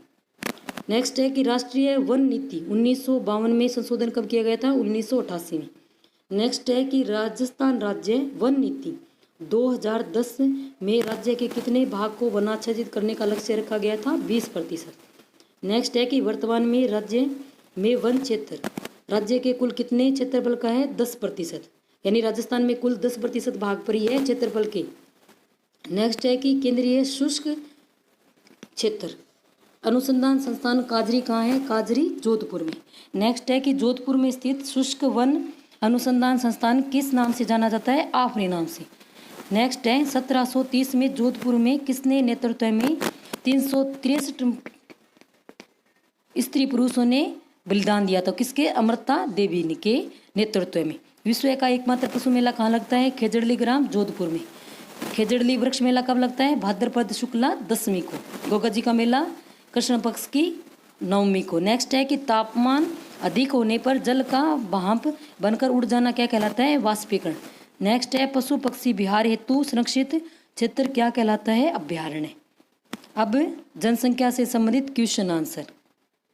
Speaker 1: नेक्स्ट है कि राष्ट्रीय वन नीति 1952 में संशोधन कब किया गया था? 1988 में। नेक्स्ट है कि राजस्थान राज्य वन नीति 2010 में राज्य के कितने भाग को वनाच्छादित करने का लक्ष्य रखा गया था? 20%। नेक्स्ट है कि वर्तमान में राज्य में वन क्षेत्र राज्य के कुल कितने क्षेत्रफल का है? 10%। यानी राजस्थान में कुल 10% भाग पर ही है क्षेत्रफल के। नेक्स्ट है कि केंद्रीय शुष्क क्षेत्र अनुसंधान संस्थान काजरी कहाँ है? काजरी, जोधपुर में। नेक्स्ट है कि जोधपुर में स्थित शुष्क वन अनुसंधान संस्थान किस नाम से जाना जाता है? आफरी नाम से। नेक्स्ट है 1730 में जोधपुर में किसने नेतृत्व में 363 स्त्री पुरुषों ने बलिदान दिया था? किसके? अमृता देवी के नेतृत्व में। विश्व का एकमात्र पशु मेला कहाँ लगता है? खेजड़ली ग्राम, जोधपुर में। खेजड़ली वृक्ष मेला कब लगता है? भाद्रपद शुक्ला दशमी को। गोगा जी का मेला कृष्ण पक्ष की नवमी को। नेक्स्ट है कि तापमान अधिक होने पर जल का भाप बनकर उड़ जाना क्या कहलाता है? वाष्पीकरण। नेक्स्ट है पशु पक्षी विहार हेतु संरक्षित क्षेत्र क्या कहलाता है? अभ्यारण्य। अब जनसंख्या से संबंधित क्वेश्चन आंसर।